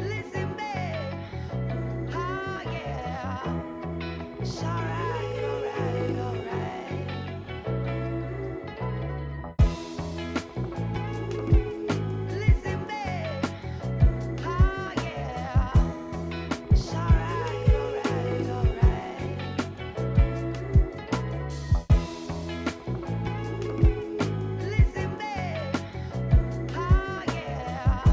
Listen, babe. Oh, yeah. It's alright, alright, alright. Listen, babe. Oh, yeah. It's alright, alright, alright. Listen, babe. Oh, yeah.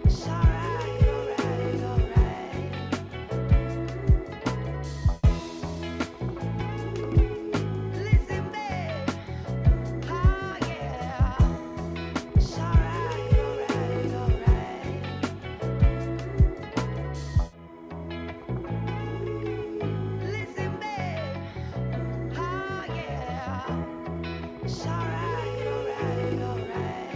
It's alright, alright, alright. Listen, babe. Oh, yeah. It's alright, alright, alright. Listen, babe. Oh, yeah. It's alright, alright, alright. Listen, babe. Oh, yeah. It's alright, alright, alright.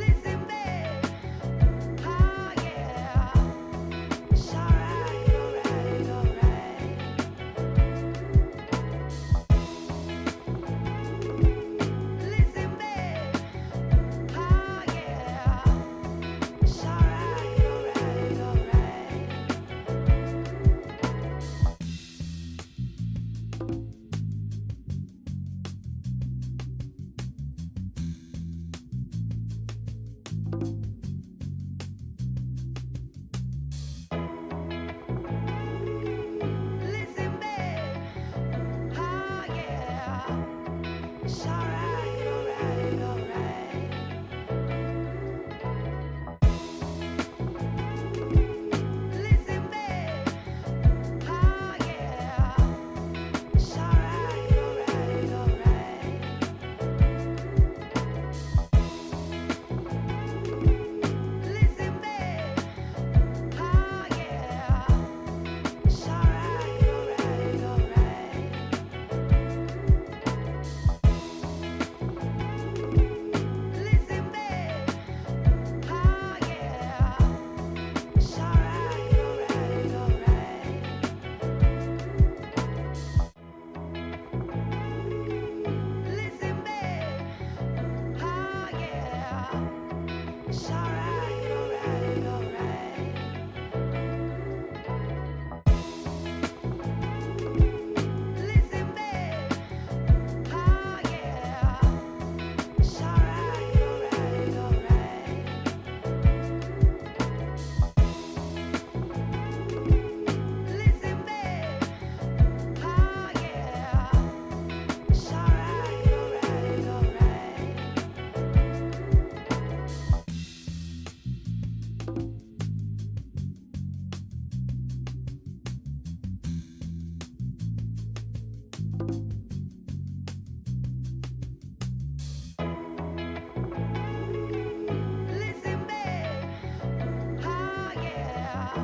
Listen, babe. Oh, yeah. It's alright, alright, alright. Listen, babe. Oh, yeah. It's alright, alright, alright. Listen, babe. Oh, yeah. It's alright, alright, alright. Listen, babe. Oh, yeah. It's alright, alright, alright. Listen, babe. Oh, yeah. It's alright, alright, alright. Listen, babe. Oh, yeah. It's alright, alright, alright. Listen, babe. Oh, yeah. It's alright, alright, alright. Listen, babe. Oh, yeah. It's alright, alright, alright. Listen, babe. Oh, yeah. It's alright, alright, alright. Listen, babe. Oh, yeah. It's alright, alright, alright. Listen, babe. Oh, yeah.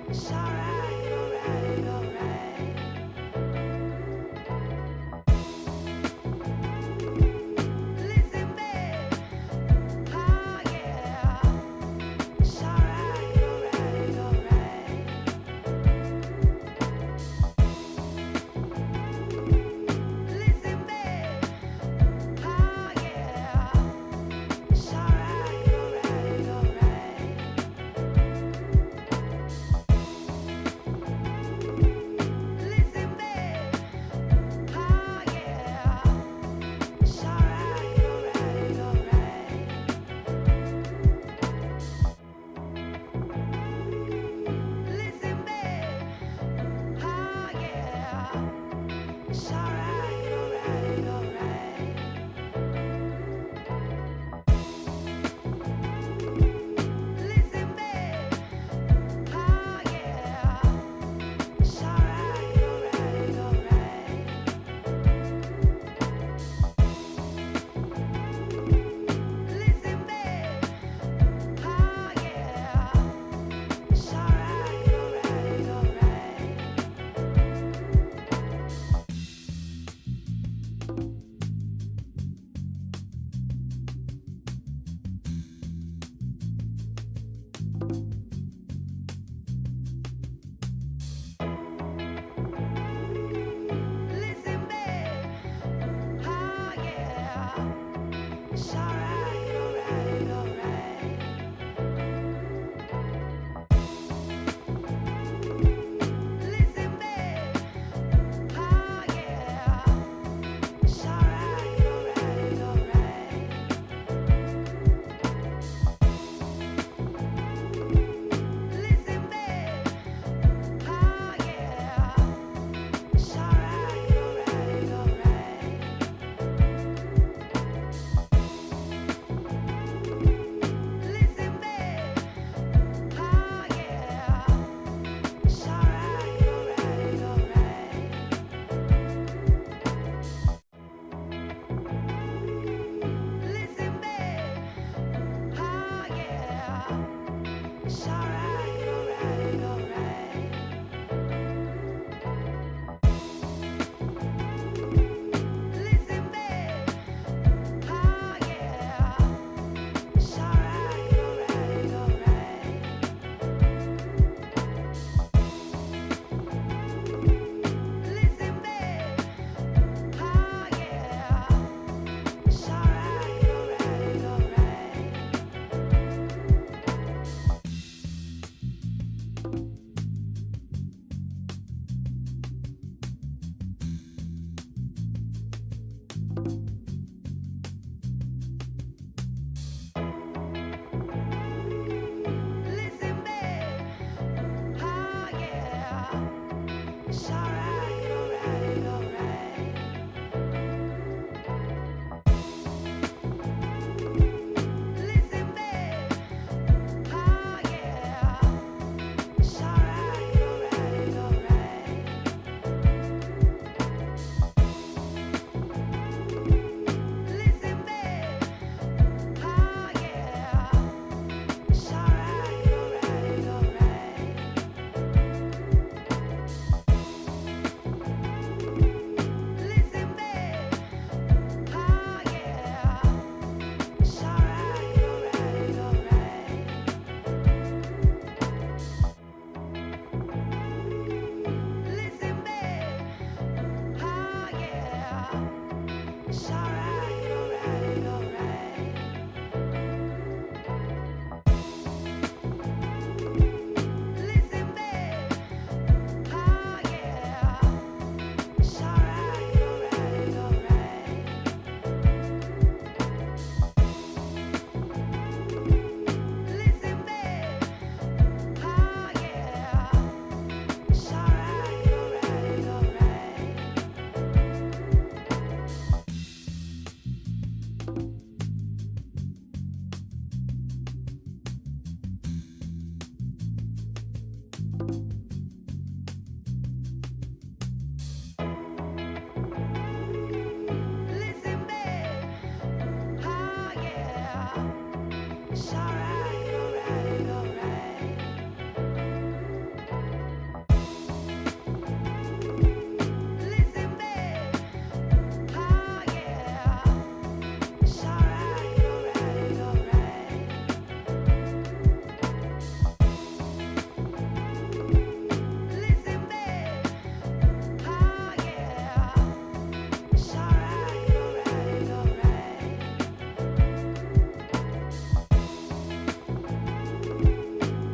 It's alright, alright, alright. Listen, babe. Oh, yeah. It's alright, alright, alright. Listen, babe. Oh, yeah. It's alright, alright, alright. Listen, babe. Oh, yeah. It's alright, alright, alright. Listen, babe. Oh, yeah. It's alright, alright, alright. Listen, babe. Oh, yeah. It's alright, alright, alright. Listen, babe. Oh, yeah. It's alright, alright, alright. Listen, babe. Oh, yeah. It's alright, alright, alright. Listen, babe. Oh, yeah. It's alright, alright, alright. Listen, babe. Oh, yeah. It's alright, alright, alright. Listen, babe. Oh, yeah. It's alright, alright, alright. Listen, babe. Oh, yeah. It's alright, alright, alright.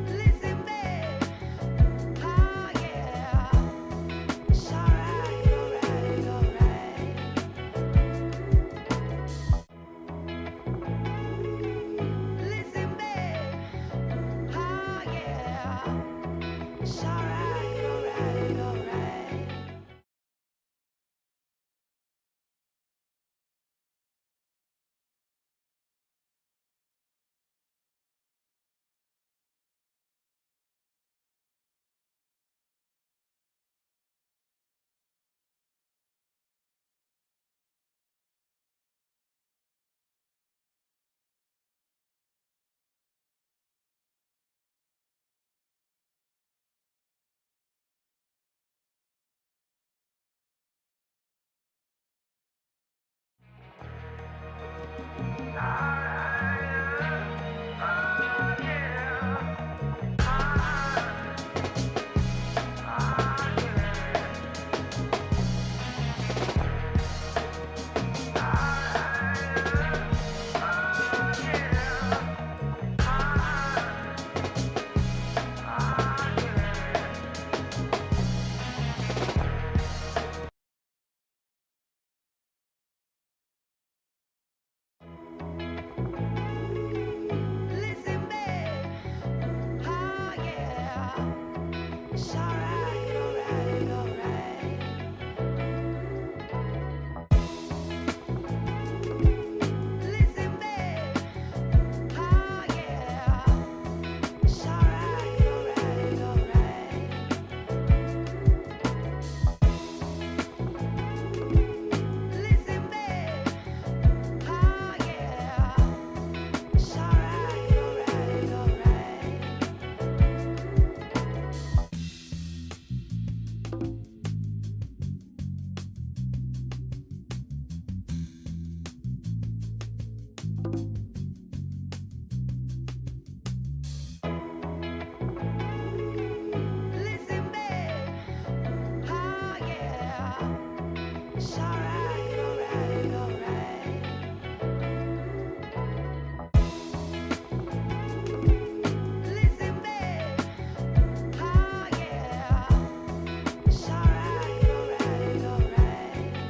Listen, babe. Oh, yeah. It's alright, alright, alright. Listen, babe. Oh, yeah. It's alright, alright, alright. Listen, babe. Oh, yeah. It's alright, alright, alright. Listen, babe. Oh, yeah. It's alright, alright, alright. Listen, babe. Oh, yeah. It's alright, alright, alright. Listen, babe. Oh, yeah. It's alright, alright, alright. Listen, babe. Oh, yeah. It's alright, alright, alright.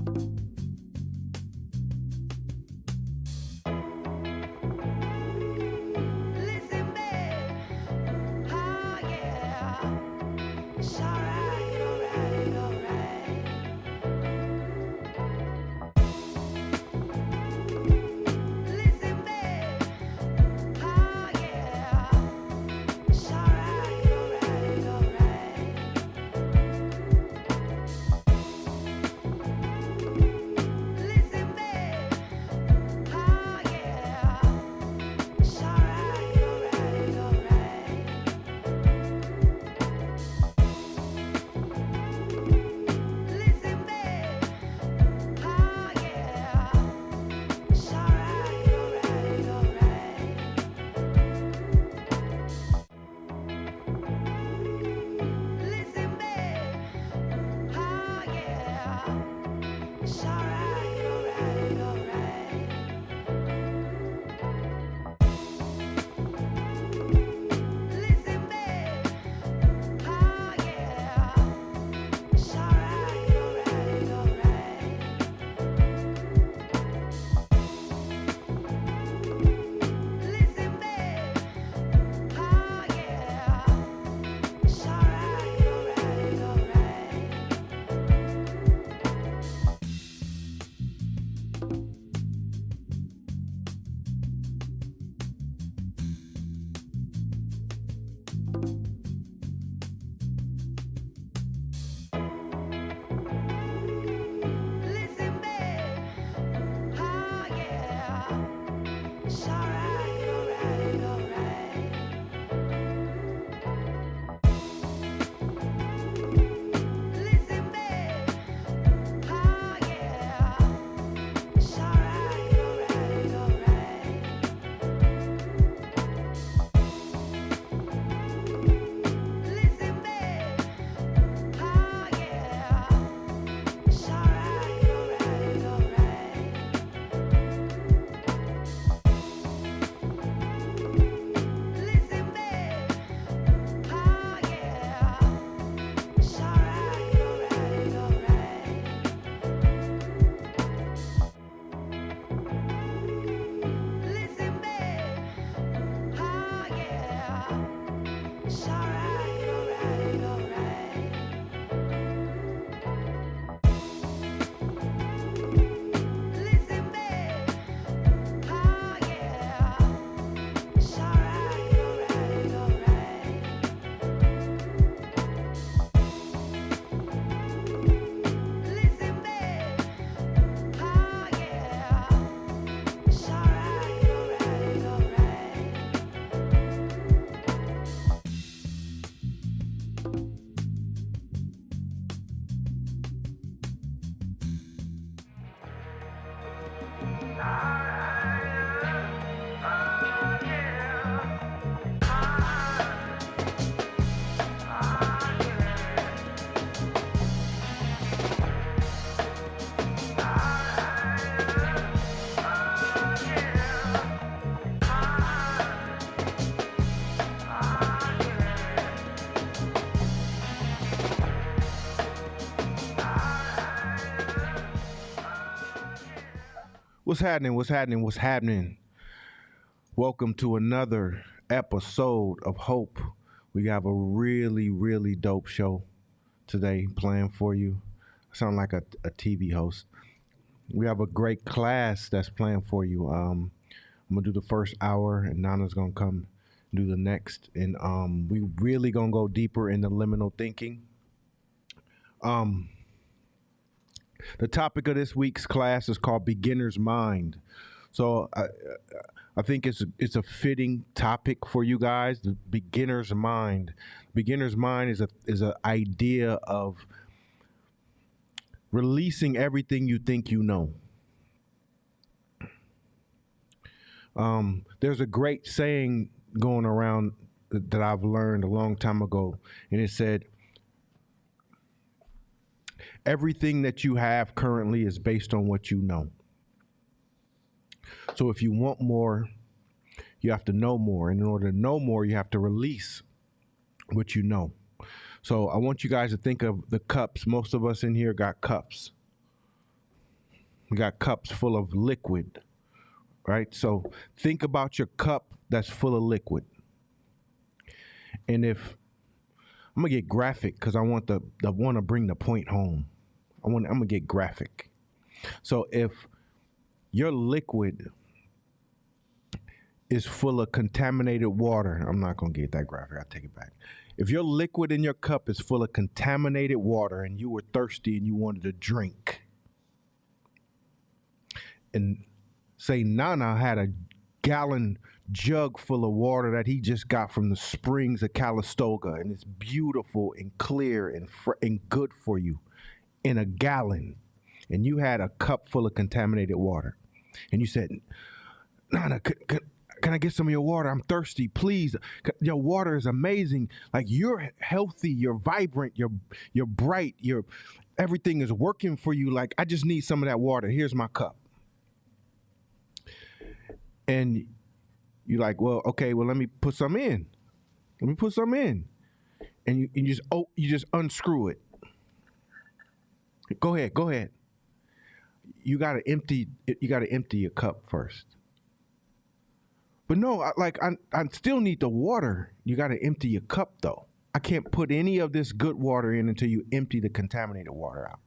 Listen, babe. Oh, yeah. It's alright, alright, alright. Listen, babe. Oh, yeah. It's alright, alright, alright. Listen, babe. Oh, yeah. It's alright, alright, alright. Listen, babe. Oh, yeah. It's alright, alright, alright. Listen, babe. Oh, yeah. It's alright, alright, alright. Listen, babe. Oh, yeah. It's alright, alright, alright. Listen, babe. Oh, yeah. It's alright, alright, alright. Listen, babe. Oh, yeah. It's alright, alright, alright. Listen, babe. Oh, yeah. It's alright, alright, alright. Listen, babe. Oh, yeah. It's alright, alright, alright. Listen, babe. Oh, yeah. It's alright, alright, alright. Listen, babe. Oh, yeah. It's alright, alright, alright. Listen, babe. Oh, yeah. It's alright, alright, alright. Listen, babe. Oh, yeah. It's alright, alright, alright. What's happening? What's happening? What's happening? Welcome to another episode of Hope. We have a really, really dope show today planned for you. I sound like a TV host. We have a great class that's planned for you. I'm gonna do the first hour, and Nana's gonna come do the next, and we really gonna go deeper into liminal thinking. Um, the topic of this week's class is called Beginner's Mind. So I think it's a fitting topic for you guys. The beginner's mind. Beginner's mind is an idea of releasing everything you think you know. There's a great saying going around that I've learned a long time ago, and it said, everything that you have currently is based on what you know. So if you want more, you have to know more. And in order to know more, you have to release what you know. So I want you guys to think of the cups. Most of us in here got cups. We got cups full of liquid, right? So think about your cup that's full of liquid. And if I'm gonna get graphic because I want to bring the point home. I'm gonna get graphic. So if your liquid is full of contaminated water, I'm not gonna get that graphic. I take it back. If your liquid in your cup is full of contaminated water and you were thirsty and you wanted to drink, and say Nana had a gallon jug full of water that he just got from the springs of Calistoga, and it's beautiful and clear and good for you in a gallon, and you had a cup full of contaminated water, and you said, Nana, can I get some of your water? I'm thirsty, please. Your water is amazing. Like, you're healthy, you're vibrant, you're bright, everything is working for you. Like, I just need some of that water. Here's my cup. And you're like, well, okay, well, let me put some in. Let me put some in. And you just unscrew it. Go ahead. You gotta empty your cup first. But no, I still need the water. You gotta empty your cup though. I can't put any of this good water in until you empty the contaminated water out.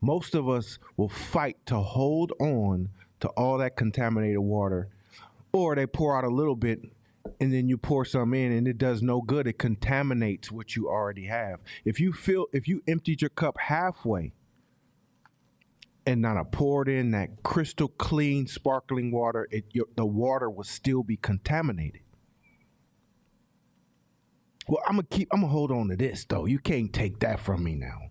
Most of us will fight to hold on to all that contaminated water, or they pour out a little bit and then you pour some in and it does no good. It contaminates what you already have. If you emptied your cup halfway and not poured in that crystal clean, sparkling water, the water will still be contaminated. Well, I'm gonna hold on to this though. You can't take that from me now.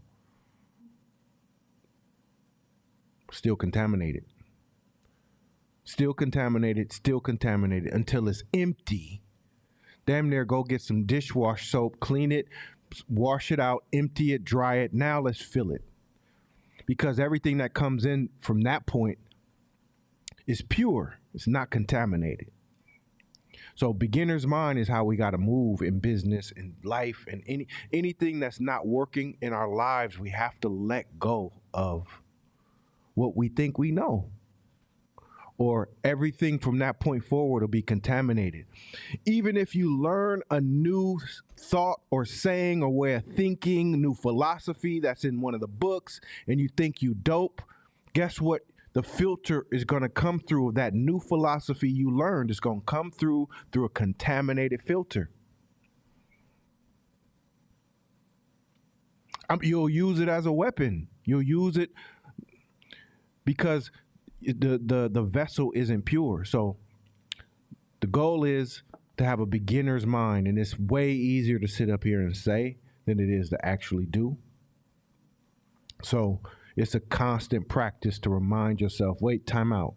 Still contaminated until it's empty. Damn near go get some dishwash soap, clean it, wash it out, empty it, dry it. Now let's fill it. Because everything that comes in from that point is pure. It's not contaminated. So beginner's mind is how we got to move in business, in life, and anything that's not working in our lives. We have to let go of what we think we know, or everything from that point forward will be contaminated. Even if you learn a new thought or saying or way of thinking, new philosophy that's in one of the books, and you think you dope, guess what? The filter is going to come through that new philosophy you learned is going to come through a contaminated filter. You'll use it as a weapon. You'll use it because the vessel isn't pure. So the goal is to have a beginner's mind, and it's way easier to sit up here and say than it is to actually do. So it's a constant practice to remind yourself, wait, time out.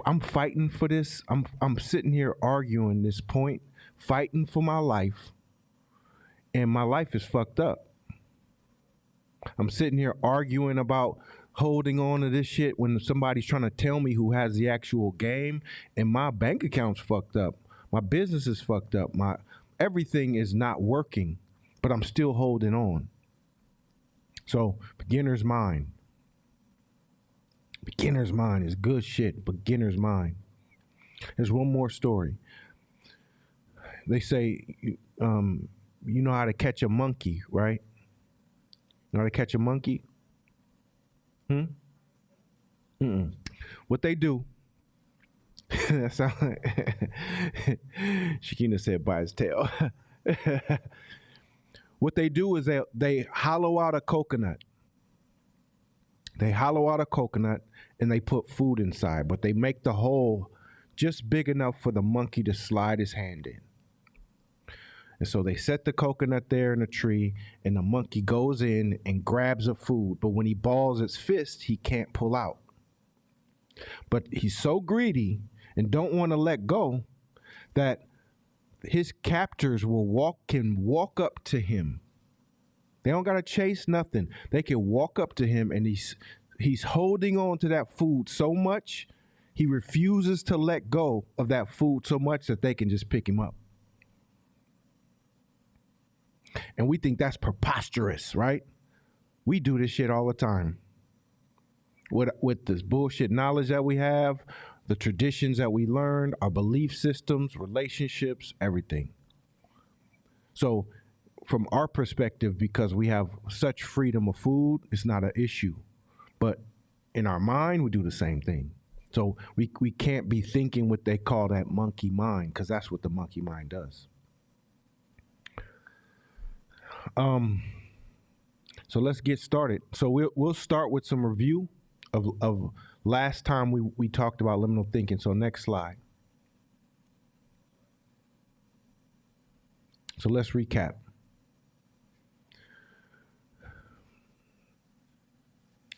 I'm fighting for this. I'm sitting here arguing this point, fighting for my life, and my life is fucked up. I'm sitting here arguing about holding on to this shit when somebody's trying to tell me who has the actual game, and my bank account's fucked up. My business is fucked up. My everything is not working, but I'm still holding on. So, beginner's mind. Beginner's mind is good shit. Beginner's mind. There's one more story. They say, you know how to catch a monkey, right? You know how to catch a monkey? What they do, that sound like Shakina said by his tail. What they do is they hollow out a coconut. They hollow out a coconut and they put food inside, but they make the hole just big enough for the monkey to slide his hand in. And so they set the coconut there in a tree, and the monkey goes in and grabs the food. But when he balls his fist, he can't pull out. But he's so greedy and don't want to let go that his captors can walk up to him. They don't got to chase nothing. They can walk up to him, and he's holding on to that food so much, he refuses to let go of that food so much that they can just pick him up. And we think that's preposterous, right? We do this shit all the time. With this bullshit knowledge that we have, the traditions that we learned, our belief systems, relationships, everything. So, from our perspective, because we have such freedom of food, it's not an issue. But in our mind, we do the same thing. So we can't be thinking what they call that monkey mind, because that's what the monkey mind does. So let's get started. So we'll start with some review of last time we talked about liminal thinking. So next slide. So let's recap.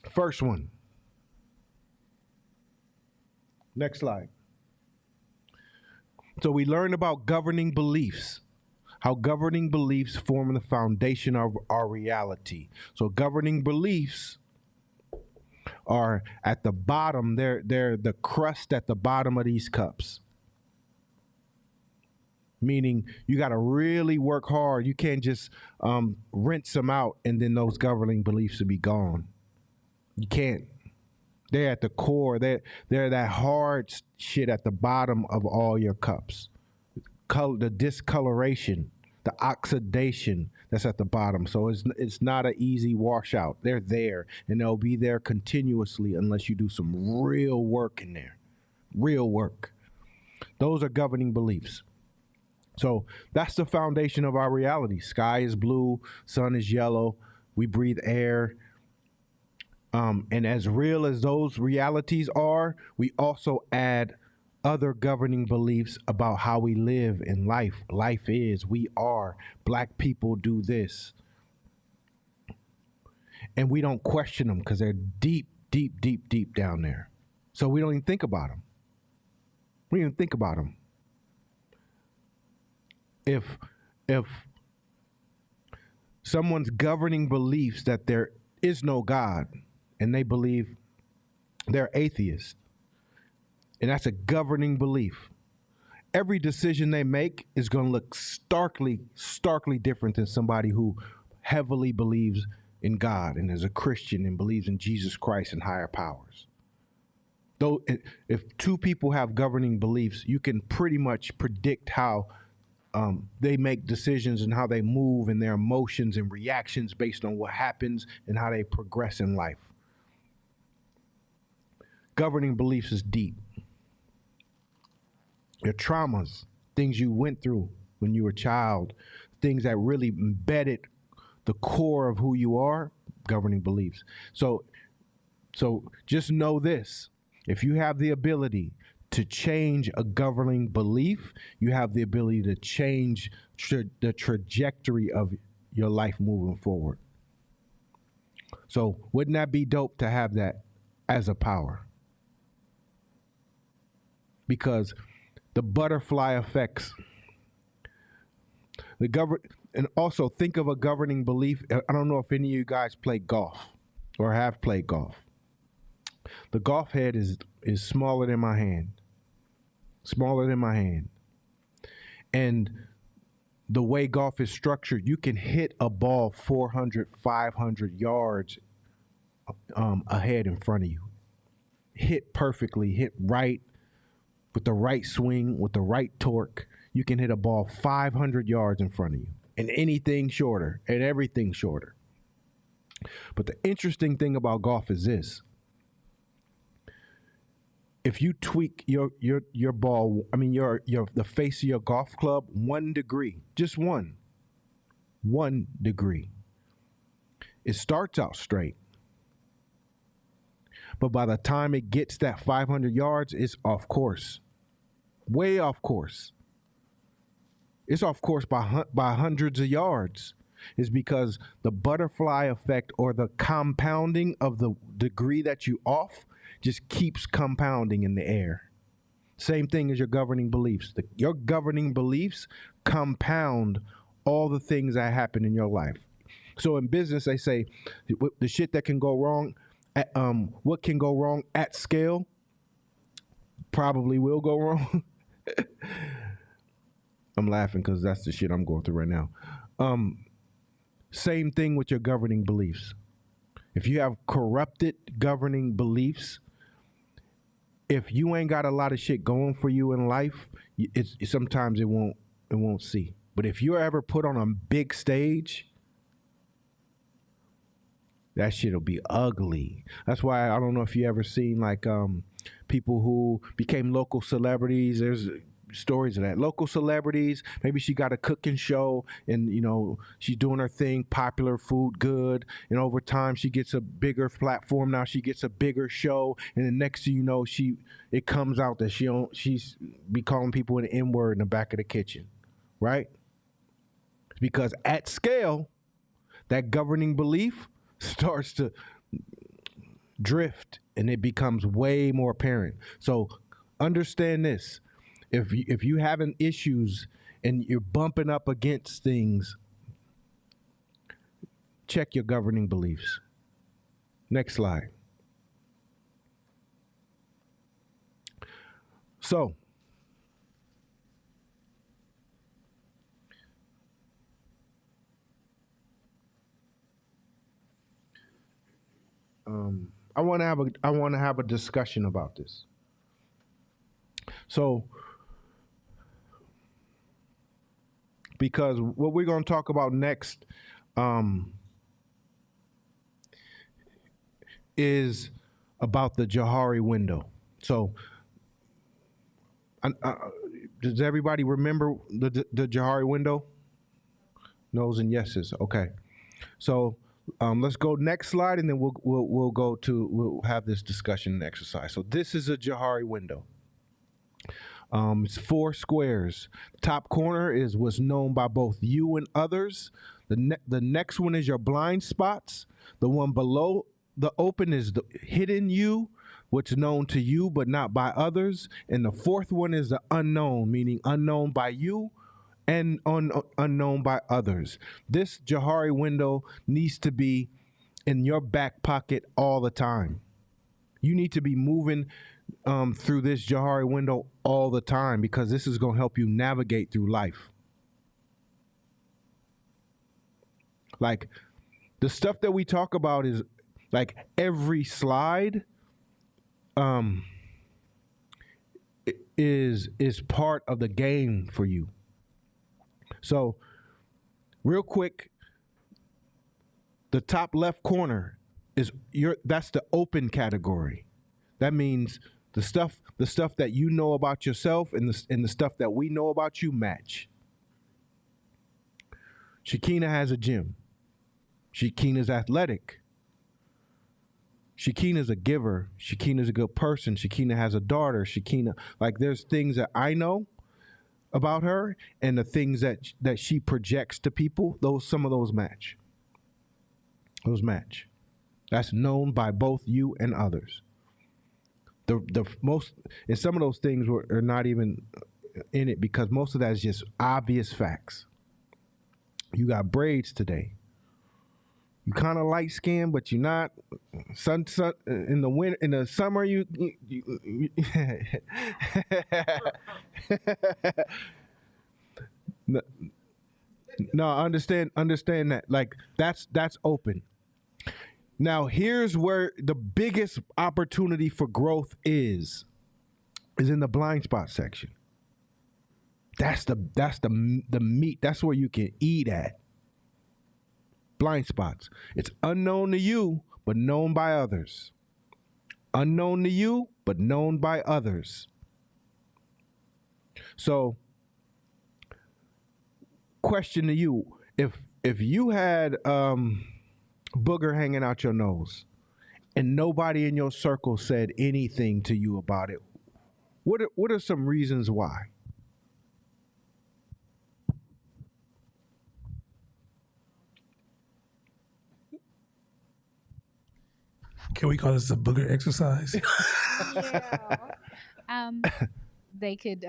First one. Next slide. So we learned about governing beliefs, how governing beliefs form the foundation of our reality. So governing beliefs are at the bottom. They're the crust at the bottom of these cups. Meaning you got to really work hard. You can't just rinse them out and then those governing beliefs will be gone. You can't. They're at the core. They're that hard shit at the bottom of all your cups. The discoloration, the oxidation that's at the bottom. So it's not an easy washout. They're there, and they'll be there continuously unless you do some real work in there. Real work. Those are governing beliefs. So that's the foundation of our reality. Sky is blue, sun is yellow, we breathe air. And as real as those realities are, we also add other governing beliefs about how we live in life. Life is, we are, black people do this. And we don't question them because they're deep, deep, deep, deep down there. So we don't even think about them. We don't even think about them. If someone's governing beliefs that there is no God, and they believe they're atheist, and that's a governing belief, every decision they make is going to look starkly different than somebody who heavily believes in God and is a Christian and believes in Jesus Christ and higher powers. Though if two people have governing beliefs, you can pretty much predict how they make decisions and how they move and their emotions and reactions based on what happens and how they progress in life. Governing beliefs is deep. Your traumas, things you went through when you were a child, things that really embedded the core of who you are, governing beliefs. So just know this. If you have the ability to change a governing belief, you have the ability to change the trajectory of your life moving forward. So wouldn't that be dope to have that as a power? Because the butterfly effects, and also think of a governing belief. I don't know if any of you guys play golf or have played golf. The golf head is smaller than my hand. Smaller than my hand. And the way golf is structured, you can hit a ball 400, 500 yards ahead in front of you. Hit perfectly, hit right, with the right swing, with the right torque. You can hit a ball 500 yards in front of you. And anything shorter, and everything shorter. But the interesting thing about golf is this. If you tweak your ball, the face of your golf club 1 degree, just 1 degree, it starts out straight. But by the time it gets that 500 yards, it's off course. Way off course. It's off course by hundreds of yards. It's because the butterfly effect or the compounding of the degree that you off just keeps compounding in the air. Same thing as your governing beliefs. Your governing beliefs compound all the things that happen in your life. So in business, they say the shit that can go wrong, what can go wrong at scale probably will go wrong. I'm laughing because that's the shit I'm going through right now. Same thing with your governing beliefs. if you have corrupted governing beliefs, if you ain't got a lot of shit going for you in life, sometimes it won't see. But if you're ever put on a big stage, that shit'll be ugly. That's why I don't know if you ever seen like people who became local celebrities. There's stories of that. Local celebrities, maybe she got a cooking show and she's doing her thing, popular food, good, and over time she gets a bigger platform. Now she gets a bigger show, and the next thing you know, it comes out that she's be calling people an N-word in the back of the kitchen, right? Because at scale, that governing belief starts to drift and it becomes way more apparent. So understand this. If you having issues and you're bumping up against things, check your governing beliefs. Next slide. So I want to have a discussion about this. So, because what we're going to talk about next is about the Johari window. So, does everybody remember the Johari window? No's and yeses. Okay. So let's go next slide, and then we'll have this discussion and exercise. So this is a Johari window. It's 4 squares. Top corner is what's known by both you and others. The next one is your blind spots. The one below the open is the hidden you, what's known to you but not by others. And the fourth one is the unknown, meaning unknown by you and unknown by others. This Johari window needs to be in your back pocket all the time. You need to be moving through this Johari window all the time, because this is going to help you navigate through life. Like, the stuff that we talk about is like every slide is part of the game for you. So, real quick, the top left corner is that's the open category. That means the stuff that you know about yourself and the stuff that we know about you match. Shakina has a gym. Shakina's athletic. Shakina's a giver. Shakina's a good person. Shakina has a daughter. Shakina, like, there's things that I know about her, and the things that she projects to people, some of those match. Those match. That's known by both you and others. The most, and some of those things are not even in it, because most of that is just obvious facts. You got braids today. You kind of light skinned, but you're not. Sun in the winter, in the summer, you no, understand that. Like, that's open. Now, here's where the biggest opportunity for growth is in the blind spot section. That's the meat. That's where you can eat at. Blind spots. It's unknown to you, but known by others. Unknown to you, but known by others. So, question to you: if you had booger hanging out your nose, and nobody in your circle said anything to you about it, what are some reasons why? Can we call this a booger exercise? Yeah. They could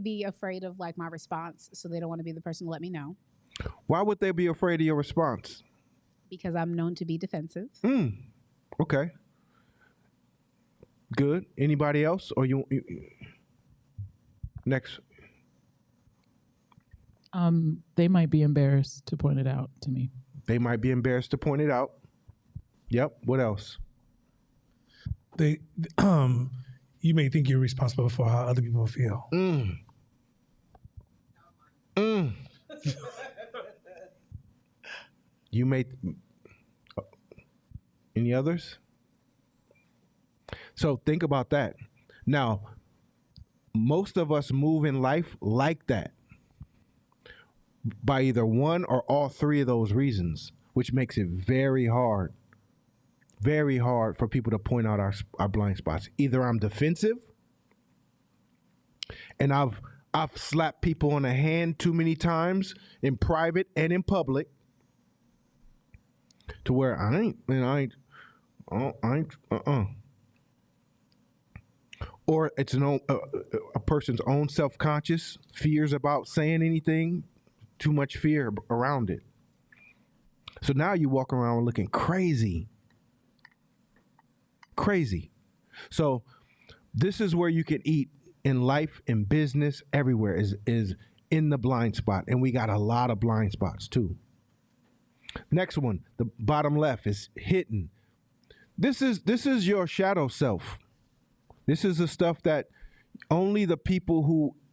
be afraid of like my response, so they don't want to be the person to let me know, Why would they be afraid of your response? because I'm known to be defensive. Okay. Good. Anybody else? Or you next? They might be embarrassed to point it out to me. They might be embarrassed to point it out. Yep. What else? They, you may think you're responsible for how other people feel. You may. Any others? So think about that. Now, most of us move in life like that by either one or all three of those reasons, which makes it very hard for people to point out our blind spots. Either I'm defensive and I've slapped people on the hand too many times in private and in public to where I ain't. Or it's a person's own self-conscious fears about saying anything, too much fear around it. So now you walk around looking crazy. So this is where you can eat in life, in business, everywhere is in the blind spot. And we got a lot of blind spots too. Next one, the bottom left is hidden. This is your shadow self. This is the stuff that only the people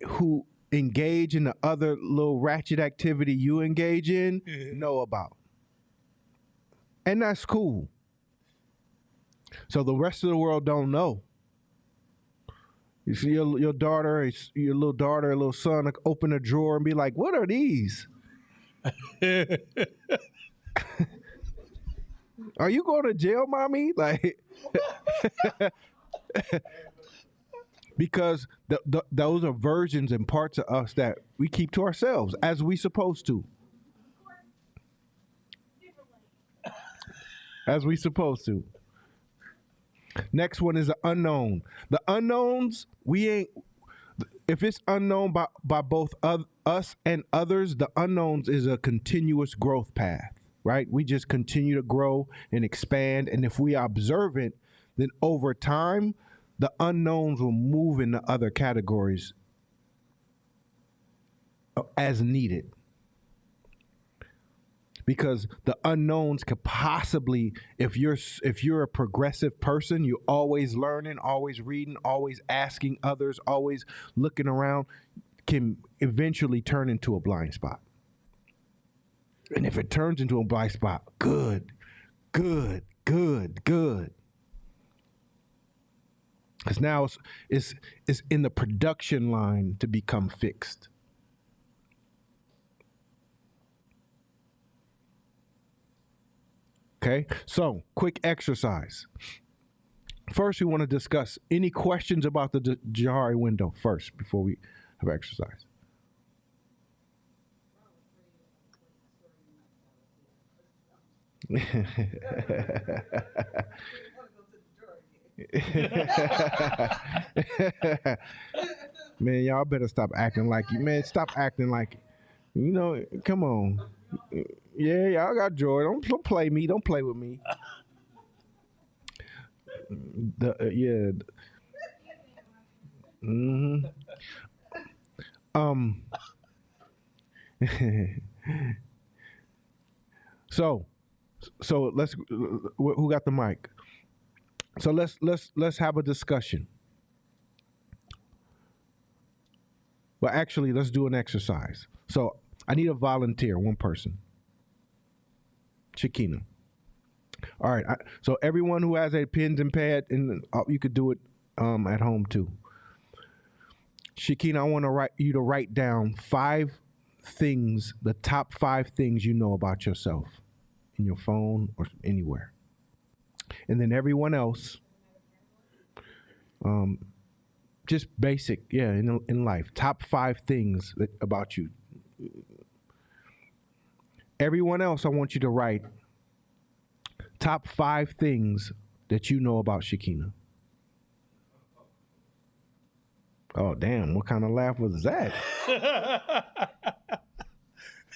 who engage in the other little ratchet activity you engage in know about. And that's cool. So the rest of the world don't know. You see your little daughter, your little son open a drawer and be like, "What are these?" Are you going to jail, mommy? Like, because those are versions and parts of us that we keep to ourselves, as we supposed to. As we supposed to. Next one is the unknown. The unknowns, if it's unknown by both us and others, the unknowns is a continuous growth path, right? We just continue to grow and expand. And if we are observant, then over time, the unknowns will move into other categories as needed. Because the unknowns could possibly, if you're a progressive person, you're always learning, always reading, always asking others, always looking around, can eventually turn into a blind spot. And if it turns into a blind spot, good. Because now it's in the production line to become fixed. Okay, so quick exercise. First, we want to discuss any questions about the Johari window first before we have exercise. Man, y'all better stop acting like you. Man, stop acting like, come on. Yeah, y'all got joy. Don't play me. Don't play with me. So let's. Who got the mic? So let's have a discussion. Well, actually, let's do an exercise. So I need a volunteer, one person. Shakina. All right. So everyone who has a pens and pad, and you could do it at home too. Shakina, I want you to write down 5 things, the top 5 things you know about yourself in your phone or anywhere. And then everyone else, just basic, in life, top 5 things about you. Everyone else, I want you to write top 5 things that you know about Shakina. Oh, damn. What kind of laugh was that?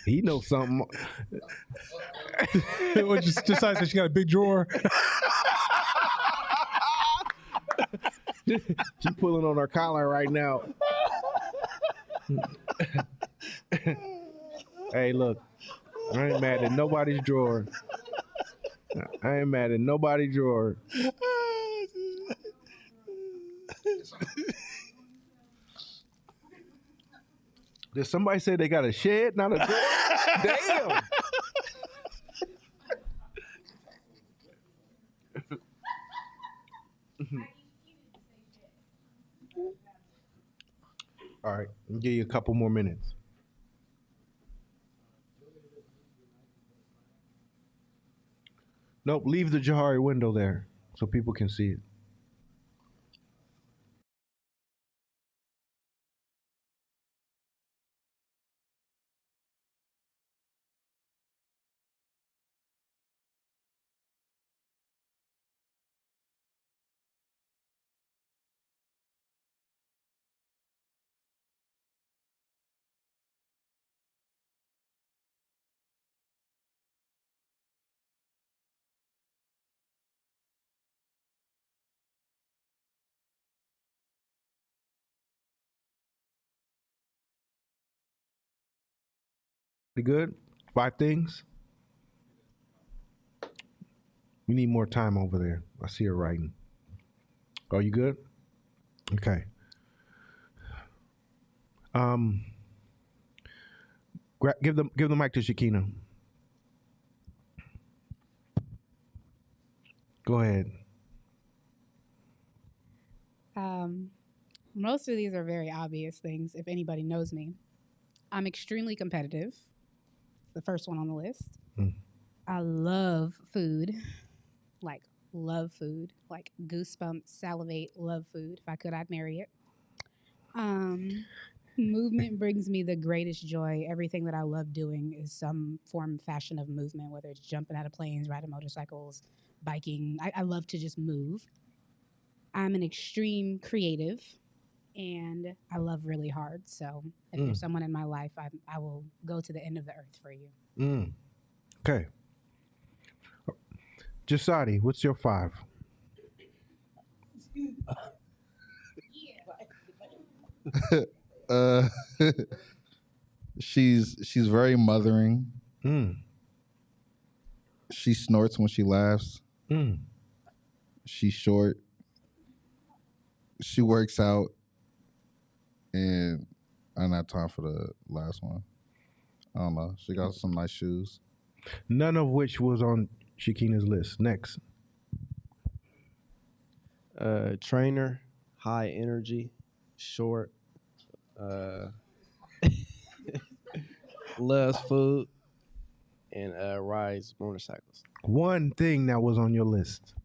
He knows something. Just decides that she got a big drawer. She's pulling on her collar right now. Hey, look. I ain't mad at nobody's drawer. I ain't mad at nobody's drawer. Did somebody say they got a shed, not a drawer? Damn. All right, I'll give you a couple more minutes. Nope, leave the Jahari window there so people can see it. Pretty good? 5 things? We need more time over there. I see her writing. Oh, you good? Okay. Um, give the mic to Shakina. Go ahead. Most of these are very obvious things if anybody knows me. I'm extremely competitive. The first one on the list. Mm. I love food. Like, love food. Like, goosebumps, salivate, love food. If I could, I'd marry it. Movement brings me the greatest joy. Everything that I love doing is some form, fashion of movement, whether it's jumping out of planes, riding motorcycles, biking. I love to just move. I'm an extreme creative, and I love really hard. So if you're someone in my life, I will go to the end of the earth for you. Okay. Jasadi, what's your 5? Uh, she's very mothering. Mm. She snorts when she laughs. Mm. She's short. She works out, and I don't have time for the last one. I don't know. She got some nice shoes. None of which was on Shakina's list. Next. Trainer, high energy, short, uh, loves food, and rides motorcycles. One thing that was on your list.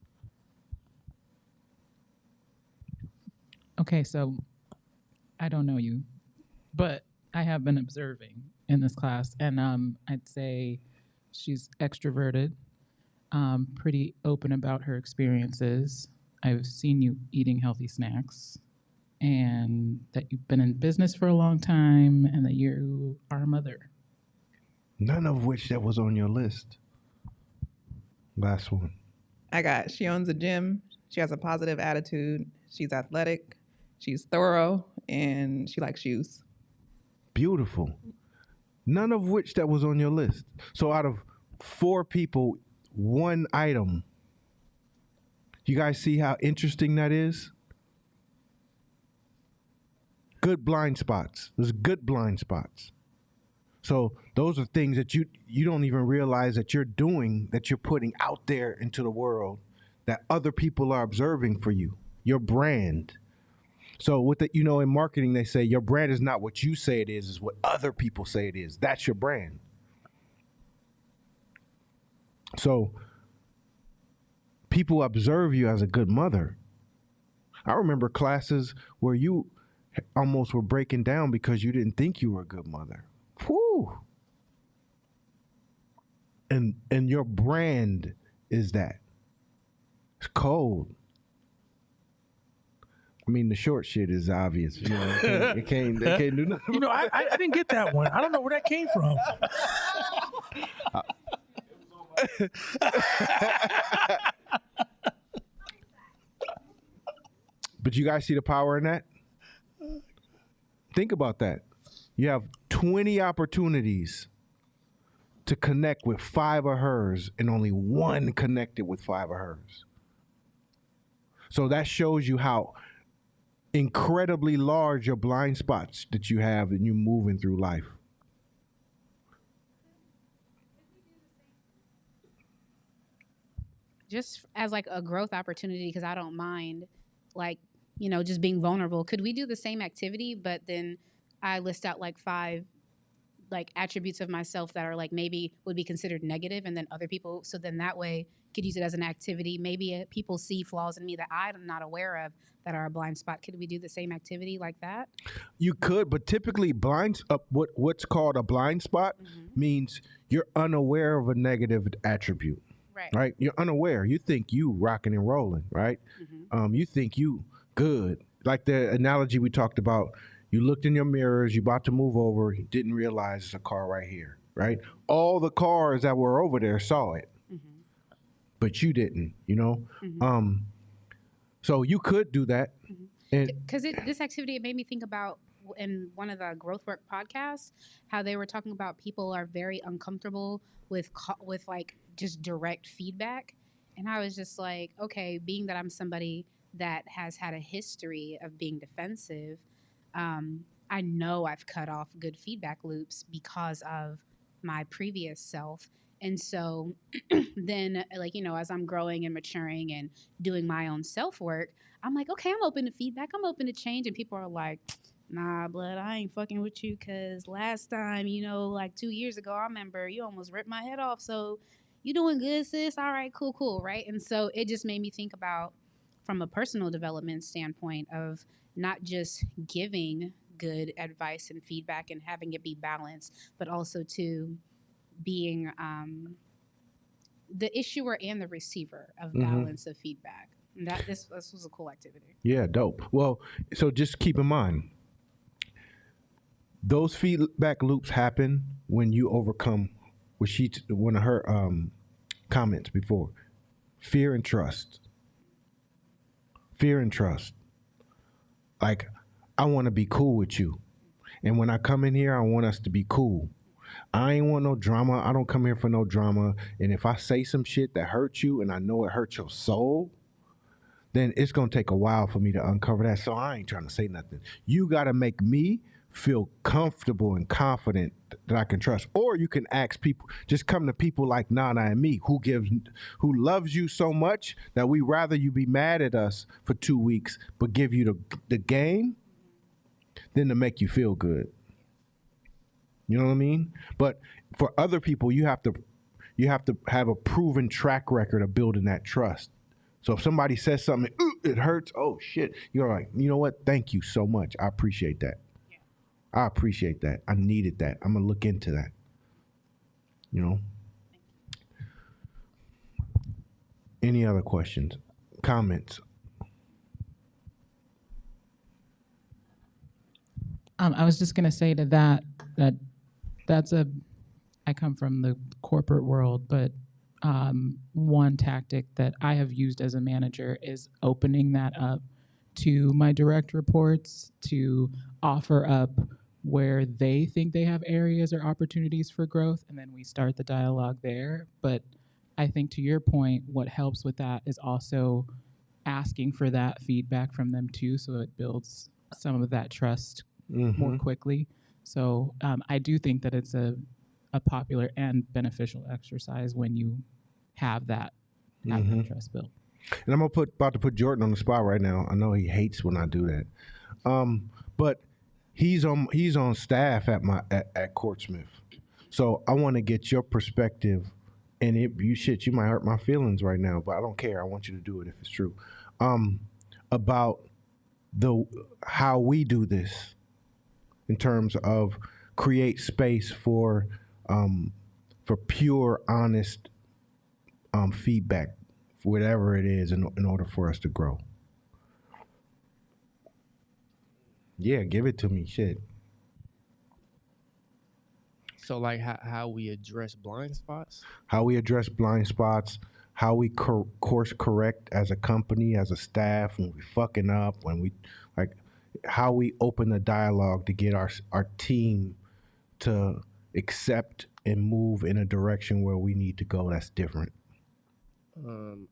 Okay, so I don't know you, but I have been observing in this class, and I'd say she's extroverted, pretty open about her experiences. I've seen you eating healthy snacks, and that you've been in business for a long time, and that you are a mother. None of which that was on your list. Last one. She owns a gym. She has a positive attitude. She's athletic. She's thorough, and she likes shoes. Beautiful. None of which that was on your list. So out of 4 people, 1 item. You guys see how interesting that is? Good blind spots. There's good blind spots. So those are things that you don't even realize that you're doing, that you're putting out there into the world, that other people are observing for you. Your brand. So with the, in marketing, they say your brand is not what you say it is what other people say it is. That's your brand. So people observe you as a good mother. I remember classes where you almost were breaking down because you didn't think you were a good mother. Whew. And your brand is that. It's cold. I mean, the short shit is obvious. It can't do nothing. I didn't get that one. I don't know where that came from. But you guys see the power in that? Think about that. You have 20 opportunities to connect with 5 of hers and only one connected with 5 of hers. So that shows you how incredibly large your blind spots that you have and you moving through life. Just as like a growth opportunity, because I don't mind, like, you know, just being vulnerable. Could we do the same activity, but then I list out like 5 like attributes of myself that are like maybe would be considered negative, and then other people, so then that way could use it as an activity. Maybe people see flaws in me that I'm not aware of that are a blind spot. Could we do the same activity like that? You could, but typically what's called a blind spot means you're unaware of a negative attribute. Right? You're unaware. You think you rocking and rolling, right? You think you good. Like the analogy we talked about, you looked in your mirrors, you about to move over, you didn't realize it's a car right here, right? All the cars that were over there saw it, but you didn't, you know? So you could do that. And Because this activity, it made me think about in one of the growth work podcasts, how they were talking about people are very uncomfortable with like just direct feedback. And I was just like, okay, being that I'm somebody that has had a history of being defensive, I know I've cut off good feedback loops because of my previous self. And so then, like, you know, as I'm growing and maturing and doing my own self work, I'm like, okay, I'm open to feedback. I'm open to change. And people are like, nah, blood, I ain't fucking with you because last time, you know, like 2 years ago, I remember you almost ripped my head off. So you doing good, sis? All right, cool, right? And so it just made me think about, from a personal development standpoint, of not just giving good advice and feedback and having it be balanced, but also to being the issuer and the receiver of balance of feedback. And that this was a cool activity. yeah, dope. Well, so just keep in mind, those feedback loops happen when you overcome one of her comments before, fear and trust. Fear and trust. Like, I want to be cool with you, and when I come in here, I want us to be cool. I ain't want no drama. I don't come here for no drama. And if I say some shit that hurts you and I know it hurts your soul, then it's going to take a while for me to uncover that. So I ain't trying to say nothing. You got to make me feel comfortable and confident that I can trust. Or you can ask people, just come to people like Nana and me, who loves you so much that we rather you be mad at us for 2 weeks, but give you the game than to make you feel good. You know what I mean? But for other people, you have to have a proven track record of building that trust. So if somebody says something, it hurts, oh shit, you're like, you know what? Thank you so much. I appreciate that. Yeah. I appreciate that. I needed that. I'm gonna look into that. You know? Any other questions? Comments? I was just gonna say to that's I come from the corporate world, but one tactic that I have used as a manager is opening that up to my direct reports to offer up where they think they have areas or opportunities for growth, and then we start the dialogue there. But I think to your point, what helps with that is also asking for that feedback from them too, so it builds some of that trust more quickly. So I do think that it's a popular and beneficial exercise when you have that trust built. And I'm about to put Jordan on the spot right now. I know he hates when I do that, but he's on staff at Courtsmith, so I want to get your perspective. And you might hurt my feelings right now, but I don't care. I want you to do it if it's true. About how we do this in terms of create space for pure, honest feedback, whatever it is, in order for us to grow. Yeah, give it to me, shit. So, like, how we address blind spots? How we address blind spots, how we course correct as a company, as a staff, when we fucking up, when we, like, how we open the dialogue to get our team to accept and move in a direction where we need to go that's different?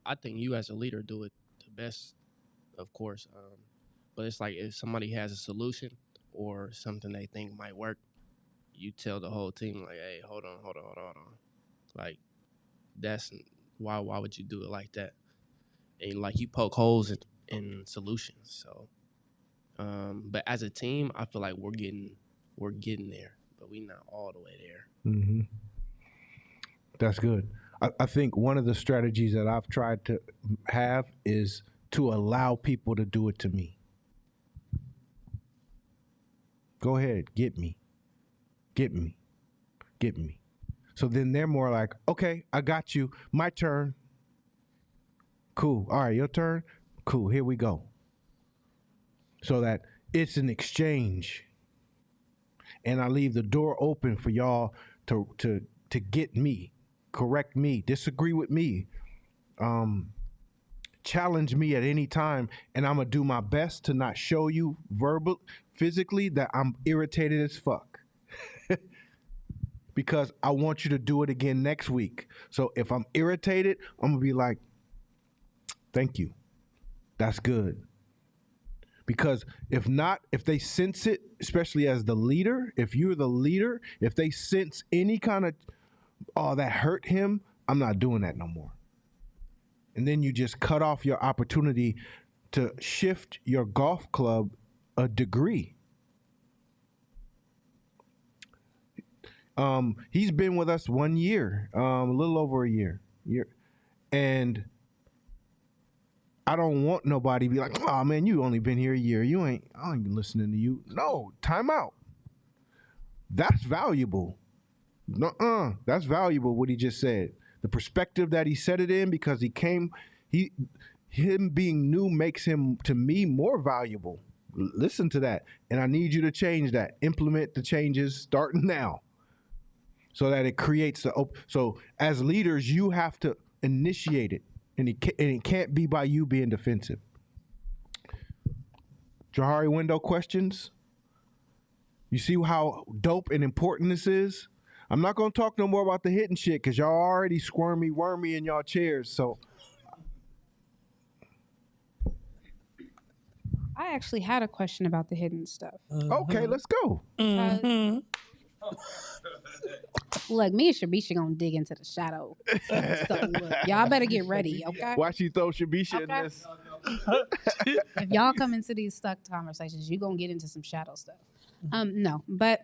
I think you as a leader do it the best, of course. But it's like if somebody has a solution or something they think might work, you tell the whole team like, "Hey, hold on." Like that's why would you do it like that? And like you poke holes in solutions. So, but as a team, I feel like we're getting there, but we not all the way there. Mm-hmm. That's good. I think one of the strategies that I've tried to have is to allow people to do it to me. Go ahead, get me. So then they're more like, okay, I got you. My turn. Cool. All right, your turn. Cool. Here we go. So that it's an exchange, and I leave the door open for y'all to get me, correct me, disagree with me, challenge me at any time, and I'm gonna do my best to not show you physically that I'm irritated as fuck. Because I want you to do it again next week. So if I'm irritated, I'm gonna be like, thank you. That's good. Because if not, if they sense it, especially as the leader, if you're the leader, if they sense any kind of, oh, that hurt him, I'm not doing that no more. And then you just cut off your opportunity to shift your golf club a degree. He's been with us 1 year, a little over a year. And I don't want nobody to be like, oh man, you only been here a year. I ain't been listening to you. No, time out. That's valuable. That's valuable what he just said. The perspective that he said it in, because him being new makes him, to me, more valuable. Listen to that. And I need you to change that. Implement the changes starting now. So that it creates so as leaders, you have to initiate it. And it can't be by you being defensive. Jahari, window questions? You see how dope and important this is? I'm not going to talk no more about the hitting shit because y'all already squirmy, wormy in y'all chairs. So I actually had a question about the hidden stuff. okay, let's go. Look, me and Shabisha gonna dig into the shadow. So look, y'all better get ready, okay? Why she throw Shabisha in Okay. this? If y'all come into these stuck conversations, you gonna get into some shadow stuff. No, but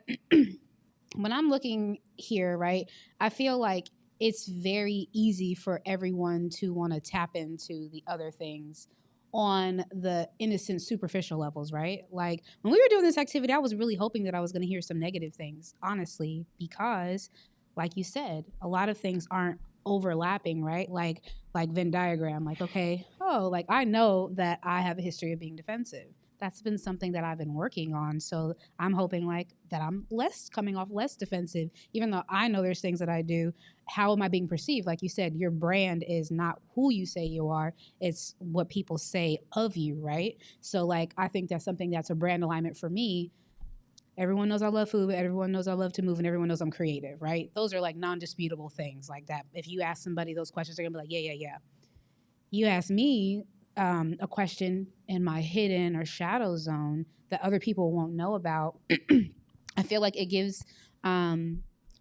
when I'm looking here, right, I feel like it's very easy for everyone to want to tap into the other things on the innocent, superficial levels, right? Like when we were doing this activity, I was really hoping that I was going to hear some negative things, honestly, because, like you said, a lot of things aren't overlapping, right? Like Venn diagram. Like, okay, like I know that I have a history of being defensive. That's been something that I've been working on. So I'm hoping like that I'm coming off less defensive, even though I know there's things that I do. How am I being perceived? Like you said, your brand is not who you say you are. It's what people say of you, right? So like, I think that's something that's a brand alignment for me. Everyone knows I love food. Everyone knows I love to move, and everyone knows I'm creative, right? Those are like non-disputable things like that. If you ask somebody those questions, they're gonna be like, yeah. You ask me a question in my hidden or shadow zone that other people won't know about, I feel like it gives,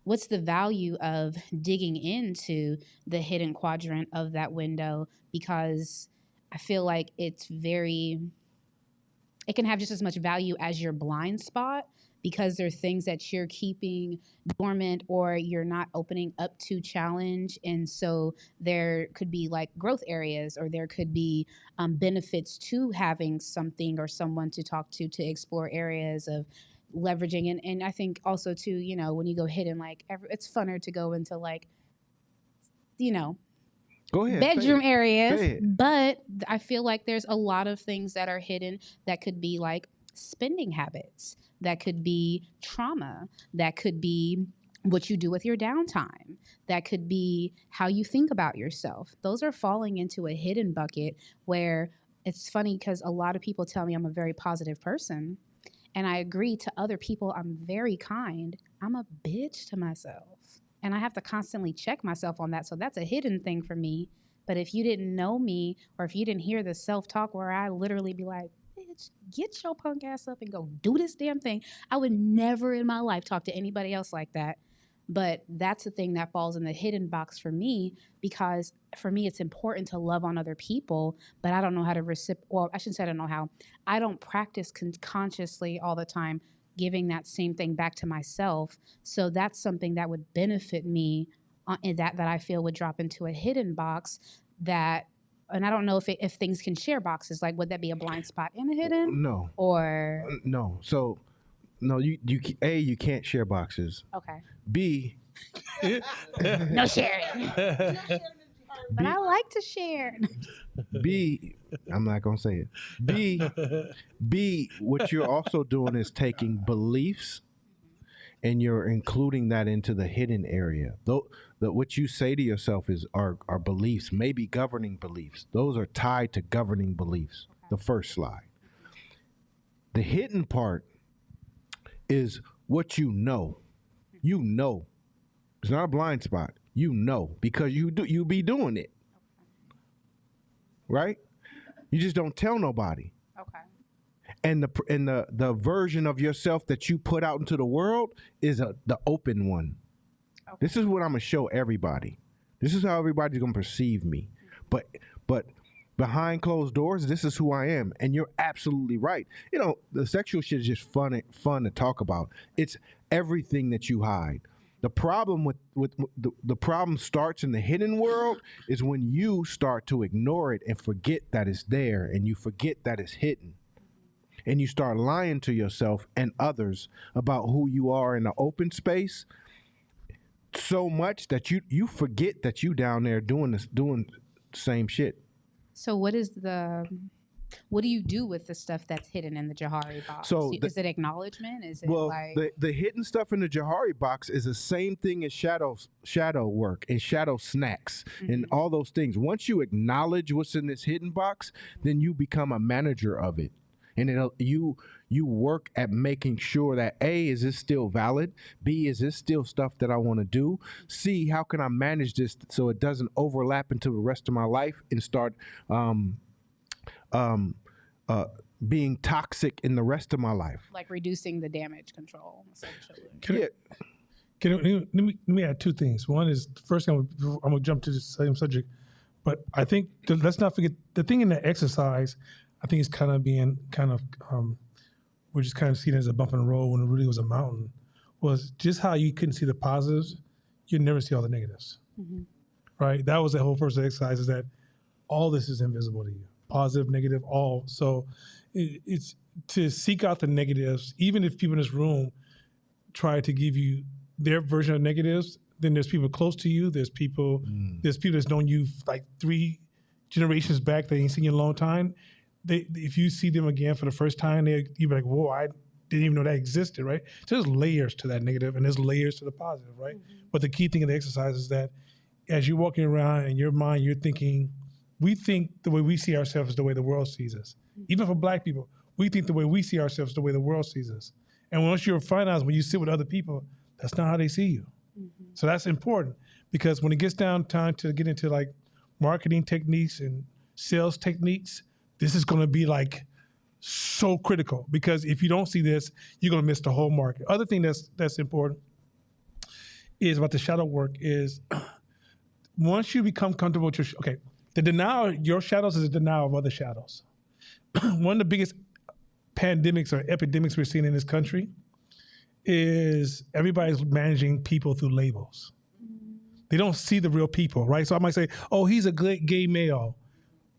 what's the value of digging into the hidden quadrant of that window? Because I feel like it can have just as much value as your blind spot, because there are things that you're keeping dormant or you're not opening up to challenge. And so there could be like growth areas, or there could be benefits to having something or someone to talk to explore areas of leveraging. And I think also too, you know, when you go hidden, like it's funner to go into like, you know, Go ahead. bedroom areas, Say it. but I feel like there's a lot of things that are hidden that could be like spending habits, that could be trauma, that could be what you do with your downtime, that could be how you think about yourself. Those are falling into a hidden bucket where it's funny because a lot of people tell me I'm a very positive person, and I agree. To other people, I'm very kind. I'm a bitch to myself. And I have to constantly check myself on that. So that's a hidden thing for me. But if you didn't know me, or if you didn't hear the self-talk where I literally be like, bitch, get your punk ass up and go do this damn thing, I would never in my life talk to anybody else like that. But that's the thing that falls in the hidden box for me, because for me, it's important to love on other people, but I don't know how to well, I shouldn't say I don't know how. I don't practice consciously all the time giving that same thing back to myself. So that's something that would benefit me, and that I feel would drop into a hidden box that, and I don't know if things can share boxes. Like, would that be a blind spot in a hidden? No. Or No. So, no, you can't share boxes. okay, B, no sharing. But I like to share. B, I'm not gonna say it. B, what you're also doing is taking beliefs and you're including that into the hidden area. Though what you say to yourself are beliefs, maybe governing beliefs. Those are tied to governing beliefs. The first slide. The hidden part is what you know. You know. It's not a blind spot. You know, because you be doing it. Right? You just don't tell nobody. Okay. And the version of yourself that you put out into the world is the open one. Okay. This is what I'm gonna show everybody. This is how everybody's gonna perceive me. But behind closed doors, this is who I am. And you're absolutely right. You know, the sexual shit is just fun to talk about. It's everything that you hide. The problem with the problem starts in the hidden world is when you start to ignore it and forget that it's there, and you forget that it's hidden. And you start lying to yourself and others about who you are in the open space so much that you forget that you down there doing the same shit. So what do you do with the stuff that's hidden in the Johari box? So is it acknowledgement? Is it the hidden stuff in the Johari box is the same thing as shadow work and shadow snacks and all those things. Once you acknowledge what's in this hidden box, then you become a manager of it. And you work at making sure that A, is this still valid? B, is this still stuff that I want to do? C, how can I manage this so it doesn't overlap into the rest of my life and start being toxic in the rest of my life? Like reducing the damage control, essentially. Let me add two things. One is, first I'm gonna jump to the same subject, but I think let's not forget the thing in the exercise. I think it's kind of we're just kind of seeing it as a bump in the road when it really was a mountain. Was just how you couldn't see the positives, you never see all the negatives, right? That was the whole first exercise, is that all this is invisible to you, positive, negative, all. So it's to seek out the negatives. Even if people in this room try to give you their version of negatives, then there's people close to you. There's people that's known you like 3 generations back. They ain't seen you in a long time. If you see them again for the first time, you'd be like, whoa, I didn't even know that existed, right? So there's layers to that negative and there's layers to the positive, right? But the key thing in the exercise is that as you're walking around in your mind, you're thinking, we think the way we see ourselves is the way the world sees us. Even for Black people, we think the way we see ourselves is the way the world sees us. And once you find out, when you sit with other people, that's not how they see you. So that's important, because when it gets down time to get into like marketing techniques and sales techniques, this is going to be like so critical, because if you don't see this, you're going to miss the whole market. Other thing that's important is about the shadow work is once you become comfortable with the denial, your shadows is a denial of other shadows. One of the biggest pandemics or epidemics we're seeing in this country is everybody's managing people through labels. They don't see the real people, right? So I might say, oh, he's a gay male,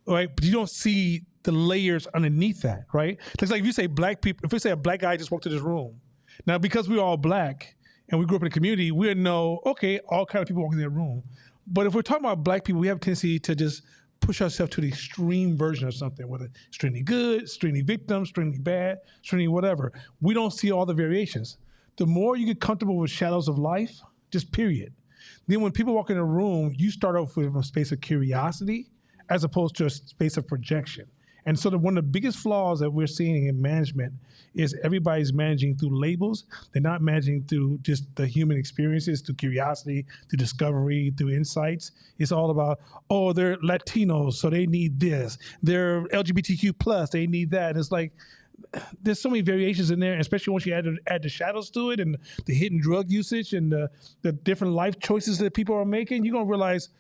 right? But you don't see the layers underneath that, right? It's like if you say Black people, if we say a Black guy just walked to this room, now because we're all Black and we grew up in a community, we know, okay, all kind of people walk in that room. But if we're talking about Black people, we have a tendency to just push ourselves to the extreme version of something, whether extremely good, extremely victim, extremely bad, extremely whatever. We don't see all the variations. The more you get comfortable with shadows of life, just period. Then when people walk in a room, you start off with a space of curiosity as opposed to a space of projection. And so one of the biggest flaws that we're seeing in management is everybody's managing through labels. They're not managing through just the human experiences, through curiosity, through discovery, through insights. It's all about, oh, they're Latinos, so they need this. They're LGBTQ plus, they need that. And it's like, there's so many variations in there, especially once you add the shadows to it and the hidden drug usage and the different life choices that people are making. You're going to realize,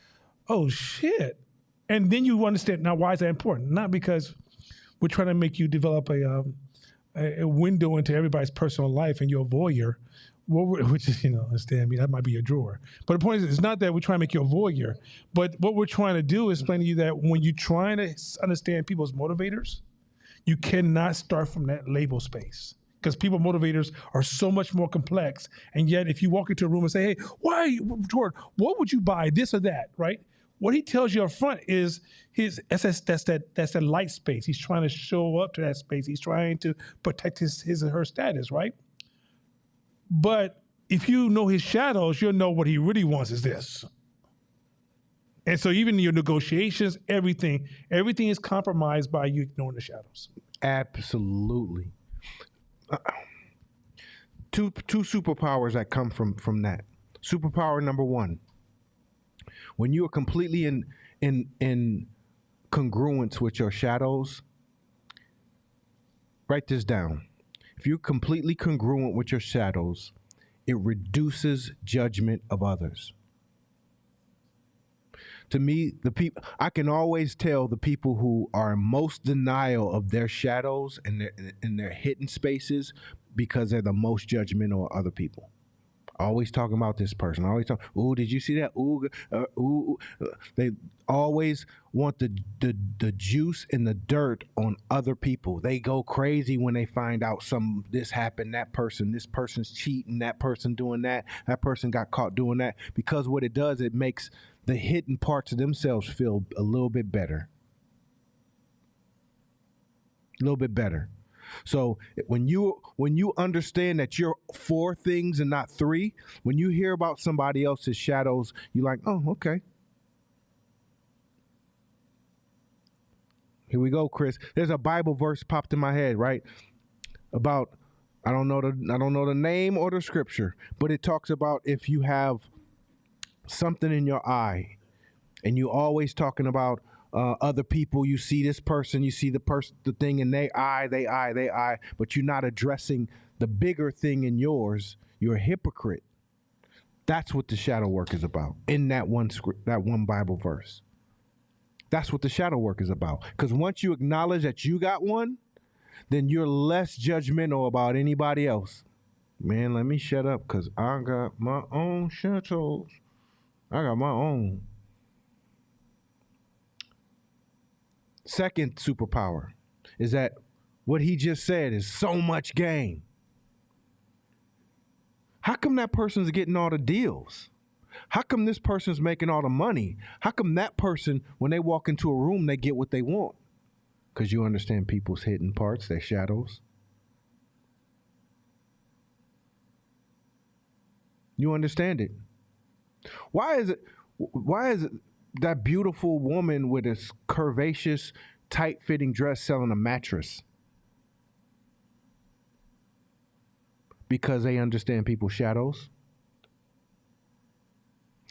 oh, shit. And then you understand, now, why is that important? Not because we're trying to make you develop a window into everybody's personal life and you're a voyeur, which is, understand me, that might be your drawer. But the point is, it's not that we're trying to make you a voyeur, but what we're trying to do is explain to you that when you're trying to understand people's motivators, you cannot start from that label space, because people motivators are so much more complex. And yet, if you walk into a room and say, hey, Jordan, what would you buy, this or that, right? What he tells you up front is that's that light space. He's trying to show up to that space. He's trying to protect his or her status, right? But if you know his shadows, you'll know what he really wants is this. And so even your negotiations, everything is compromised by you ignoring the shadows. Absolutely. Two superpowers that come from that. Superpower number one: when you are completely in congruence with your shadows, write this down. If you're completely congruent with your shadows, it reduces judgment of others. To me, I can always tell the people who are in most denial of their shadows and their hidden spaces because they're the most judgmental of other people. Always talking about this person. Always talking, ooh, did you see that? Ooh. They always want the juice and the dirt on other people. They go crazy when they find out this happened, this person's cheating, that person doing that person got caught doing that. Because what it does, it makes the hidden parts of themselves feel a little bit better. A little bit better. So when you understand that you're 4 things and not 3, when you hear about somebody else's shadows, you're like, oh, okay. Here we go, Chris. There's a Bible verse popped in my head, right? About I don't know the name or the scripture, but it talks about if you have something in your eye, and you always talking about other people, you see this person, you see the thing in their eye, but you're not addressing the bigger thing in yours. You're a hypocrite. That's what the shadow work is about in that one Bible verse. That's what the shadow work is about. Because once you acknowledge that you got one, then you're less judgmental about anybody else. Man, let me shut up because I got my own shadows. I got my own. Second superpower is that what he just said is so much gain. How come that person's getting all the deals? How come this person's making all the money? How come that person, when they walk into a room, they get what they want? Because you understand people's hidden parts, their shadows. You understand it. Why is it that beautiful woman with a curvaceous, tight-fitting dress selling a mattress? Because they understand people's shadows.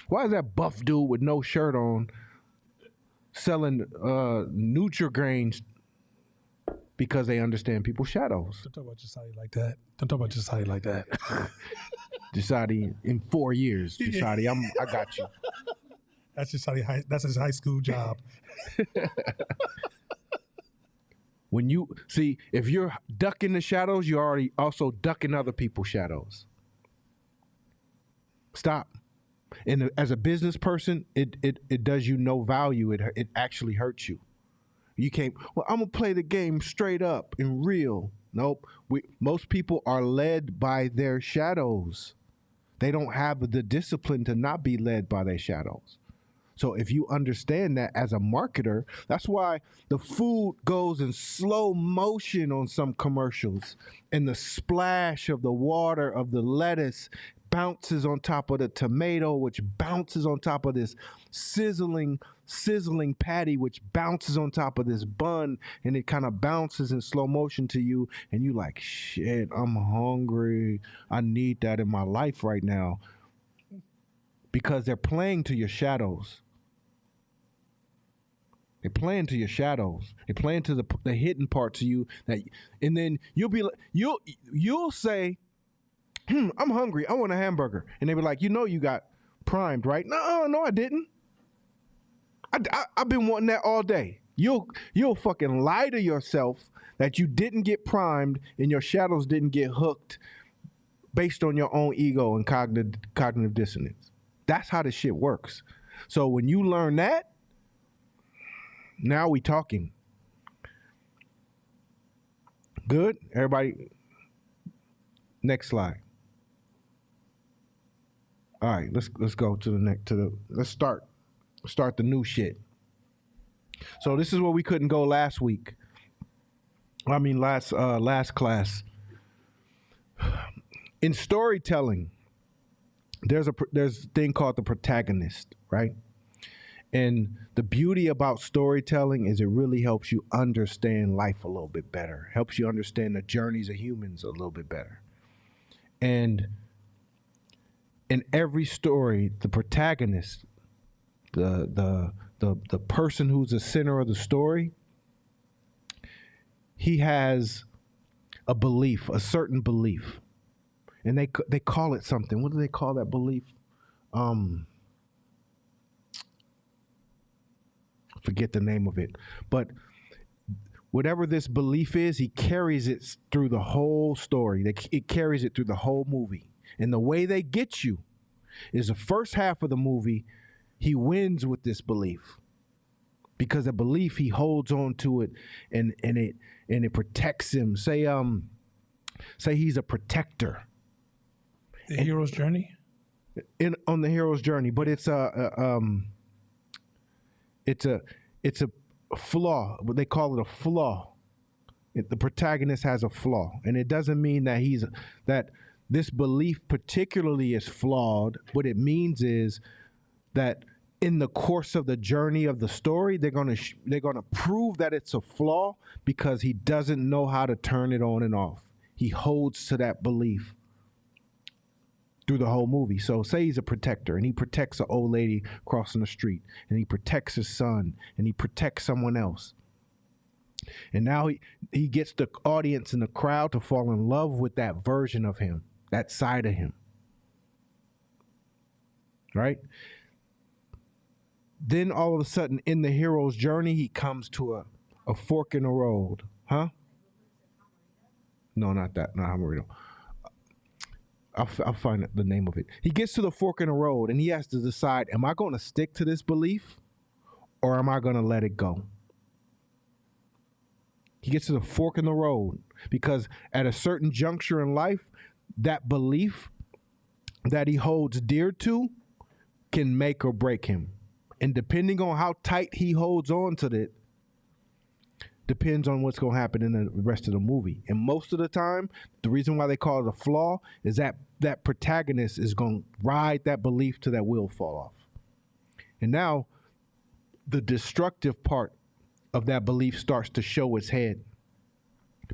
Why is that buff dude with no shirt on selling Nutri-Grains? Because they understand people's shadows. Don't talk about Jasadi like that. Don't talk about Jasadi like that. Jasadi, in 4 years, Jasadi, I got you. That's Jasadi. That's his high school job. When you see, if you're ducking the shadows, you're already also ducking other people's shadows. Stop. And as a business person, it does you no value. It actually hurts you. You can't, well, I'm going to play the game straight up and real. Nope. Most people are led by their shadows. They don't have the discipline to not be led by their shadows. So if you understand that as a marketer, that's why the food goes in slow motion on some commercials, and the splash of the water of the lettuce bounces on top of the tomato, which bounces on top of this sizzling patty, which bounces on top of this bun, and it kind of bounces in slow motion to you, and you like, shit, I'm hungry. I need that in my life right now. Because they're playing to your shadows. They're playing to your shadows. They're playing to the hidden parts of you and then you'll say, I'm hungry. I want a hamburger. And they be like, you got primed, right? No, I didn't. I've been wanting that all day. You'll fucking lie to yourself that you didn't get primed and your shadows didn't get hooked based on your own ego and cognitive dissonance. That's how this shit works. So when you learn that, now we talking. Good? Everybody, next slide. All right, let's go to the next let's start the new shit. So this is where we couldn't go last week. I mean last class. In storytelling, there's a thing called the protagonist, right? And the beauty about storytelling is it really helps you understand life a little bit better, helps you understand the journeys of humans a little bit better. And in every story, the protagonist, the person who's the center of the story, he has a belief, a certain belief. And they call it something. What do they call that belief? Forget the name of it. But whatever this belief is, he carries it through the whole story. It carries it through the whole movie. And the way they get you is the first half of the movie, he wins with this belief. Because the belief, he holds on to it and it protects him. Say he's a protector. The hero's journey? On the hero's journey, but it's a flaw. But they call it a flaw. The protagonist has a flaw, and it doesn't mean that that this belief particularly is flawed. What it means is that in the course of the journey of the story, they're gonna prove that it's a flaw because he doesn't know how to turn it on and off. He holds to that belief through the whole movie. So say he's a protector and he protects an old lady crossing the street, and he protects his son, and he protects someone else. And now he gets the audience and the crowd to fall in love with that version of him, that side of him. Right? Then all of a sudden in the hero's journey, he comes to a fork in the road. Huh? No, not that. Not Hammerito. I'll find the name of it. He gets to the fork in the road and he has to decide, am I going to stick to this belief or am I going to let it go? He gets to the fork in the road because at a certain juncture in life, that belief that he holds dear to can make or break him. And depending on how tight he holds on to it, depends on what's going to happen in the rest of the movie. And most of the time, the reason why they call it a flaw is that that protagonist is going to ride that belief till that wheel fall off. And now the destructive part of that belief starts to show its head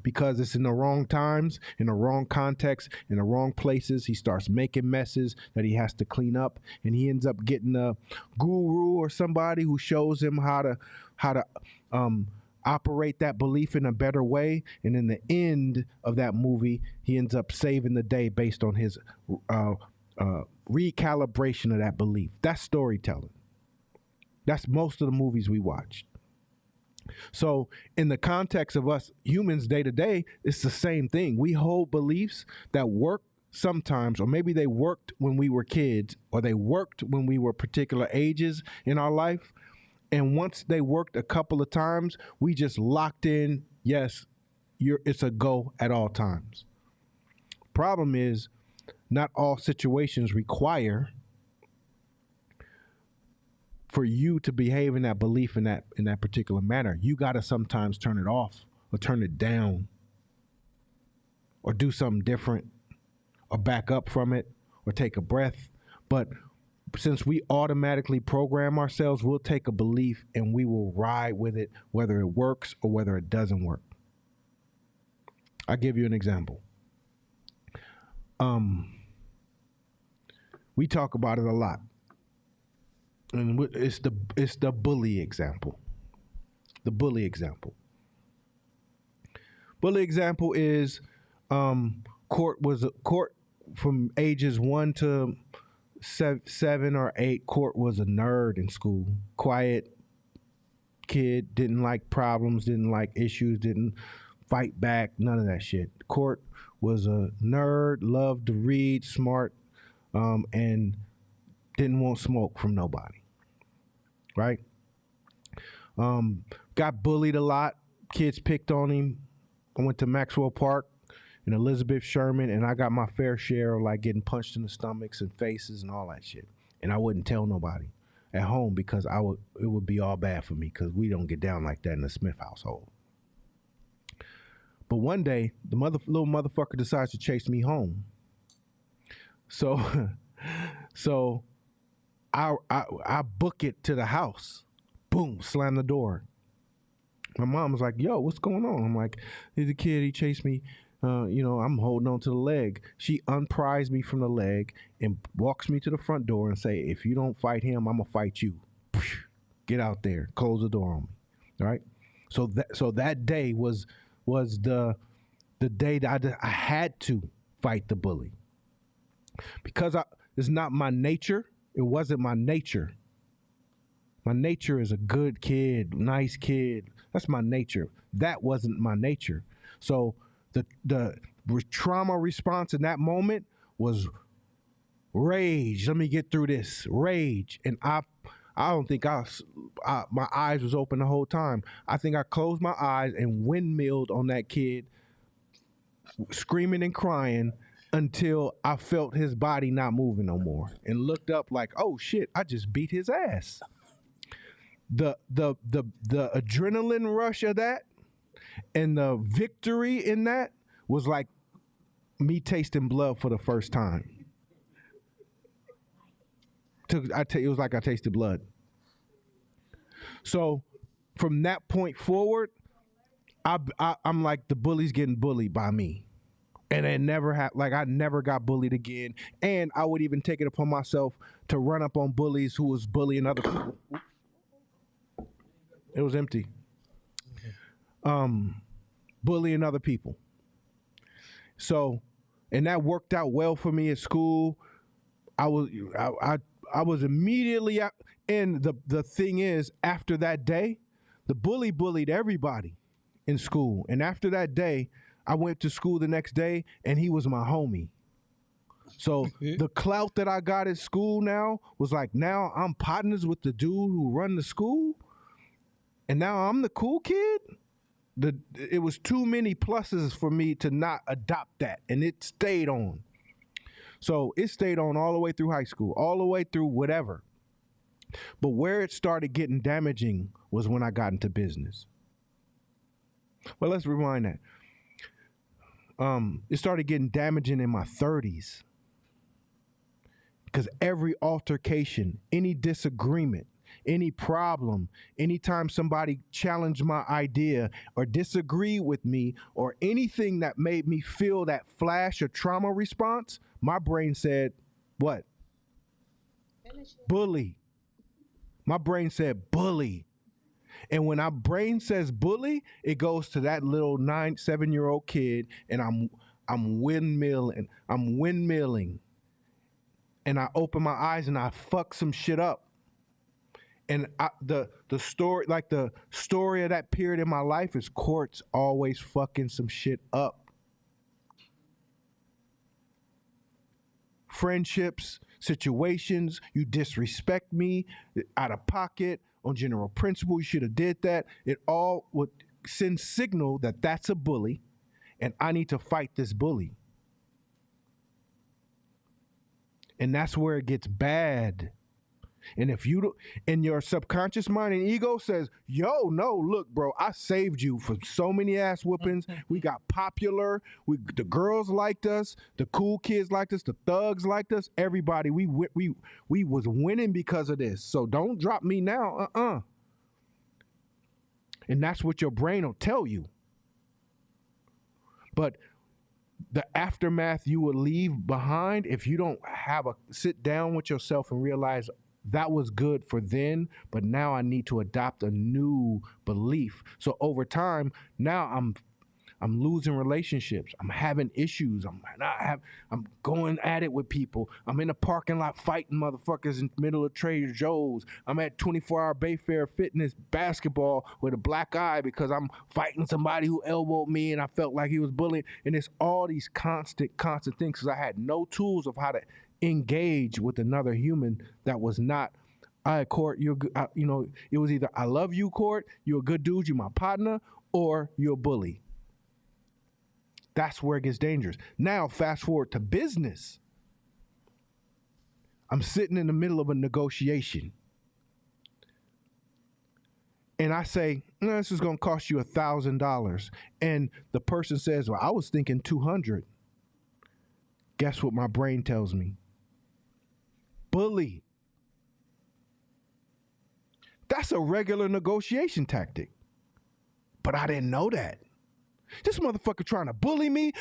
because it's in the wrong times, in the wrong context, in the wrong places. He starts making messes that he has to clean up, and he ends up getting a guru or somebody who shows him how to operate that belief in a better way. And in the end of that movie, he ends up saving the day based on his recalibration of that belief. That's storytelling. That's most of the movies we watched. So in the context of us humans day to day, it's the same thing. We hold beliefs that work sometimes, or maybe they worked when we were kids, or they worked when we were particular ages in our life. And once they worked a couple of times, we just locked in, yes, it's a go at all times. Problem is, not all situations require for you to behave in that belief in that particular manner. You got to sometimes turn it off or turn it down or do something different or back up from it or take a breath. But since we automatically program ourselves, we'll take a belief and we will ride with it, whether it works or whether it doesn't work. I'll give you an example. We talk about it a lot, and it's the bully example. The bully example. Bully example is court from ages 1 to 7 or 8. Court was a nerd in school, quiet kid, didn't like problems, didn't like issues, didn't fight back, none of that shit. Court was a nerd, loved to read, smart, and didn't want smoke from nobody, right? Got bullied a lot. Kids picked on him. I went to Maxwell Park and Elizabeth Sherman, and I got my fair share of like getting punched in the stomachs and faces and all that shit. And I wouldn't tell nobody at home because it would be all bad for me because we don't get down like that in the Smith household. But one day, the little motherfucker decides to chase me home. So I book it to the house. Boom, slam the door. My mom was like, yo, what's going on? I'm like, he's a kid, he chased me. I'm holding on to the leg. She unprised me from the leg and walks me to the front door and say, if you don't fight him, I'm gonna fight you. Get out there, close the door on me. All right. So that day was the day that I had to fight the bully. Because it's not my nature. It wasn't my nature. My nature is a good kid, nice kid. That's my nature. That wasn't my nature. So the trauma response in that moment was rage. Let me get through this. Rage. And I don't think my eyes was open the whole time. I think I closed my eyes and windmilled on that kid, screaming and crying until I felt his body not moving no more and looked up like, oh shit, I just beat his ass. The adrenaline rush of that and the victory in that was like me tasting blood for the first time. It was like I tasted blood. So from that point forward, I'm like the bully's getting bullied by me. And it never I never got bullied again. And I would even take it upon myself to run up on bullies who was bullying other people. It was empty. Bullying other people. So, and that worked out well for me at school. I was immediately out. And the thing is, after that day, the bully bullied everybody in school. And after that day, I went to school the next day, and he was my homie. So the clout that I got at school now was like, now I'm partners with the dude who run the school, and now I'm the cool kid. It was too many pluses for me to not adopt that, and it stayed on. So it stayed on all the way through high school, all the way through whatever. But where it started getting damaging was when I got into business. Well, let's rewind that. It started getting damaging in my 30s. Because every altercation, any disagreement, any problem, anytime somebody challenged my idea or disagreed with me or anything that made me feel that flash or trauma response, my brain said, what? Bully. My brain said bully. And when our brain says bully, it goes to that little 7-year-old kid, and I'm windmilling. And I open my eyes and I fuck some shit up. And the story of that period in my life is courts always fucking some shit up. Friendships, situations, you disrespect me out of pocket on general principle, you should have did that. It all would send signal that that's a bully and I need to fight this bully. And that's where it gets bad. And if you and your subconscious mind and ego says, yo, no, look, bro, I saved you from so many ass whoopings. We got popular. The girls liked us. The cool kids liked us. The thugs liked us. Everybody, we was winning because of this. So don't drop me now. And that's what your brain will tell you. But the aftermath you will leave behind if you don't have a sit down with yourself and realize that was good for then, but now I need to adopt a new belief. So over time, now I'm losing relationships. I'm having issues. I'm going at it with people. I'm in a parking lot fighting motherfuckers in the middle of Trader Joe's. I'm at 24-hour Bayfair Fitness basketball with a black eye because I'm fighting somebody who elbowed me and I felt like he was bullying. And it's all these constant things because I had no tools of how to engage with another human that was not, all right, Court, you're good. It was either I love you, Court, you're a good dude, you're my partner, or you're a bully. That's where it gets dangerous. Now, fast forward to business. I'm sitting in the middle of a negotiation. And I say, no, this is going to cost you $1,000. And the person says, well, I was thinking 200. Guess what my brain tells me? Bully. That's a regular negotiation tactic. But I didn't know that. This motherfucker trying to bully me.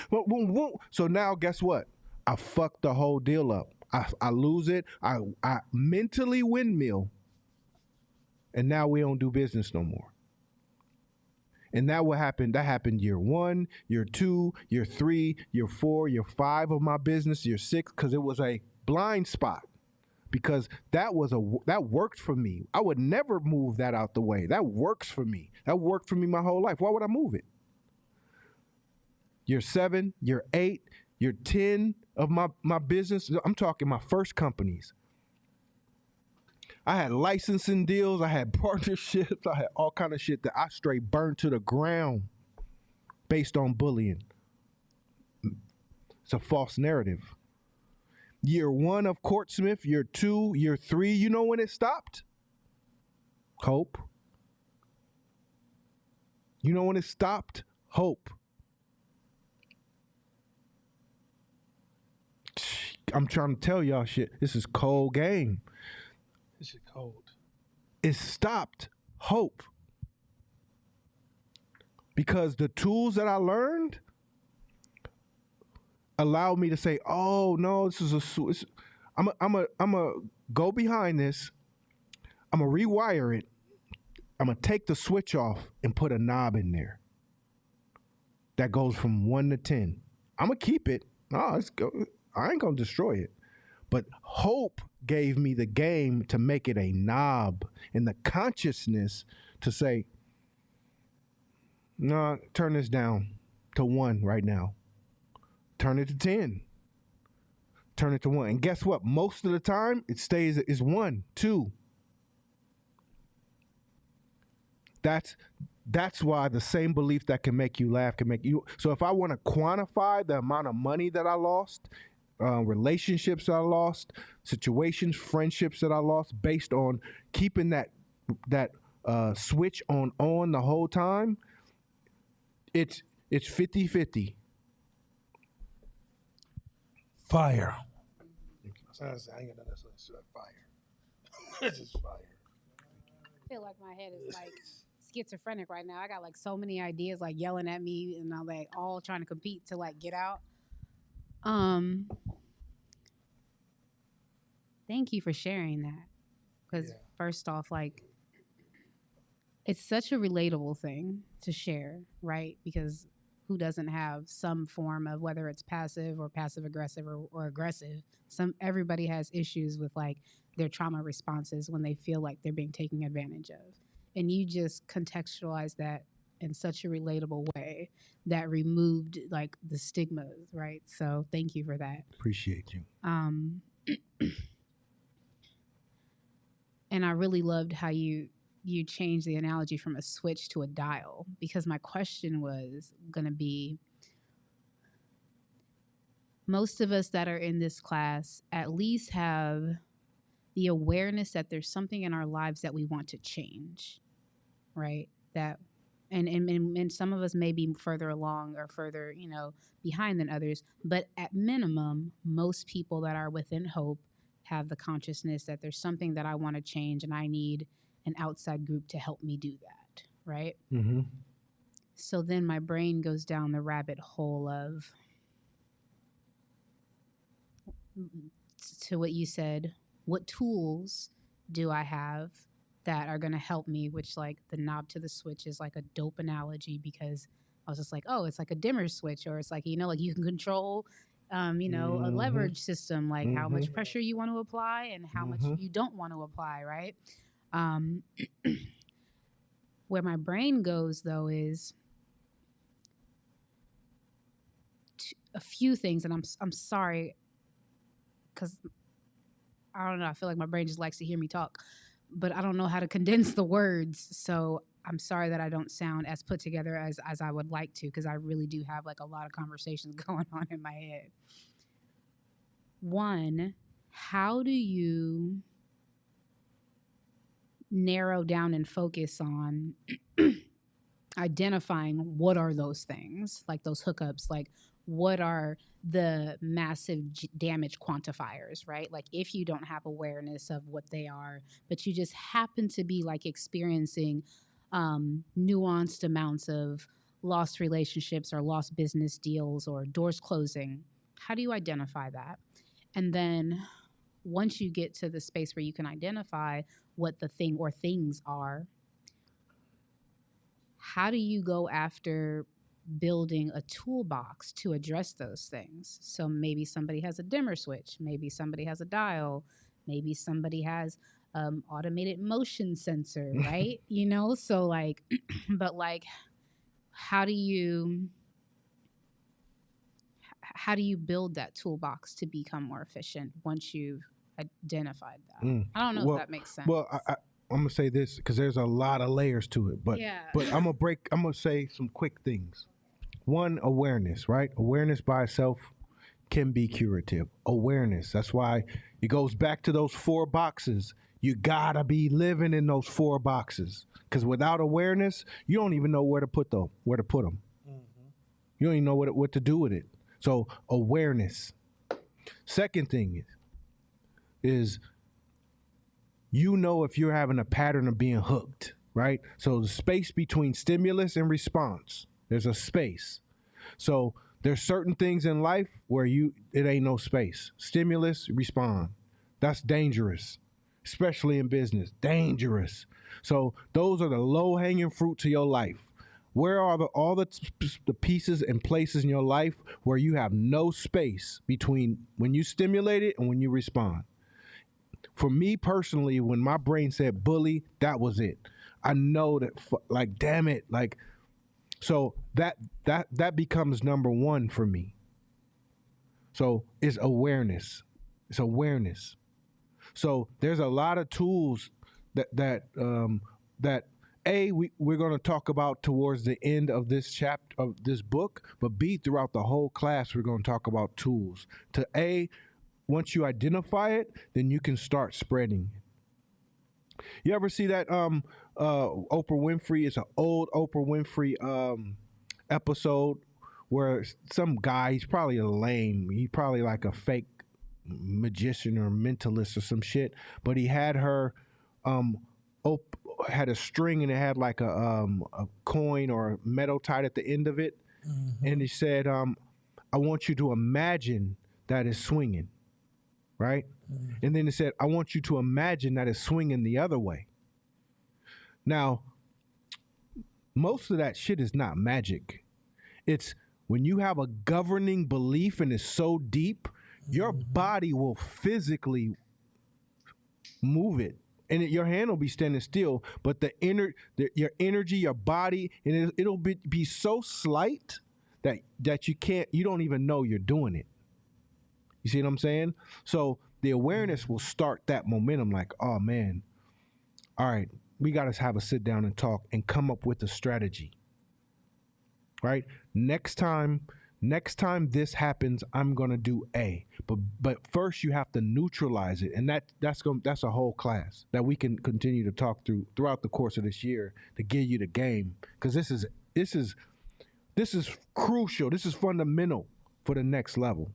So now guess what? I fucked the whole deal up. I lose it. I mentally windmill. And now we don't do business no more. And that what happened? That happened year 1, year 2, year 3, year 4, year 5 of my business, year 6, because it was a blind spot. Because that worked for me. I would never move that out the way. That works for me. That worked for me my whole life. Why would I move it? Year 7, year 8, year 10 of my business. I'm talking my first companies. I had licensing deals. I had partnerships. I had all kind of shit that I straight burned to the ground based on bullying. It's a false narrative. Year 1 of Court Smith, year 2, year 3, you know when it stopped? Hope. You know when it stopped? Hope. I'm trying to tell y'all shit. This is cold game. This shit cold. It stopped hope. Because the tools that I learned allowed me to say, oh no, this is I'm a go behind this. I'm gonna rewire it. I'm gonna take the switch off and put a knob in there. That goes from 1 to 10. I'm gonna keep it. I ain't gonna destroy it. But hope gave me the game to make it a knob and the consciousness to say, no, turn this down to 1 right now. Turn it to 10. Turn it to 1. And guess what? Most of the time, it stays is 1, 2. That's why the same belief that can make you laugh can make you. So if I want to quantify the amount of money that I lost, relationships that I lost, situations, friendships that I lost, based on keeping that switch on the whole time, it's 50-50. Fire. I ain't got nothing to say. Fire. This is fire. I feel like my head is like schizophrenic right now. I got like so many ideas like yelling at me and I'm like all trying to compete to like get out. Thank you for sharing that. Because first off, like it's such a relatable thing to share, right? Because who doesn't have some form of, whether it's passive or passive aggressive or aggressive, everybody has issues with like their trauma responses when they feel like they're being taken advantage of. And you just contextualize that in such a relatable way that removed like the stigmas, right? So thank you for that. Appreciate you. And I really loved how you changed the analogy from a switch to a dial, because my question was going to be, most of us that are in this class at least have the awareness that there's something in our lives that we want to change, right? That and some of us may be further along or further, behind than others, but at minimum, most people that are within hope have the consciousness that there's something that I want to change and I need an outside group to help me do that, right? Mm-hmm. So then my brain goes down the rabbit hole of, to what you said, what tools do I have that are going to help me, which like the knob to the switch is like a dope analogy, because I was just like, oh, it's like a dimmer switch, or it's like, like you can control, a leverage system, like how much pressure you want to apply and how much you don't want to apply, right? Where my brain goes though is a few things, and I'm sorry, because I don't know, I feel like my brain just likes to hear me talk, but I don't know how to condense the words. So I'm sorry that I don't sound as put together as I would like to, because I really do have like a lot of conversations going on in my head. One, how do you narrow down and focus on identifying what are those things, like those hookups, like what are the massive damage quantifiers, right? Like if you don't have awareness of what they are, but you just happen to be like experiencing nuanced amounts of lost relationships or lost business deals or doors closing, how do you identify that? And then once you get to the space where you can identify what the thing or things are, how do you go after building a toolbox to address those things? So maybe somebody has a dimmer switch, maybe somebody has a dial, maybe somebody has automated motion sensor, right? So like, but like, how do you build that toolbox to become more efficient once you've identified that? I don't know if that makes sense. Well, I'm gonna say this because there's a lot of layers to it, but Yeah. but I'm gonna say some quick things. One, awareness, right? Awareness by itself can be curative. Awareness. That's why it goes back to those 4 boxes. You gotta be living in those 4 boxes, because without awareness, you don't even know where to put them. You don't even know what to do with it. So awareness. Second thing is if you're having a pattern of being hooked, right? So the space between stimulus and response, there's a space. So there's certain things in life where it ain't no space. Stimulus, respond. That's dangerous, especially in business. Dangerous. So those are the low-hanging fruits of your life. Where are all the pieces and places in your life where you have no space between when you stimulate it and when you respond? For me personally, when my brain said bully, that was it. I know that, like, damn it, like, so that becomes number 1 for me. So it's awareness. It's awareness. So there's a lot of tools that we're going to talk about towards the end of this chapter of this book, but B, throughout the whole class, we're going to talk about tools. Once you identify it, then you can start spreading. You ever see that Oprah Winfrey? It's an old Oprah Winfrey episode where some guy, he's probably a lame, he probably like a fake magician or mentalist or some shit, but he had her had a string and it had like a coin or a metal tied at the end of it, and he said, I want you to imagine that it's swinging. Right? And then it said, I want you to imagine that it's swinging the other way. Now, most of that shit is not magic. It's when you have a governing belief and it's so deep, your body will physically move it. And your hand will be standing still, but your energy, your body, and it'll be so slight that you don't even know you're doing it. You see what I'm saying? So the awareness will start that momentum, like, oh man, all right, we got to have a sit down and talk and come up with a strategy, right? Next time Next time this happens, I'm gonna do A. But first you have to neutralize it, and that's a whole class that we can continue to talk throughout the course of this year to give you the game, because this is crucial. This is fundamental for the next level.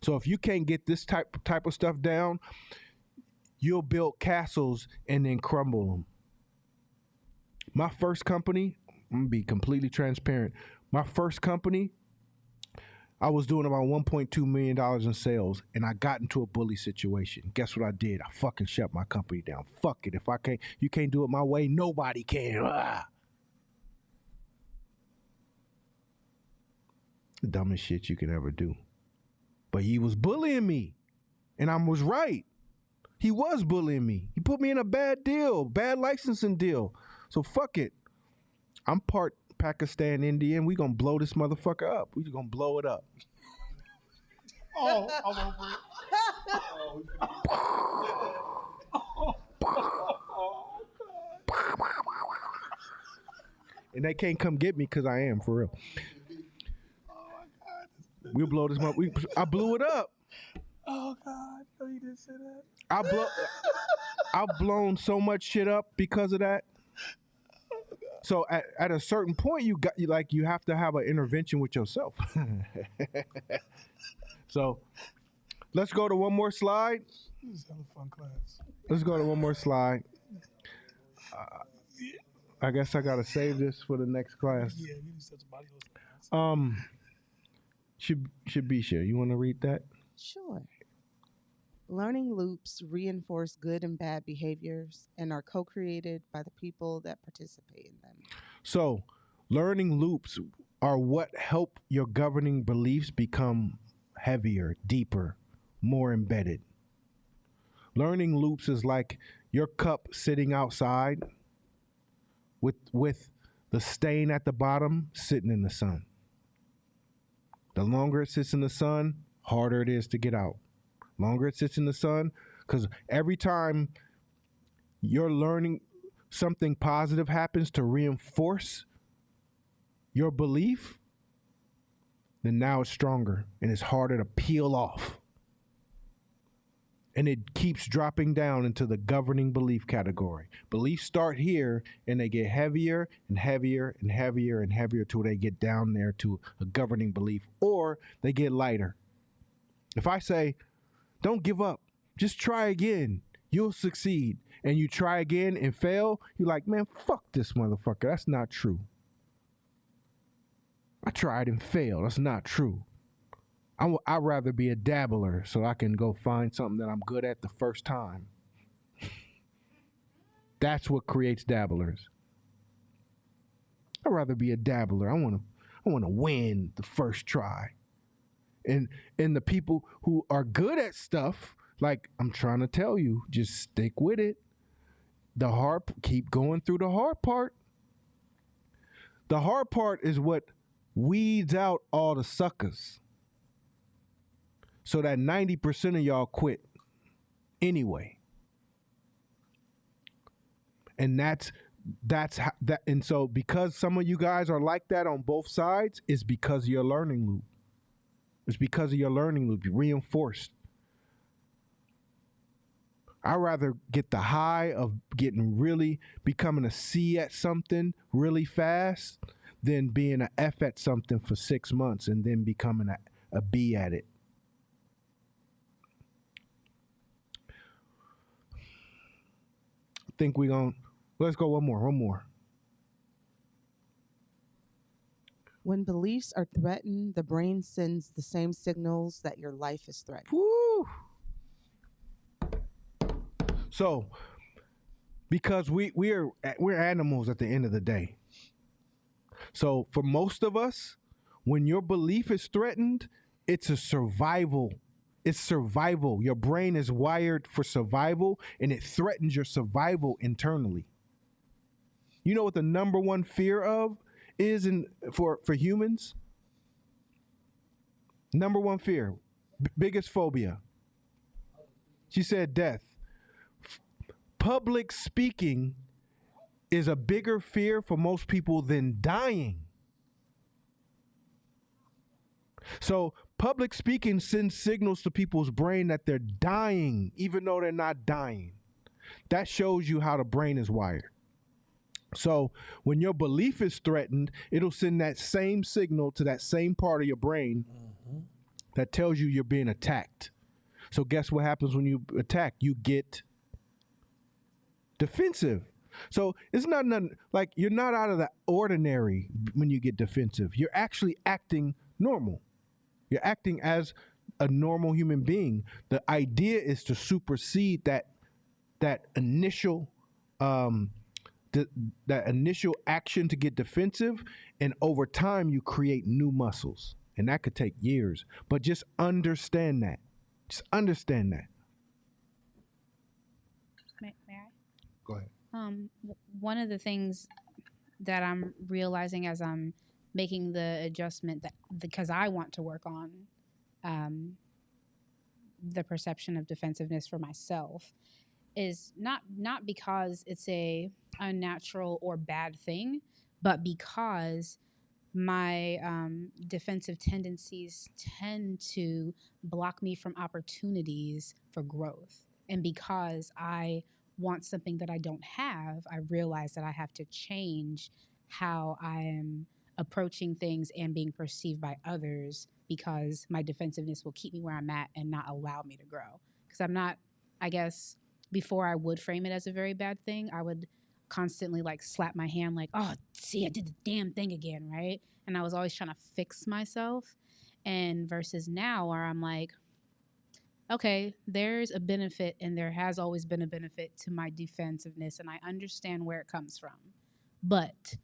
So if you can't get this type of stuff down, you'll build castles and then crumble them. My first company, I'm gonna be completely transparent. My first company, I was doing about $1.2 million in sales, and I got into a bully situation. Guess what I did? I fucking shut my company down. Fuck it. If you can't do it my way, nobody can. Ah. The dumbest shit you could ever do. But he was bullying me, and I was right. He was bullying me. He put me in a bad licensing deal. So fuck it. I'm part Pakistan Indian. We gonna blow this motherfucker up. We gonna blow it up. Oh, I'm over it. And they can't come get me because I am, for real. We'll blow this motherfucker. I blew it up. Oh God, no, you didn't say that. I've blown so much shit up because of that. So at a certain point, you have to have an intervention with yourself. So let's go to one more slide. This is a fun class. Let's go to one more slide. I guess I gotta save this for the next class. Yeah, you need such a body host. Shabisha, you want to read that? Sure. Learning loops reinforce good and bad behaviors and are co-created by the people that participate in them. So, learning loops are what help your governing beliefs become heavier, deeper, more embedded. Learning loops is like your cup sitting outside with the stain at the bottom sitting in the sun. The longer it sits in the sun, harder it is to get out. Longer it sits in the sun, because every time you're learning, something positive happens to reinforce your belief, then now it's stronger and it's harder to peel off. And it keeps dropping down into the governing belief category. Beliefs start here and they get heavier and heavier and heavier and heavier till they get down there to a governing belief, or they get lighter. If I say, don't give up, just try again, you'll succeed, and you try again and fail, you're like, man, fuck this motherfucker. That's not true. I tried and failed. That's not true. I'd rather be a dabbler so I can go find something that I'm good at the first time. That's what creates dabblers. I'd rather be a dabbler. I want to win the first try. And the people who are good at stuff, like I'm trying to tell you, just stick with it. Keep going through the hard part. The hard part is what weeds out all the suckers, so that 90% of y'all quit anyway. And that's how, that. And so because some of you guys are like that on both sides, it's because of your learning loop. It's because of your learning loop. You reinforced. I'd rather get the high of becoming a C at something really fast than being an F at something for 6 months and then becoming a B at it. Think let's go one more. When beliefs are threatened, the brain sends the same signals that your life is threatened. Woo! So, because we're animals at the end of the day. So for most of us, when your belief is threatened, it's a survival. It's survival. Your brain is wired for survival, and it threatens your survival internally. You know what the number one fear of is for humans? Number one fear, biggest phobia. She said death. Public speaking is a bigger fear for most people than dying. So public speaking sends signals to people's brain that they're dying, even though they're not dying. That shows you how the brain is wired. So when your belief is threatened, it'll send that same signal to that same part of your brain that tells you you're being attacked. So guess what happens when you attack? You get defensive. So it's not nothing like you're not out of the ordinary when you get defensive. You're actually acting normal. You're acting as a normal human being. The idea is to supersede that initial that initial action to get defensive, and over time you create new muscles, and that could take years. But just understand that. Just understand that. May I? Go ahead. One of the things that I'm realizing as I'm making the adjustment that because I want to work on the perception of defensiveness for myself is not because it's a unnatural or bad thing, but because my defensive tendencies tend to block me from opportunities for growth. And because I want something that I don't have, I realize that I have to change how I am approaching things and being perceived by others because my defensiveness will keep me where I'm at and not allow me to grow. Because I'm not, I guess, before I would frame it as a very bad thing, I would constantly like slap my hand like, oh, see, I did the damn thing again, right? And I was always trying to fix myself. And versus now where I'm like, okay, there's a benefit and there has always been a benefit to my defensiveness and I understand where it comes from. But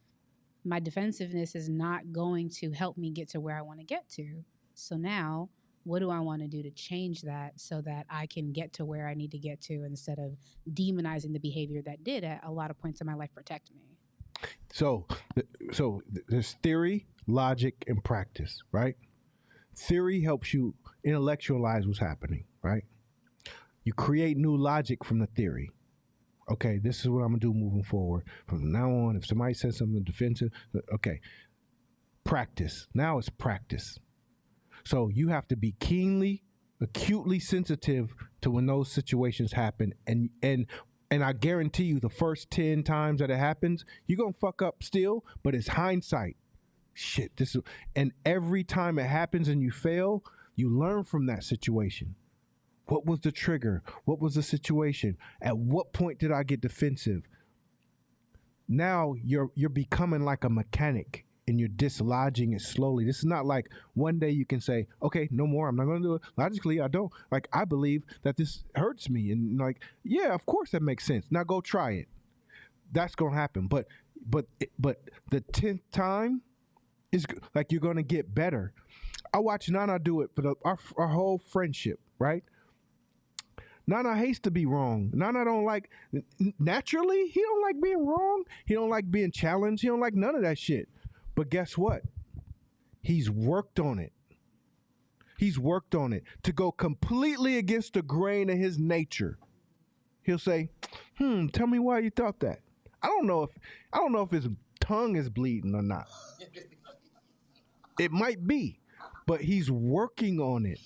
my defensiveness is not going to help me get to where I want to get to. So now, what do I want to do to change that so that I can get to where I need to get to instead of demonizing the behavior that did at a lot of points in my life protect me? So there's theory, logic, and practice, right? Theory helps you intellectualize what's happening, right? You create new logic from the theory. Okay, this is what I'm gonna do moving forward. From now on, if somebody says something defensive, okay, practice. Now it's practice. So you have to be keenly, acutely sensitive to when those situations happen, and I guarantee you, the first 10 times that it happens, you're gonna fuck up still, but it's hindsight. Shit, and every time it happens and you fail, you learn from that situation. What was the trigger? What was the situation? At what point did I get defensive? Now you're becoming like a mechanic and you're dislodging it slowly. This is not like one day you can say, okay, no more, I'm not going to do it. Logically, I don't. Like, I believe that this hurts me. And like, yeah, of course that makes sense. Now go try it. That's going to happen. But the 10th time is like you're going to get better. I watch Nana do it for our whole friendship, right? Nana hates to be wrong. Nana don't like, naturally, he don't like being wrong. He don't like being challenged. He don't like none of that shit. But guess what? He's worked on it. He's worked on it to go completely against the grain of his nature. He'll say, tell me why you thought that. I don't know if his tongue is bleeding or not. It might be, but he's working on it.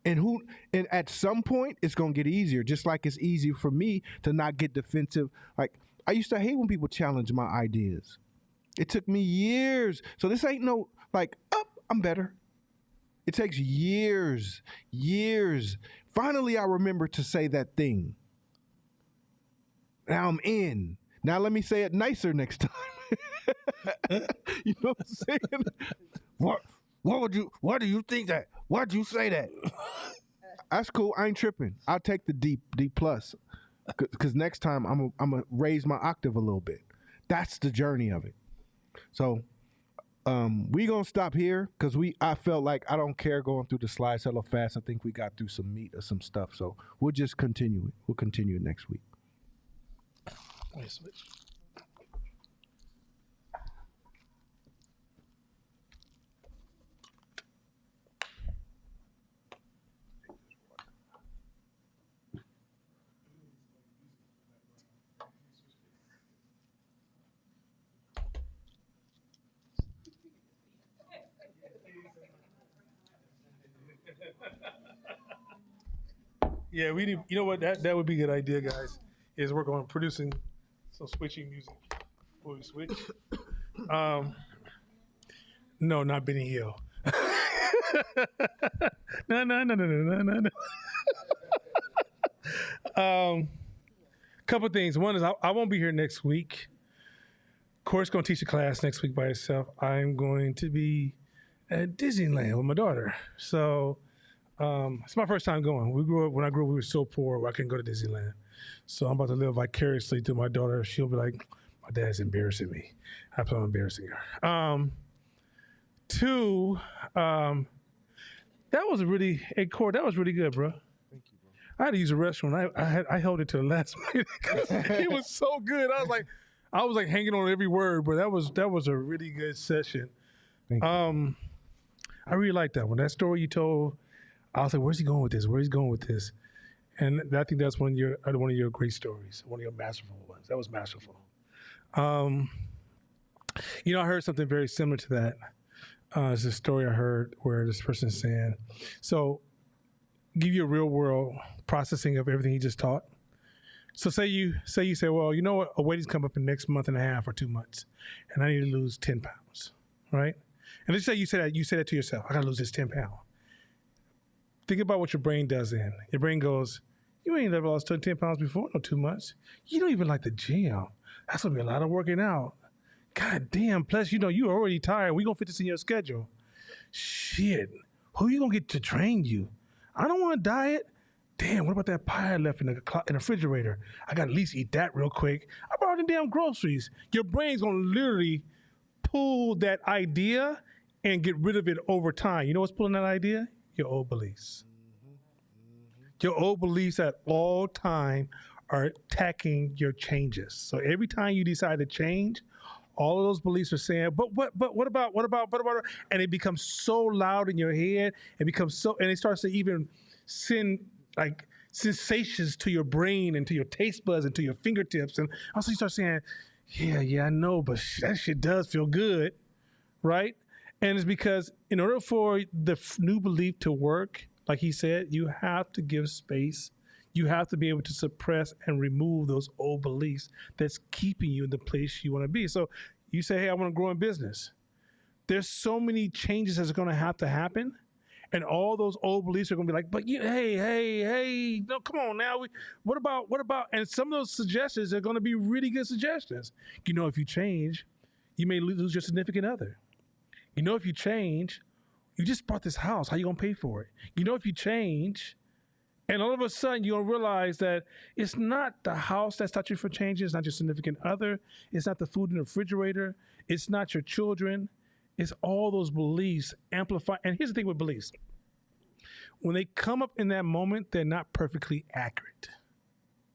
And at some point it's gonna get easier, just like it's easy for me to not get defensive. Like, I used to hate when people challenge my ideas. It took me years. So this ain't no like, I'm better. It takes years. Finally, I remember to say that thing. Now I'm in. Now let me say it nicer next time. You know what I'm saying? What do you think that? Why'd you say that? That's cool. I ain't tripping. I'll take the D plus. Because next time I'm gonna raise my octave a little bit. That's the journey of it. So we gonna stop here because I felt like I don't care going through the slides hella fast. I think we got through some meat or some stuff. So we'll just continue it. We'll continue it next week. Wait, switch. Yeah, we need. You know what? That would be a good idea, guys. Is work on producing some switching music. Will we switch? No, not Benny Hill. No. Couple things. One is I won't be here next week. Corey's going to teach a class next week by herself. I'm going to be at Disneyland with my daughter. So it's my first time going. When I grew up, we were so poor I couldn't go to Disneyland. So I'm about to live vicariously through my daughter. She'll be like, my dad's embarrassing me. I plan on embarrassing her. Two, that was really, hey, Corey, that was really good, bro. I had to use a restroom. I held it to the last minute because it was so good. I was like hanging on every word, but that was a really good session. I really liked that one. That story you told, I was like, where's he going with this? Where's he going with this? And I think that's one of your great stories, one of your masterful ones. That was masterful. I heard something very similar to that. It's a story I heard where this person's saying, so give you a real world processing of everything he just taught. So say you say, well, you know what, a wedding's come up in the next month and a half or 2 months, and I need to lose 10 pounds, right? And let's say you say that to yourself, I gotta lose this 10 pounds. Think about what your brain does then. Your brain goes, you ain't never lost 10 pounds before, no 2 months. You don't even like the gym. That's gonna be a lot of working out. God damn, plus, you already tired. We gonna fit this in your schedule. Shit, who you gonna get to train you? I don't want to diet. Damn, what about that pie I left in the refrigerator? I got to at least eat that real quick. I brought the damn groceries. Your brain's going to literally pull that idea and get rid of it over time. You know what's pulling that idea? Your old beliefs. Your old beliefs at all time are attacking your changes. So every time you decide to change, all of those beliefs are saying, but what about, and it becomes so loud in your head. It becomes so, and it starts to even send like sensations to your brain and to your taste buds and to your fingertips. And also you start saying, yeah, I know, but that shit does feel good, right? And it's because in order for the new belief to work, like he said, you have to give space. You have to be able to suppress and remove those old beliefs that's keeping you in the place you want to be. So you say, hey, I want to grow in business. There's so many changes that's going to have to happen. And all those old beliefs are going to be like, but hey, no, come on now. What about? And some of those suggestions are going to be really good suggestions. If you change, you may lose your significant other. If you change, you just bought this house. How you going to pay for it? If you change, and all of a sudden you're going to realize that it's not the house that's touching for changes. It's not your significant other. It's not the food in the refrigerator. It's not your children. It's all those beliefs amplify. And here's the thing with beliefs. When they come up in that moment, they're not perfectly accurate.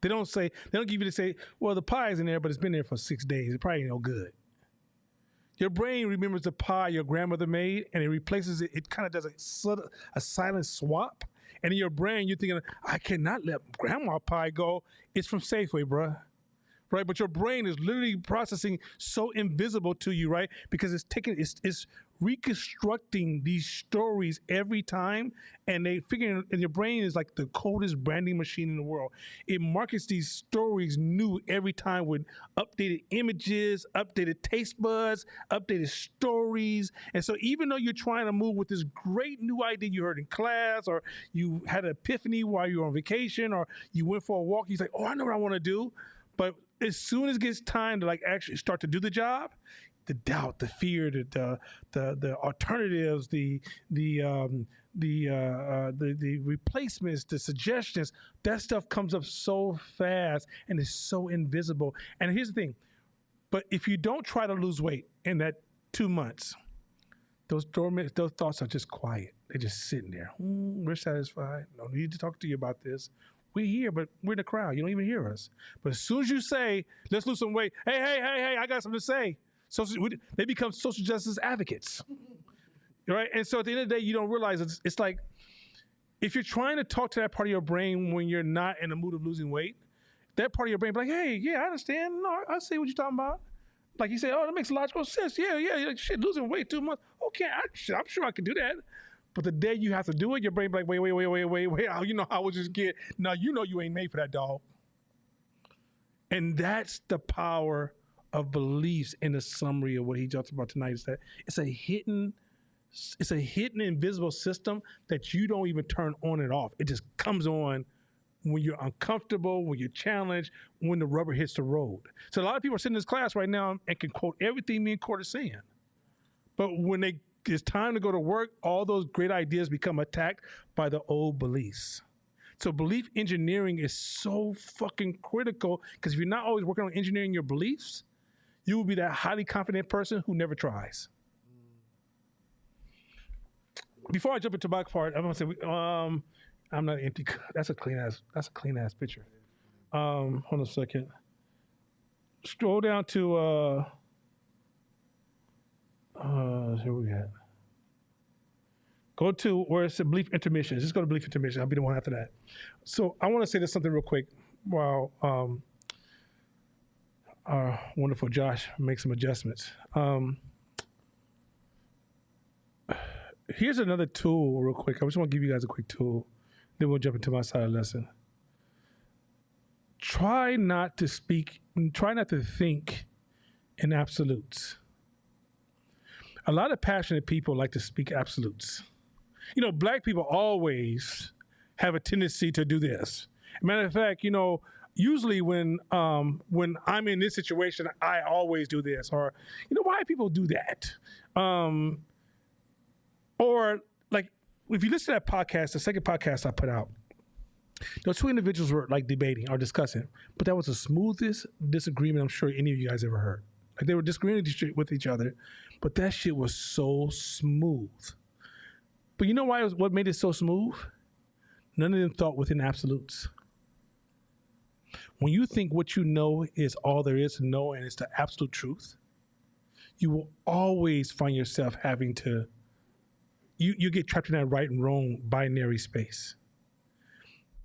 They don't give you to say, well, the pie is in there, but it's been there for 6 days. It probably ain't no good. Your brain remembers the pie your grandmother made, and it replaces it. It kind of does a silent swap. And in your brain, you're thinking, I cannot let grandma pie go. It's from Safeway, bruh. Right, but your brain is literally processing so invisible to you, right? Because it's reconstructing these stories every time, and and your brain is like the coldest branding machine in the world. It markets these stories new every time with updated images, updated taste buds, updated stories. And so even though you're trying to move with this great new idea you heard in class, or you had an epiphany while you were on vacation, or you went for a walk, you say, oh, I know what I want to do. But as soon as it gets time to like actually start to do the job, the doubt, the fear, the alternatives, the replacements, the suggestions, that stuff comes up so fast and is so invisible. And here's the thing, but if you don't try to lose weight in that 2 months, those thoughts are just quiet. They're just sitting there. We're satisfied. No need to talk to you about this. We're here, but we're in the crowd. You don't even hear us. But as soon as you say, let's lose some weight, hey, I got something to say. So they become social justice advocates, right? And so at the end of the day, you don't realize it's like, if you're trying to talk to that part of your brain when you're not in the mood of losing weight, that part of your brain be like, hey, yeah, I understand. No, I see what you're talking about. Like you say, oh, that makes logical sense. Yeah, like, shit, losing weight 2 months. Okay, I'm sure I can do that. But the day you have to do it, your brain be like, wait. You know how I was just kid. Now you know you ain't made for that, dog. And that's the power of beliefs in the summary of what he talks about tonight, is that it's a hidden invisible system that you don't even turn on and off. It just comes on when you're uncomfortable, when you're challenged, when the rubber hits the road. So a lot of people are sitting in this class right now and can quote everything me and Court are saying. But when it's time to go to work, all those great ideas become attacked by the old beliefs. So belief engineering is so fucking critical, because if you're not always working on engineering your beliefs, you will be that highly confident person who never tries. Before I jump into my part, I'm gonna say, I'm not empty. That's a clean ass picture. Hold on a second. Scroll down to here we at. Go to where it said belief intermission. Just go to belief intermission. I'll be the one after that. So I want to say this something real quick while our wonderful Josh makes some adjustments. Here's another tool real quick. I just want to give you guys a quick tool. Then we'll jump into my side of the lesson. Try not to think in absolutes. A lot of passionate people like to speak absolutes. You know, black people always have a tendency to do this. Matter of fact, you know, usually when I'm in this situation, I always do this. Or, you know, why people do that? Or like, if you listen to that podcast, the second podcast I put out, those two individuals were like debating or discussing, but that was the smoothest disagreement I'm sure any of you guys ever heard. Like they were disagreeing with each other, but that shit was so smooth. But you know why what made it so smooth? None of them thought within absolutes. When you think what you know is all there is to know and it's the absolute truth, you will always find yourself having to, you get trapped in that right and wrong binary space.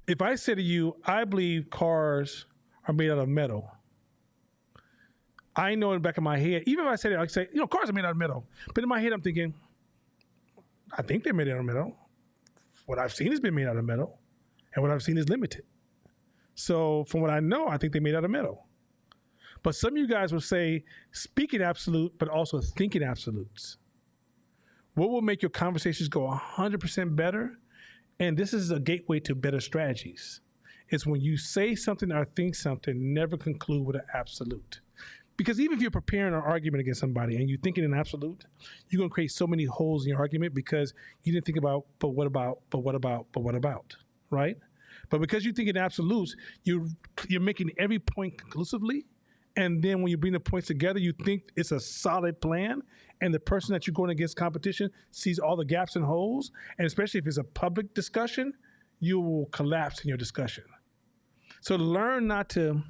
If I say to you, I believe cars are made out of metal, I know in the back of my head, even if I say that, I say, you know, cars are made out of metal. But in my head, I'm thinking, I think they're made out of metal. What I've seen has been made out of metal, and what I've seen is limited. So from what I know, I think they're made out of metal. But some of you guys will say, speaking absolute, but also thinking absolutes. What will make your conversations go 100% better? And this is a gateway to better strategies. It's when you say something or think something, never conclude with an absolute. Because even if you're preparing an argument against somebody and you're thinking in absolute, you're going to create so many holes in your argument because you didn't think about, but what about, right? But because you think in absolutes, you're making every point conclusively. And then when you bring the points together, you think it's a solid plan. And the person that you're going against competition sees all the gaps and holes. And especially if it's a public discussion, you will collapse in your discussion. So learn not to,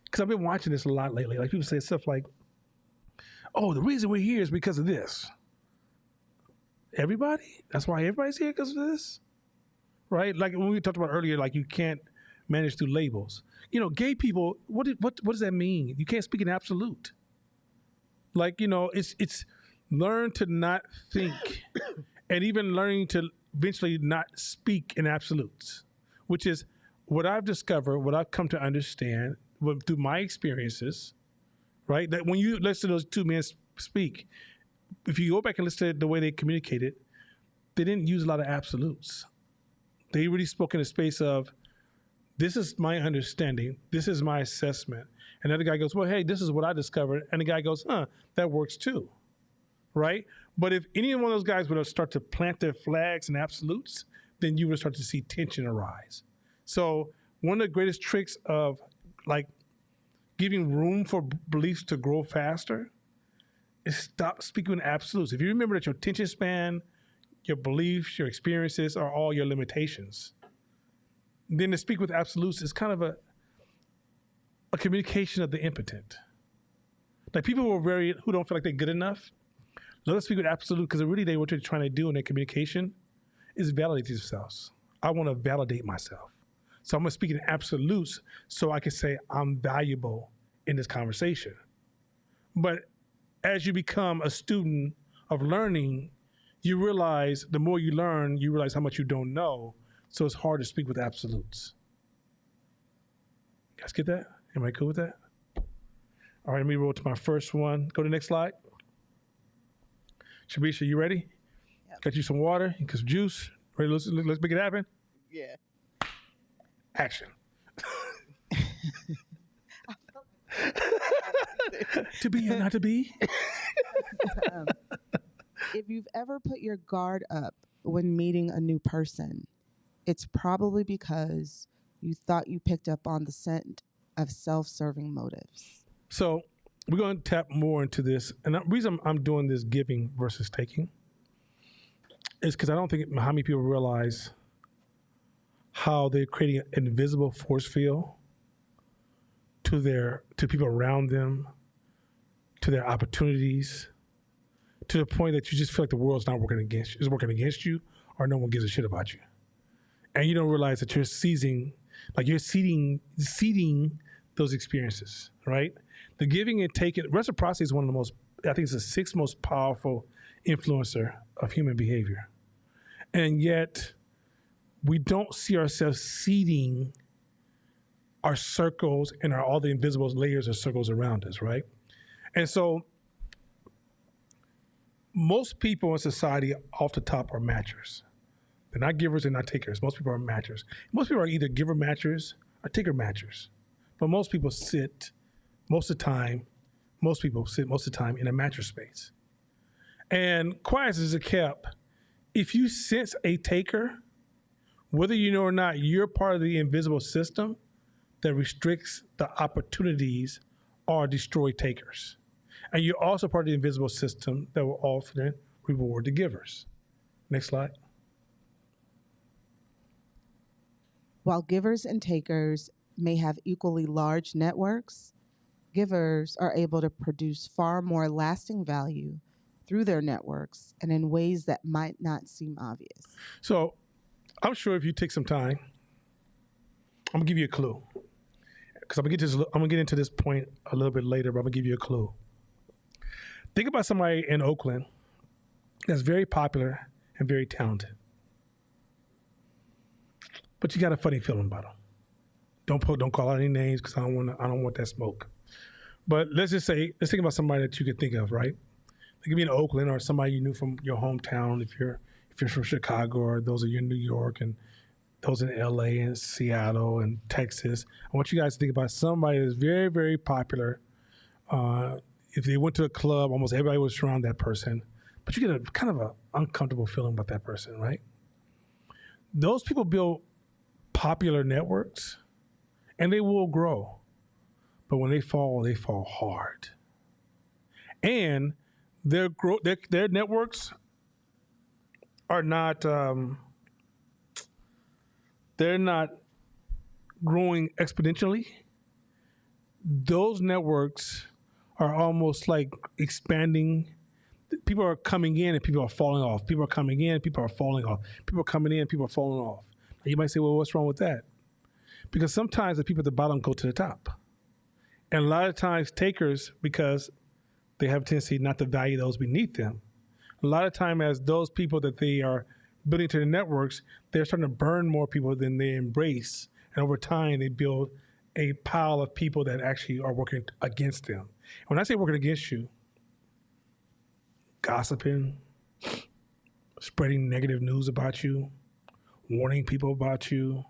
because I've been watching this a lot lately. Like people say stuff like, oh, the reason we're here is because of this. Everybody? That's why everybody's here, because of this? Right? Like when we talked about earlier, like you can't manage through labels. You know, gay people, what does that mean? You can't speak in absolute. Like, you know, it's learn to not think and even learning to eventually not speak in absolutes, which is what I've discovered, what I've come to understand through my experiences, right? That when you listen to those two men speak, if you go back and listen to the way they communicated, they didn't use a lot of absolutes. They really spoke in a space of, this is my understanding, this is my assessment. And the other guy goes, well, hey, this is what I discovered. And the guy goes, that works too, right? But if any one of those guys would have started to plant their flags and absolutes, then you would start to see tension arise. So one of the greatest tricks of like giving room for beliefs to grow faster is stop speaking in absolutes. If you remember that your attention span, your beliefs, your experiences are all your limitations, then to speak with absolutes is kind of a communication of the impotent. Like people who don't feel like they're good enough, let us speak with absolute, because really what they're trying to do in their communication is validate themselves. I want to validate myself. So I'm going to speak in absolutes so I can say I'm valuable in this conversation. But as you become a student of learning, you realize the more you learn, you realize how much you don't know. So it's hard to speak with absolutes. You guys get that? Am I cool with that? All right, let me roll to my first one. Go to the next slide. Shabisha, you ready? Yep. Got you some water, you got some juice. Ready? Let's make it happen. Yeah. Action. To be or not to be? If you've ever put your guard up when meeting a new person, it's probably because you thought you picked up on the scent of self-serving motives. So we're going to tap more into this. And the reason I'm doing this giving versus taking is because I don't think how many people realize how they're creating an invisible force field to people around them, to their opportunities, to the point that you just feel like the world's not working against you, it's working against you, or no one gives a shit about you. And you don't realize that you're seeding those experiences, right? The giving and taking, reciprocity is one of the most, I think it's the sixth most powerful influencer of human behavior. And yet, we don't see ourselves seeding our circles and all the invisible layers of circles around us, right? And so, most people in society off the top are matchers. They're not givers, they're not takers. Most people are matchers. Most people are either giver matchers or taker matchers. But most people sit most of the time in a matcher space. And quiet as it kept, if you sense a taker, whether you know or not, you're part of the invisible system that restricts the opportunities or destroy takers. And you're also part of the invisible system that will often reward the givers. Next slide. While givers and takers may have equally large networks, givers are able to produce far more lasting value through their networks and in ways that might not seem obvious. So I'm sure if you take some time, I'm gonna give you a clue. Because I'm gonna get into this point a little bit later, but I'm gonna give you a clue. Think about somebody in Oakland that's very popular and very talented, but you got a funny feeling about them. Don't call out any names because I don't want that smoke. But let's think about somebody that you could think of, right? It could be in Oakland or somebody you knew from your hometown if you're from Chicago, or those of you in New York and those in LA and Seattle and Texas. I want you guys to think about somebody that's very, very popular. If they went to a club, almost everybody would surround that person. But you get a kind of an uncomfortable feeling about that person, right? Those people build popular networks, and they will grow. But when they fall hard. And their networks are not, they're not growing exponentially. Those networks are almost like expanding. People are coming in and people are falling off. People are coming in, people are falling off. People are coming in, people are falling off. And you might say, well, what's wrong with that? Because sometimes the people at the bottom go to the top. And a lot of times takers, because they have a tendency not to value those beneath them, a lot of time as those people that they are building to the networks, they're starting to burn more people than they embrace. And over time, they build a pile of people that actually are working against them. When I say working against you, gossiping, spreading negative news about you, warning people about you,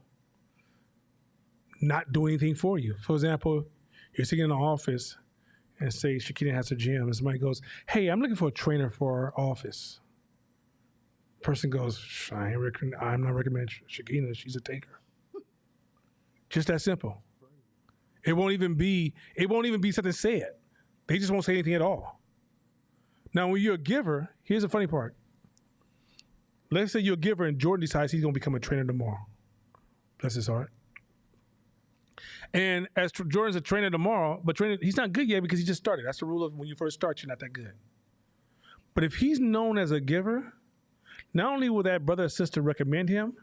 not doing anything for you. For example, you're sitting in the office and say Shakina has a gym, and somebody goes, hey, I'm looking for a trainer for our office. Person goes, I'm not recommending Shakina, she's a taker. Just that simple. It won't even be something said. They just won't say anything at all. Now, when you're a giver, here's the funny part. Let's say you're a giver and Jordan decides he's going to become a trainer tomorrow. Bless his heart. And as Jordan's a trainer tomorrow, but he's not good yet because he just started. That's the rule of when you first start, you're not that good. But if he's known as a giver, not only will that brother or sister recommend him,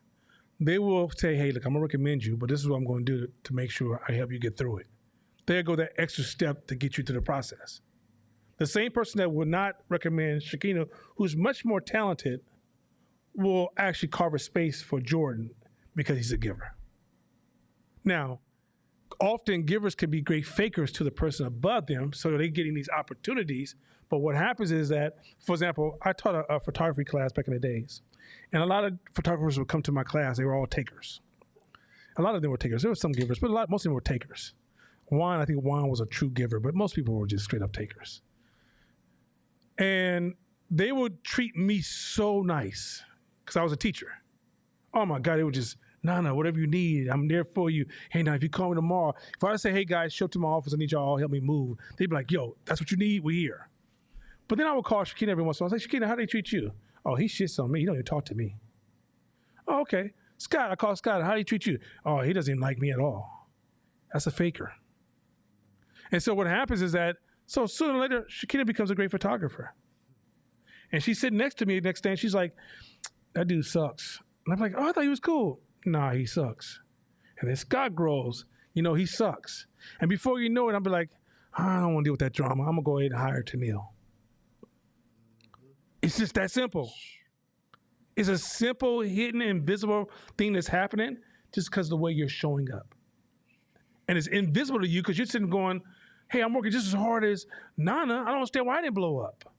they will say, hey, look, I'm going to recommend you, but this is what I'm going to do to make sure I help you get through it. They'll go that extra step to get you to the process. The same person that would not recommend Shakina, who's much more talented, will actually carve a space for Jordan because he's a giver. Now, often givers can be great fakers to the person above them, so they're getting these opportunities. But what happens is that, for example, I taught a photography class back in the days, and a lot of photographers would come to my class. They were all takers. A lot of them were takers. There were some givers, but most of them were takers. I think Juan was a true giver, but most people were just straight up takers. And they would treat me so nice because I was a teacher. Oh my God, they would just, Nana, whatever you need, I'm there for you. Hey, now, if you call me tomorrow, if I say, hey guys, show up to my office, I need y'all all help me move, they'd be like, yo, that's what you need, we're here. But then I would call Shakina every once in a while. I was like, Shakina, how do they treat you? Oh, he shits on me. He don't even talk to me. Oh, okay. Scott, I call Scott. How do he treat you? Oh, he doesn't even like me at all. That's a faker. And so what happens is that, so sooner or later, Shakina becomes a great photographer. And she's sitting next to me the next day, and she's like, that dude sucks. And I'm like, oh, I thought he was cool. Nah, he sucks. And then Scott grows, he sucks. And before you know it, I'll be like, I don't want to deal with that drama. I'm going to go ahead and hire Tennille. It's just that simple. It's a simple, hidden, invisible thing that's happening just because of the way you're showing up. And it's invisible to you because you're sitting going, hey, I'm working just as hard as Nana. I don't understand why I didn't blow up.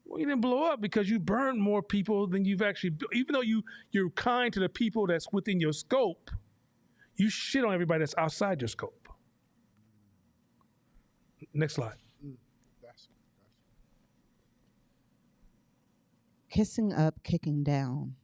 Well, you didn't blow up because you burned more people than you've actually, even though you're kind to the people that's within your scope, you shit on everybody that's outside your scope. Next slide. Kissing up, kicking down.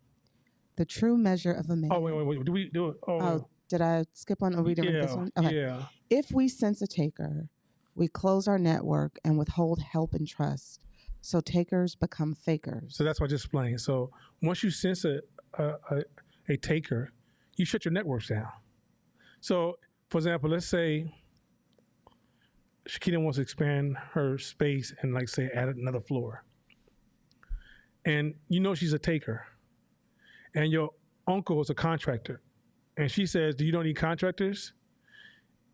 The true measure of a man. Oh, wait. Do we do it? Oh, did I skip on? Are we doing this one? Okay. Yeah. If we sense a taker, we close our network and withhold help and trust. So takers become fakers. So that's what I just explained. So once you sense a taker, you shut your networks down. So, for example, let's say Shakina wants to expand her space and, like, say, add another floor. And she's a taker. And your uncle is a contractor. And she says, do you don't need contractors?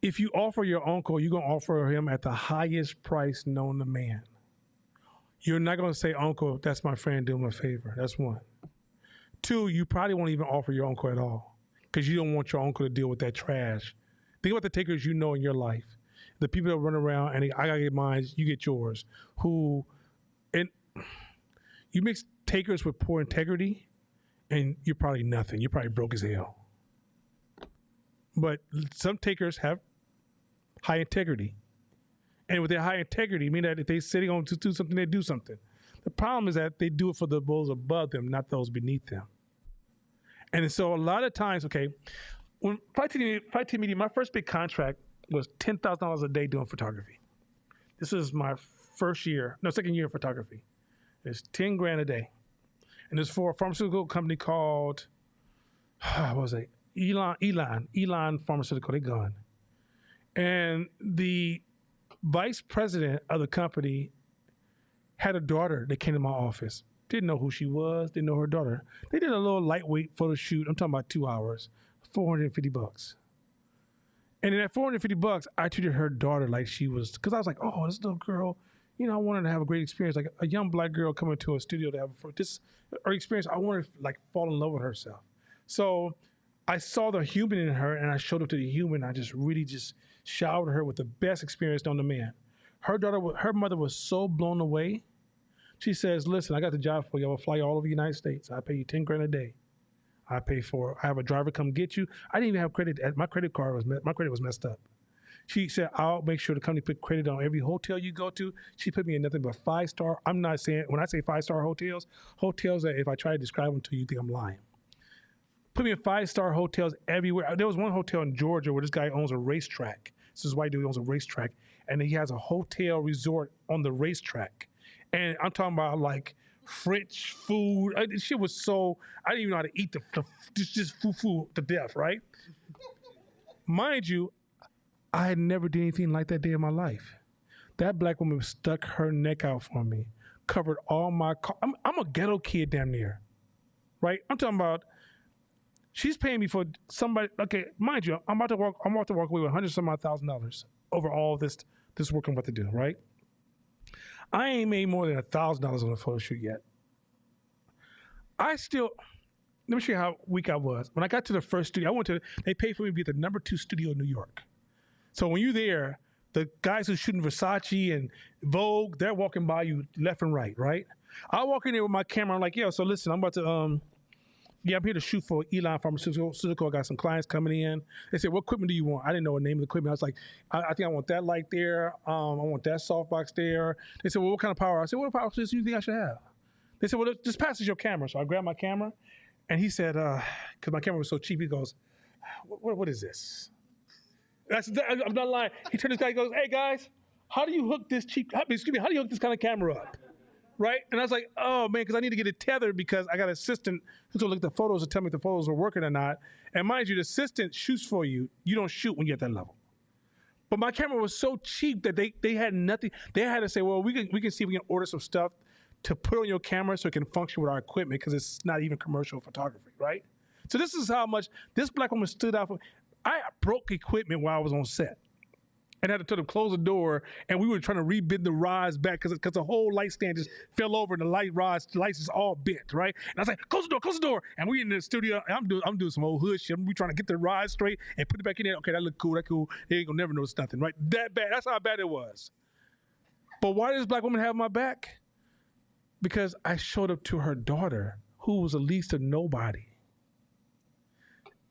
If you offer your uncle, you're going to offer him at the highest price known to man. You're not going to say, uncle, that's my friend, do him a favor. That's one. Two, you probably won't even offer your uncle at all because you don't want your uncle to deal with that trash. Think about the takers in your life. The people that run around and I got to get mine, you get yours. And you mix takers with poor integrity and you're probably nothing. You're probably broke as hell. But some takers have high integrity. And with their high integrity, mean that if they're sitting on to do something, they do something. The problem is that they do it for those above them, not those beneath them. And so a lot of times, when Flight Team Media, my first big contract was $10,000 a day doing photography. This was my second year of photography. It's $10,000 a day. And it's for a pharmaceutical company called, what was it? Elon Pharmaceutical, they gone. And the vice president of the company had a daughter that came to my office. Didn't know who she was, didn't know her daughter. They did a little lightweight photo shoot. I'm talking about 2 hours, $450. And in that $450, I treated her daughter like she was, because I was like, oh, this little girl, I wanted to have a great experience. Like a young black girl coming to a studio to have her experience. I wanted to fall in love with herself. So I saw the human in her and I showed up to the human. I just really showered her with the best experience known to man. Her mother was so blown away. She says, listen, I got the job for you. I will fly you all over the United States. I pay you $10,000 a day. I have a driver come get you. I didn't even have credit. My credit was messed up. She said, I'll make sure the company put credit on every hotel you go to. She put me in nothing but 5-star. I'm not saying, when I say 5-star hotels that if I try to describe them to you, you think I'm lying. Put me in 5-star hotels everywhere. There was one hotel in Georgia where this guy owns a racetrack. This is white dude owns a racetrack, and he has a hotel resort on the racetrack. And I'm talking about French food. Shit was so, I didn't even know how to eat just food to death, right? Mind you, I had never did anything like that day in my life. That black woman stuck her neck out for me, covered all my, I'm a ghetto kid damn near, right? I'm talking about, she's paying me for somebody, mind you, I'm about to walk away with $100,000 over all this work I'm about to do, right? I ain't made more than $1,000 on a photo shoot yet. Let me show you how weak I was. When I got to the first studio, they paid for me to be at the number 2 studio in New York. So when you're there, the guys who's shooting Versace and Vogue, they're walking by you left and right? I walk in there with my camera. I'm like, yo, so listen, I'm about to, I'm here to shoot for Elon Pharmaceutical. I got some clients coming in. They said, what equipment do you want? I didn't know the name of the equipment. I was like, I think I want that light there. I want that softbox there. They said, well, what kind of power? I said, what power system do you think I should have? They said, well, just pass us your camera. So I grabbed my camera, and he said, because my camera was so cheap, he goes, what is this? I'm not lying. He turned to this guy, he goes, hey guys, how do you hook this how do you hook this kind of camera up? Right? And I was like, oh man, because I need to get it tethered because I got an assistant who's gonna look at the photos and tell me if the photos are working or not. And mind you, the assistant shoots for you. You don't shoot when you're at that level. But my camera was so cheap that they had nothing. They had to say, well, we can see if we can order some stuff to put on your camera so it can function with our equipment because it's not even commercial photography, right? So this is how much this black woman stood out for. I broke equipment while I was on set. And I had to tell them close the door, and we were trying to rebend the rods back because the whole light stand just fell over, and the lights is all bent, right? And I was like, close the door. And we in the studio, and I'm doing some old hood shit. We trying to get the rods straight and put it back in there. Okay, that look cool. They ain't gonna never notice nothing, right? That bad. That's how bad it was. But why does this black woman have my back? Because I showed up to her daughter, who was the least of nobody.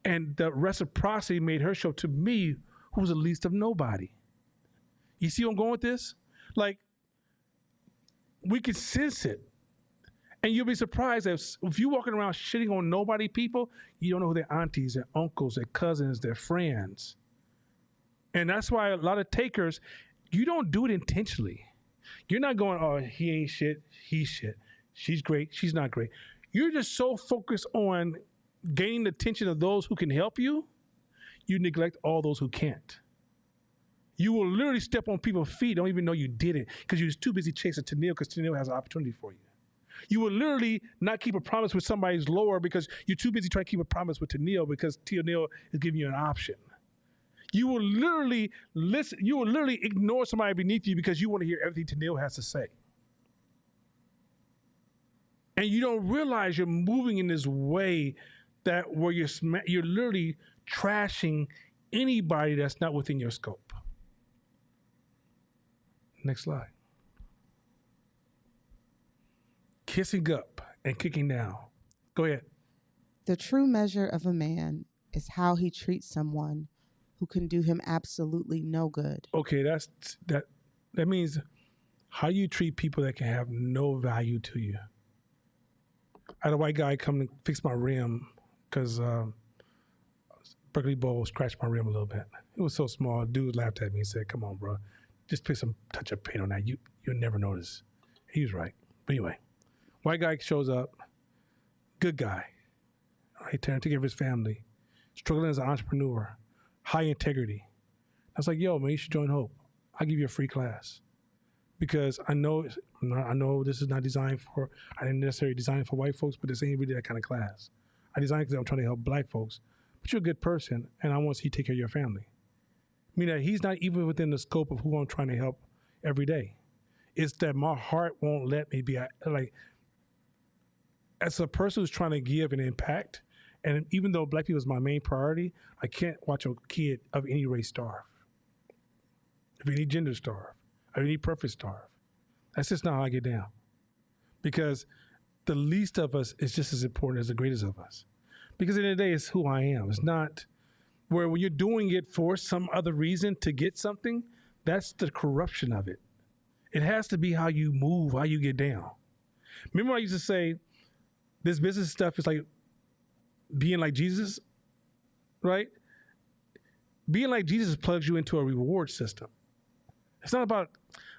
And the reciprocity made her show up to me, who was the least of nobody. You see where I'm going with this? Like, we can sense it. And you'll be surprised if you're walking around shitting on nobody people, you don't know who their aunties, their uncles, their cousins, their friends. And that's why a lot of takers, you don't do it intentionally. You're not going, oh, he ain't shit, he's shit. She's great, she's not great. You're just so focused on gaining the attention of those who can help you, you neglect all those who can't. You will literally step on people's feet, don't even know you did it, because you're just too busy chasing Tennille because Tennille has an opportunity for you. You will literally not keep a promise with somebody who's lower because you're too busy trying to keep a promise with Tennille because Tennille is giving you an option. You will literally ignore somebody beneath you because you want to hear everything Tennille has to say. And you don't realize you're moving in this way that where you're literally trashing anybody that's not within your scope. Next slide. Kissing up and kicking down. Go ahead. The true measure of a man is how he treats someone who can do him absolutely no good. Okay, that means how you treat people that can have no value to you. I had a white guy come and fix my rim because Berkeley Bowl scratched my rim a little bit. It was so small. Dude laughed at me and said, come on, bro. Just put some touch of paint on that. You'll never notice. He was right. But anyway, white guy shows up, good guy, right, taking care of his family, struggling as an entrepreneur, high integrity. I was like, yo, man, you should join Hope. I'll give you a free class. Because I know this is not designed for, I didn't necessarily design it for white folks, but this ain't really that kind of class. I designed it because I'm trying to help black folks. But you're a good person, and I want to see you take care of your family. Meaning that he's not even within the scope of who I'm trying to help every day. It's that my heart won't let me be like, as a person who's trying to give an impact, and even though black people is my main priority, I can't watch a kid of any race starve, of any gender starve, of any preference starve. That's just not how I get down. Because the least of us is just as important as the greatest of us. Because at the end of the day, it's who I am. It's not where when you're doing it for some other reason to get something, that's the corruption of it. It has to be how you move, how you get down. Remember I used to say, this business stuff is like being like Jesus, right? Being like Jesus plugs you into a reward system. It's not about,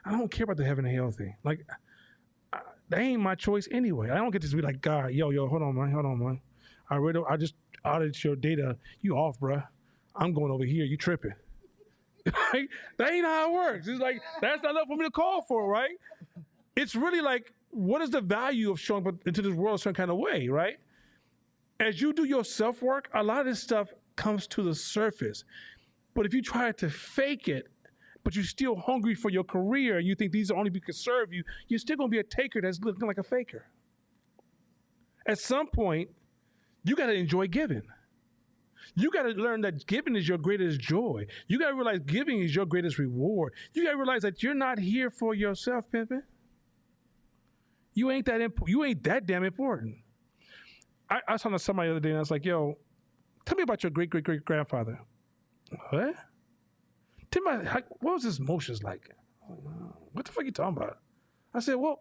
I don't care about the heaven and hell thing. Like, that ain't my choice anyway. I don't get to be like, God, yo, hold on, man. I just audited your data. You off, bruh. I'm going over here. You tripping. Like, that ain't how it works. It's like, that's not enough for me to call for, right? It's really like, what is the value of showing up into this world a certain kind of way, right? As you do your self-work, a lot of this stuff comes to the surface. But if you try to fake it, but you're still hungry for your career, and you think these are only people who can serve you, you're still going to be a taker that's looking like a faker. At some point, you got to enjoy giving. You got to learn that giving is your greatest joy. You got to realize giving is your greatest reward. You got to realize that you're not here for yourself, pimpin'. You ain't that damn important. I was talking to somebody the other day, and I was like, yo, tell me about your great-great-great-grandfather. What? Tell me, what was his emotions like? What the fuck are you talking about? I said, well,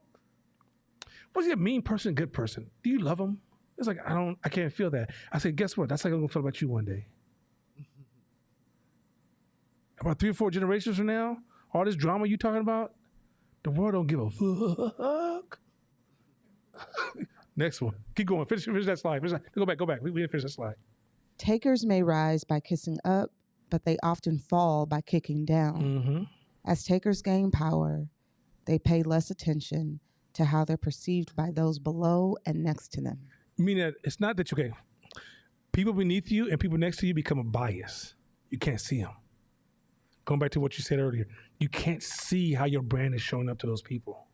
was he a mean person, good person? Do you love him? It's like, I can't feel that. I said, guess what? That's like I'm gonna feel about you one day. About 3 or 4 generations from now, all this drama you talking about, the world don't give a fuck. Next one. Keep going. Finish that slide. Go back. We didn't finish that slide. Takers may rise by kissing up, but they often fall by kicking down. Mm-hmm. As takers gain power, they pay less attention to how they're perceived by those below and next to them. Meaning that it's not that people beneath you and people next to you become a bias. You can't see them. Going back to what you said earlier, you can't see how your brand is showing up to those people.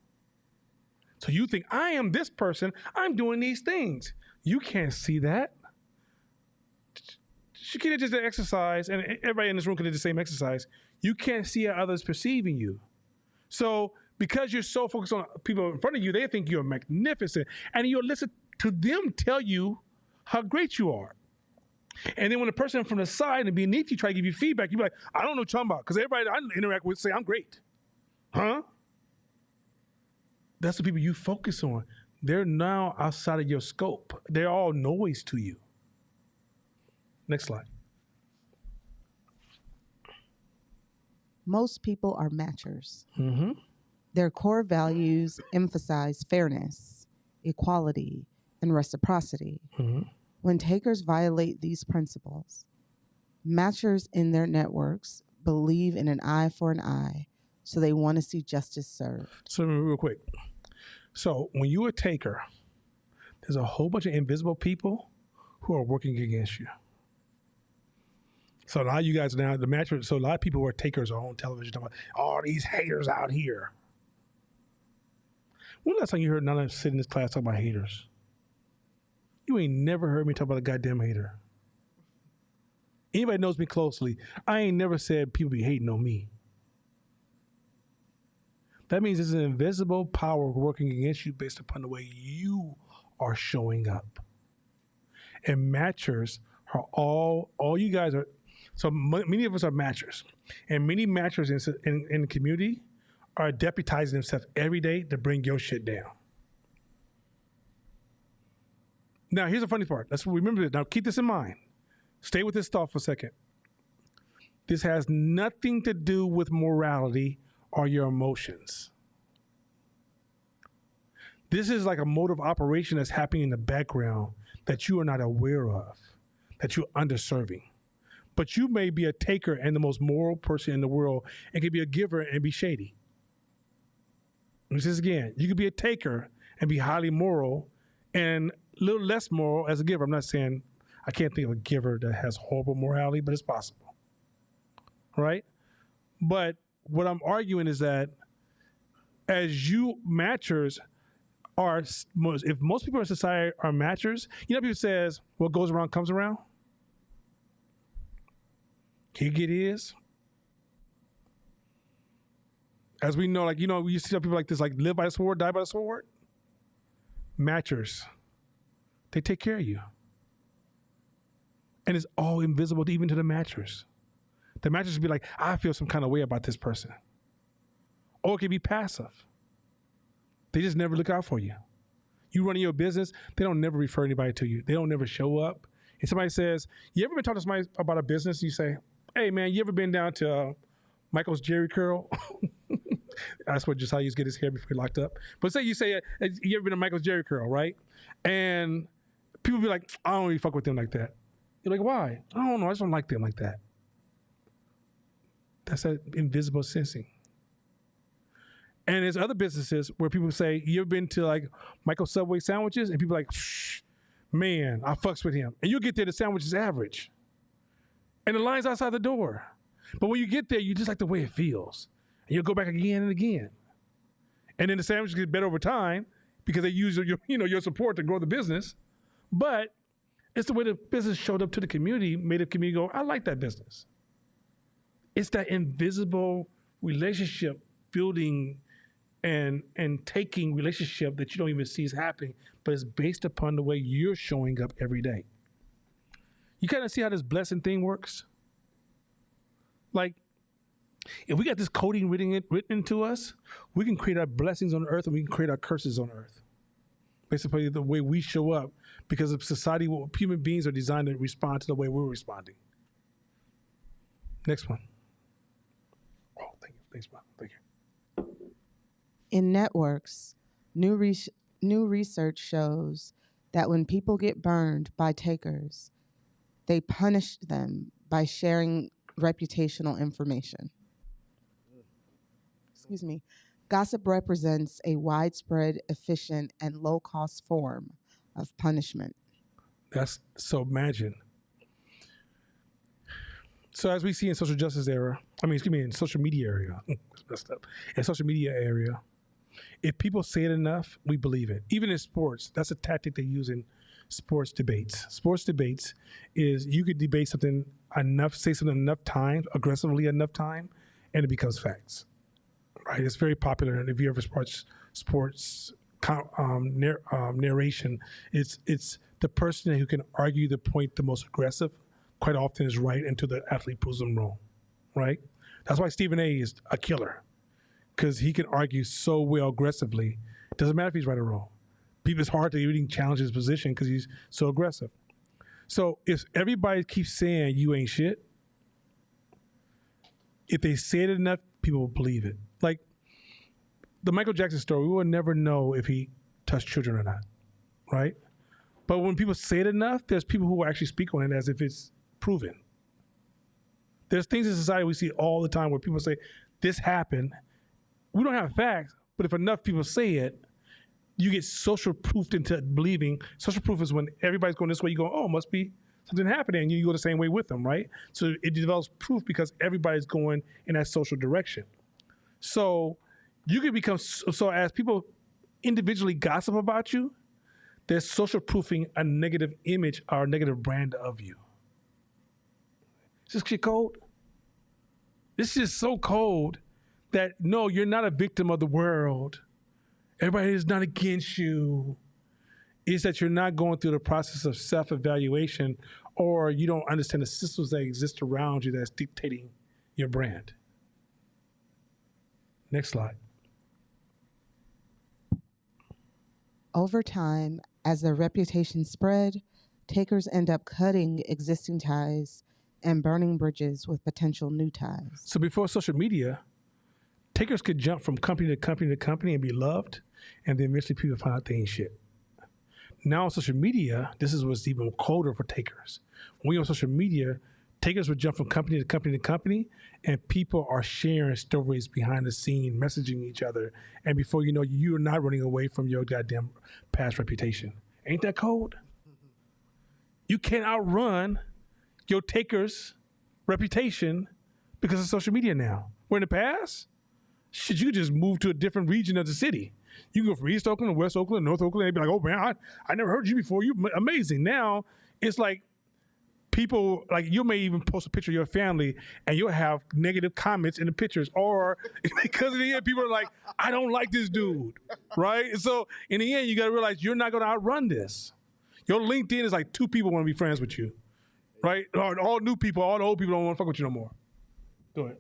So you think, I am this person, I'm doing these things. You can't see that. Shakita just did exercise, and everybody in this room could do the same exercise. You can't see how others perceiving you. So because you're so focused on people in front of you, they think you're magnificent, and you'll listen to them tell you how great you are. And then when the person from the side and beneath you try to give you feedback, you be like, I don't know what you're talking about, because everybody I interact with say I'm great. Huh? That's the people you focus on. They're now outside of your scope. They're all noise to you. Next slide. Most people are matchers. Mm-hmm. Their core values emphasize fairness, equality, and reciprocity. Mm-hmm. When takers violate these principles, matchers in their networks believe in an eye for an eye, so they want to see justice served. So real quick. So when you're a taker, there's a whole bunch of invisible people who are working against you. So a lot of you guys now, so a lot of people who are takers are on television talking about all these haters out here. When last time you heard none of us sit in this class talk about haters? You ain't never heard me talk about a goddamn hater. Anybody knows me closely, I ain't never said people be hating on me. That means there's an invisible power working against you based upon the way you are showing up. And matchers are all you guys are, so many of us are matchers. And many matchers in the community are deputizing themselves every day to bring your shit down. Now, here's the funny part. Let's remember this. Now, keep this in mind. Stay with this thought for a second. This has nothing to do with morality or your emotions. This is like a mode of operation that's happening in the background that you are not aware of, that you're underserving. But you may be a taker and the most moral person in the world and can be a giver and be shady. Let me say this again. You could be a taker and be highly moral and a little less moral as a giver. I'm not saying, I can't think of a giver that has horrible morality, but it's possible. Right? But what I'm arguing is that as you matchers are, if most people in society are matchers, you know, people says, what goes around comes around. Can you get his? As we know, like, you know, we see people like this, like live by the sword, die by the sword. Matchers, they take care of you. And it's all invisible even to the matchers. The matchers be like, I feel some kind of way about this person. Or it can be passive. They just never look out for you. You running your business, they don't never refer anybody to you. They don't never show up. And somebody says, you ever been talking to somebody about a business and you say, hey man, you ever been down to Michael's Jerry Curl? That's what just how he used to get his hair before he locked up. But say you say, you ever been to Michael's Jerry Curl, right? And people be like, I don't really fuck with them like that. You're like, why? I don't know, I just don't like them like that. That's that invisible sensing. And there's other businesses where people say, you ever been to like Michael's Subway sandwiches? And people are like, shh, man, I fucks with him. And you get there, the sandwich is average. And the line's outside the door. But when you get there, you just like the way it feels. And you'll go back again and again. And then the sandwiches get better over time because they use your support to grow the business. But it's the way the business showed up to the community, made the community go, I like that business. It's that invisible relationship building and taking relationship that you don't even see is happening, but it's based upon the way you're showing up every day. You kind of see how this blessing thing works? Like, if we got this coding written into us, we can create our blessings on earth and we can create our curses on earth. Basically, the way we show up, because of society, human beings are designed to respond to the way we're responding. Next one. Oh, thank you. Thanks, Bob. Thank you. In networks, new research shows that when people get burned by takers, they punish them by sharing reputational information. Excuse me. Gossip represents a widespread, efficient, and low-cost form of punishment. So imagine. So as we see in social justice era, in social media area, messed up. In social media area, if people say it enough, we believe it. Even in sports, that's a tactic they use in sports debates. Sports debates is you could debate something enough, say something enough time, aggressively enough time, and it becomes facts. Right? It's very popular. And if you ever sports narration, it's the person who can argue the point the most aggressive quite often is right until the athlete proves them wrong. Right? That's why Stephen A is a killer, because he can argue so well aggressively. It doesn't matter if he's right or wrong. It's hard to even challenge his position because he's so aggressive. So if everybody keeps saying you ain't shit, if they say it enough, people will believe it. Like the Michael Jackson story, we will never know if he touched children or not, right? But when people say it enough, there's people who will actually speak on it as if it's proven. There's things in society we see all the time where people say, this happened. We don't have facts, but if enough people say it, you get social proofed into believing. Social proof is when everybody's going this way, you go, oh, must be something happening, and you go the same way with them, right? So it develops proof because everybody's going in that social direction. So you can become, so as people individually gossip about you, they're social proofing a negative image or a negative brand of you. Is this shit cold? This is so cold that no, you're not a victim of the world. Everybody is not against you. It's that you're not going through the process of self-evaluation, or you don't understand the systems that exist around you that's dictating your brand. Next slide. Over time, as their reputation spread, takers end up cutting existing ties and burning bridges with potential new ties. So before social media, takers could jump from company to company to company and be loved, and then eventually people find out they ain't shit. Now on social media, this is what's even colder for takers. When we on social media, takers would jump from company to company to company, and people are sharing stories behind the scene, messaging each other, and before you know, you're not running away from your goddamn past reputation. Ain't that cold? You can't outrun your taker's reputation because of social media now. Where in the past, shit, you just move to a different region of the city. You can go from East Oakland to West Oakland, North Oakland, and they'd be like, oh man, I never heard you before. You're amazing. Now, it's like people, like you may even post a picture of your family and you'll have negative comments in the pictures, or because in the end, people are like, I don't like this dude, right? So in the end, you got to realize you're not going to outrun this. Your LinkedIn is like 2 people want to be friends with you, right? All new people, all the old people don't want to fuck with you no more. Go ahead.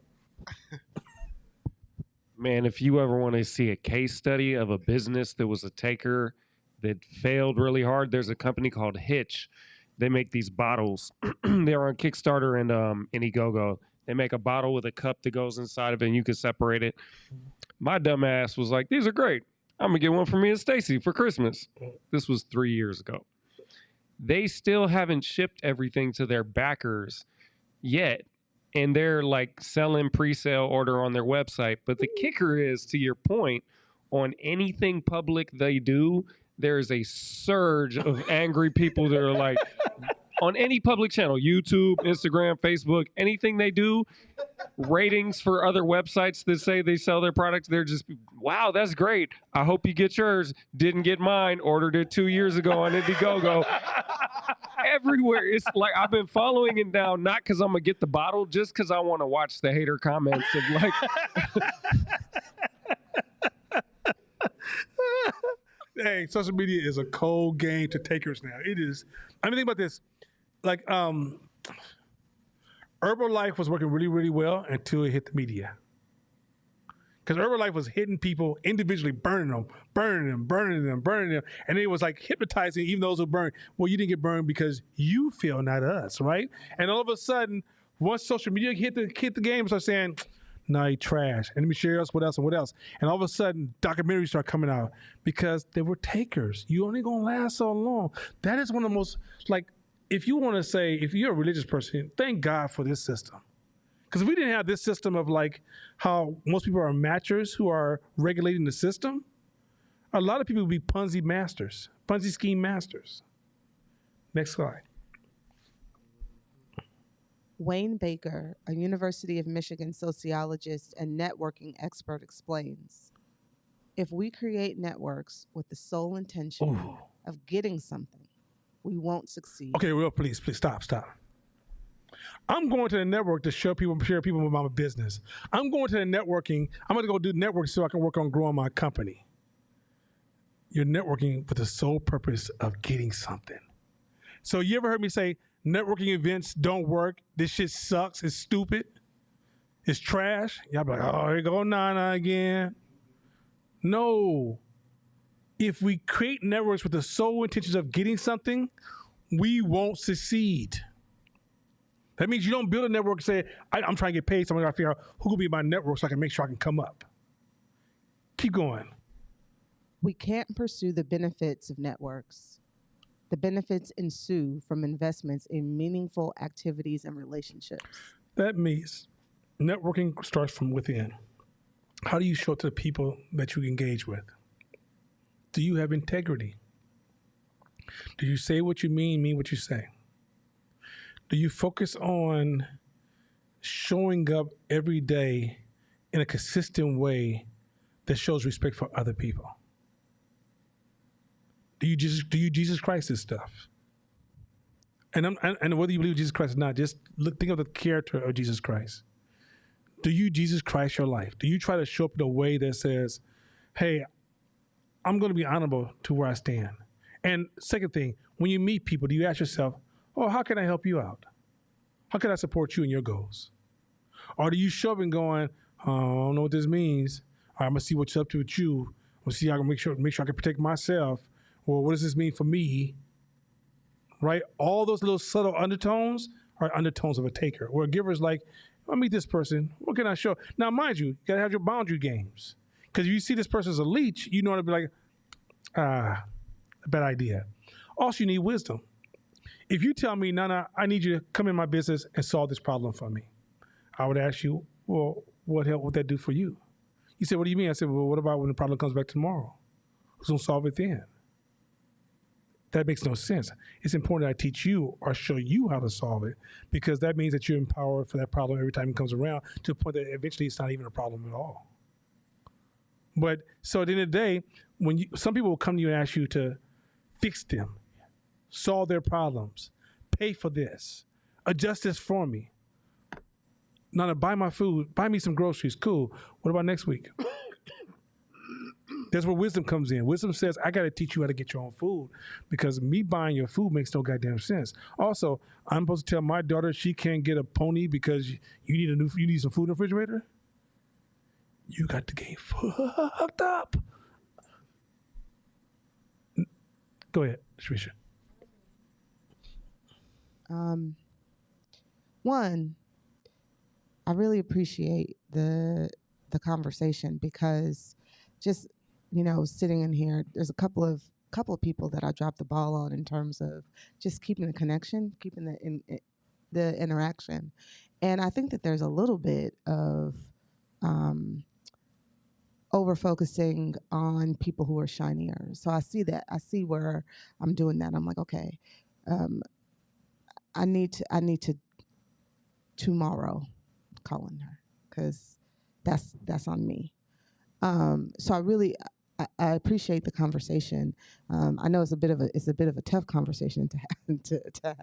Man, if you ever want to see a case study of a business that was a taker that failed really hard, there's a company called Hitch. They make these bottles. They're on Kickstarter and Indiegogo. They make a bottle with a cup that goes inside of it, and you can separate it. My dumb ass was like, these are great. I'm going to get one for me and Stacy for Christmas. This was 3 years ago. They still haven't shipped everything to their backers yet. And they're like selling pre-sale order on their website. But the kicker is, to your point, on anything public they do, there's a surge of angry people that are like, on any public channel, YouTube, Instagram, Facebook, anything they do, ratings for other websites that say they sell their products, they're just, wow, that's great. I hope you get yours. Didn't get mine. Ordered it 2 years ago on Indiegogo. Everywhere. It's like I've been following it down, not because I'm going to get the bottle, just because I want to watch the hater comments of like. Hey, social media is a cold game to takers now. It is. I mean, think about this. Like, Herbalife was working really, really well until it hit the media. Because Herbalife was hitting people individually, burning them. And it was like hypnotizing even those who burned. Well, you didn't get burned because you feel, not us, right? And all of a sudden, once social media hit the game, start saying, "No, you trash." And let me share what else. And all of a sudden, documentaries start coming out because they were takers. You only gonna last so long. That is one of the most, like, if you want to say, if you're a religious person, thank God for this system. Because if we didn't have this system of like how most people are matchers who are regulating the system, a lot of people would be Ponzi scheme masters. Next slide. Wayne Baker, a University of Michigan sociologist and networking expert, explains, if we create networks with the sole intention of getting something, we won't succeed. Okay, well, please stop. I'm going to the network to share people with my business. I'm going to the networking. I'm going to go do networking so I can work on growing my company. You're networking with the sole purpose of getting something. So you ever heard me say, networking events don't work? This shit sucks. It's stupid. It's trash. Y'all be like, oh, here go Nana again. No. If we create networks with the sole intentions of getting something, we won't succeed. That means you don't build a network and say, I'm trying to get paid, so I'm going to figure out who will be my network so I can make sure I can come up. Keep going. We can't pursue the benefits of networks. The benefits ensue from investments in meaningful activities and relationships. That means networking starts from within. How do you show it to the people that you engage with? Do you have integrity? Do you say what you mean what you say? Do you focus on showing up every day in a consistent way that shows respect for other people? Do you Jesus Christ this stuff? And whether you believe Jesus Christ or not, just think of the character of Jesus Christ. Do you Jesus Christ your life? Do you try to show up in a way that says, hey, I'm going to be honorable to where I stand? And second thing, when you meet people, do you ask yourself, oh, how can I help you out? How can I support you in your goals? Or do you show up and going, oh, I don't know what this means. All right, I'm going to see what's up to with you. I'm going to see how I can make sure I can protect myself. Well, what does this mean for me? Right? All those little subtle undertones are undertones of a taker. Where a giver is like, I meet this person. What can I show? Now, mind you got to have your boundary games. Because if you see this person as a leech, you know how to be like, a bad idea. Also, you need wisdom. If you tell me, Nana, I need you to come in my business and solve this problem for me, I would ask you, well, what help would that do for you? You said, what do you mean? I said, well, what about when the problem comes back tomorrow? Who's going to solve it then? That makes no sense. It's important that I teach you or show you how to solve it, because that means that you're empowered for that problem every time it comes around, to the point that eventually it's not even a problem at all. But so at the end of the day, when some people will come to you and ask you to fix them, solve their problems, pay for this, adjust this for me. Nana, buy my food, buy me some groceries. Cool. What about next week? That's where wisdom comes in. Wisdom says, I got to teach you how to get your own food, because me buying your food makes no goddamn sense. Also, I'm supposed to tell my daughter she can't get a pony because you need some food in the refrigerator? You got the game fucked up. Go ahead, Shrisha. One, I really appreciate the conversation, because just, sitting in here, there's a couple of people that I dropped the ball on in terms of just keeping the connection, keeping the interaction. And I think that there's a little bit of over focusing on people who are shinier. So I see where I'm doing that. I'm like, okay, I need to tomorrow calling her because that's on me. So I appreciate the conversation. I know it's a bit of a tough conversation to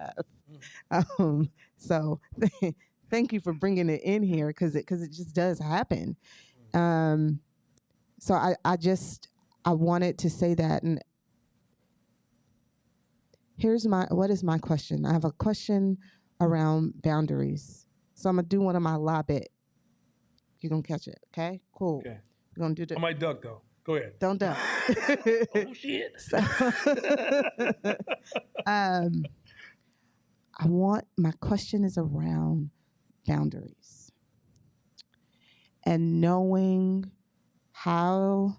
have. So thank you for bringing it in here because it just does happen. So I wanted to say that, and what is my question? I have a question around boundaries. So I'm gonna do one of my lie bet. You're gonna catch it, okay? Cool. Okay. We're gonna do the. I might duck though. Go ahead. Don't duck. Oh shit. So, my question is around boundaries and knowing how,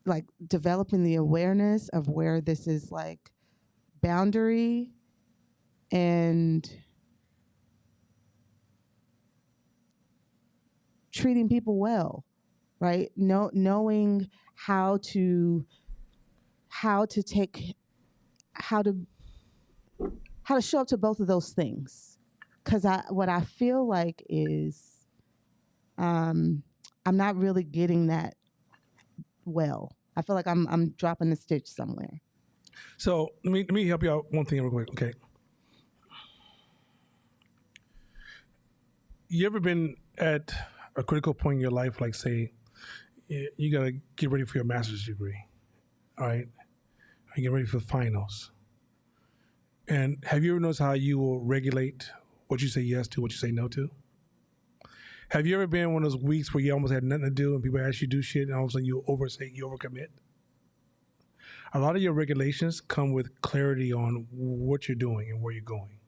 like, developing the awareness of where this is like boundary and treating people well, right? Knowing how to show up to both of those things. Because what I feel like is I'm not really getting that well. I feel like I'm dropping the stitch somewhere. So let me help you out one thing real quick, okay? You ever been at a critical point in your life, like say you gotta get ready for your master's degree, all right? Or you get ready for finals. And have you ever noticed how you will regulate what you say yes to, what you say no to? Have you ever been in one of those weeks where you almost had nothing to do and people ask you to do shit and all of a sudden you overcommit? A lot of your regulations come with clarity on what you're doing and where you're going.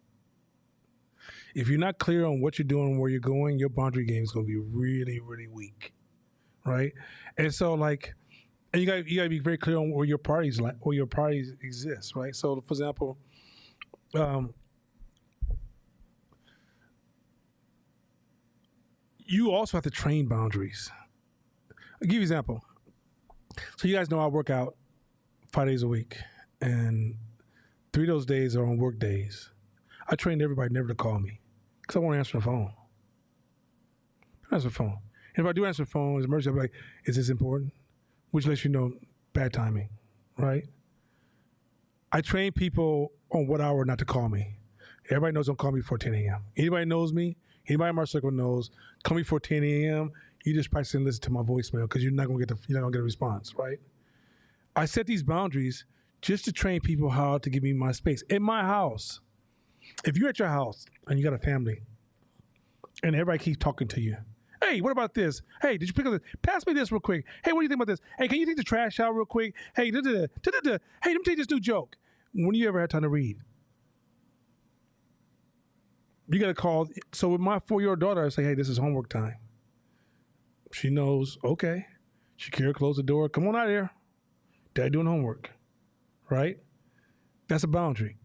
If you're not clear on what you're doing and where you're going, your boundary game is going to be really, really weak, right? And so, like, and you got to be very clear on where your priorities exist, right? So, for example, you also have to train boundaries. I'll give you an example. So you guys know I work out 5 days a week, and 3 of those days are on work days. I trained everybody never to call me because I won't answer the phone. I don't answer the phone. And if I do answer the phone, it's an emergency, I'll be like, is this important? Which lets you know bad timing, right? I train people on what hour not to call me. Everybody knows don't call me before 10 a.m. Anybody knows me, anybody in my circle knows, call me before 10 a.m., you just probably sit and listen to my voicemail because you're not gonna get a response, right? I set these boundaries just to train people how to give me my space. In my house, if you're at your house and you got a family and everybody keeps talking to you, hey, what about this? Hey, did you pick up this? Pass me this real quick. Hey, what do you think about this? Hey, can you take the trash out real quick? Hey, hey, let me take this new joke. When do you ever have time to read? You got to call. So with my 4-year-old daughter, I say, hey, this is homework time. She knows, okay. Shakira, close the door. Come on out here. Dad doing homework, right? That's a boundary.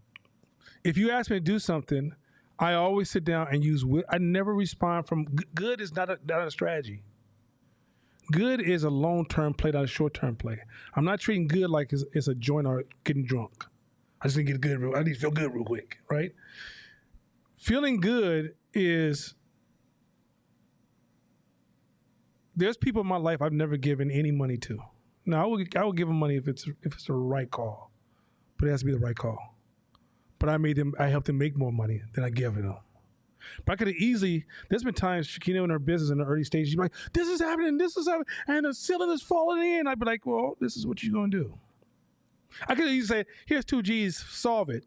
If you ask me to do something, I always sit down and I never respond from, good is not a strategy. Good is a long-term play, not a short-term play. I'm not treating good like it's a joint or getting drunk. I just need to get good. I need to feel good real quick, right? Feeling good is, there's people in my life I've never given any money to. Now, I will give them money if it's the right call, but it has to be the right call. But I helped them make more money than I give them. But I could have easily, there's been times Shakina in her business in the early stages, she'd be like, this is happening, and the ceiling is falling in. I'd be like, well, this is what you're going to do. I could have easily say, here's 2 G's, solve it.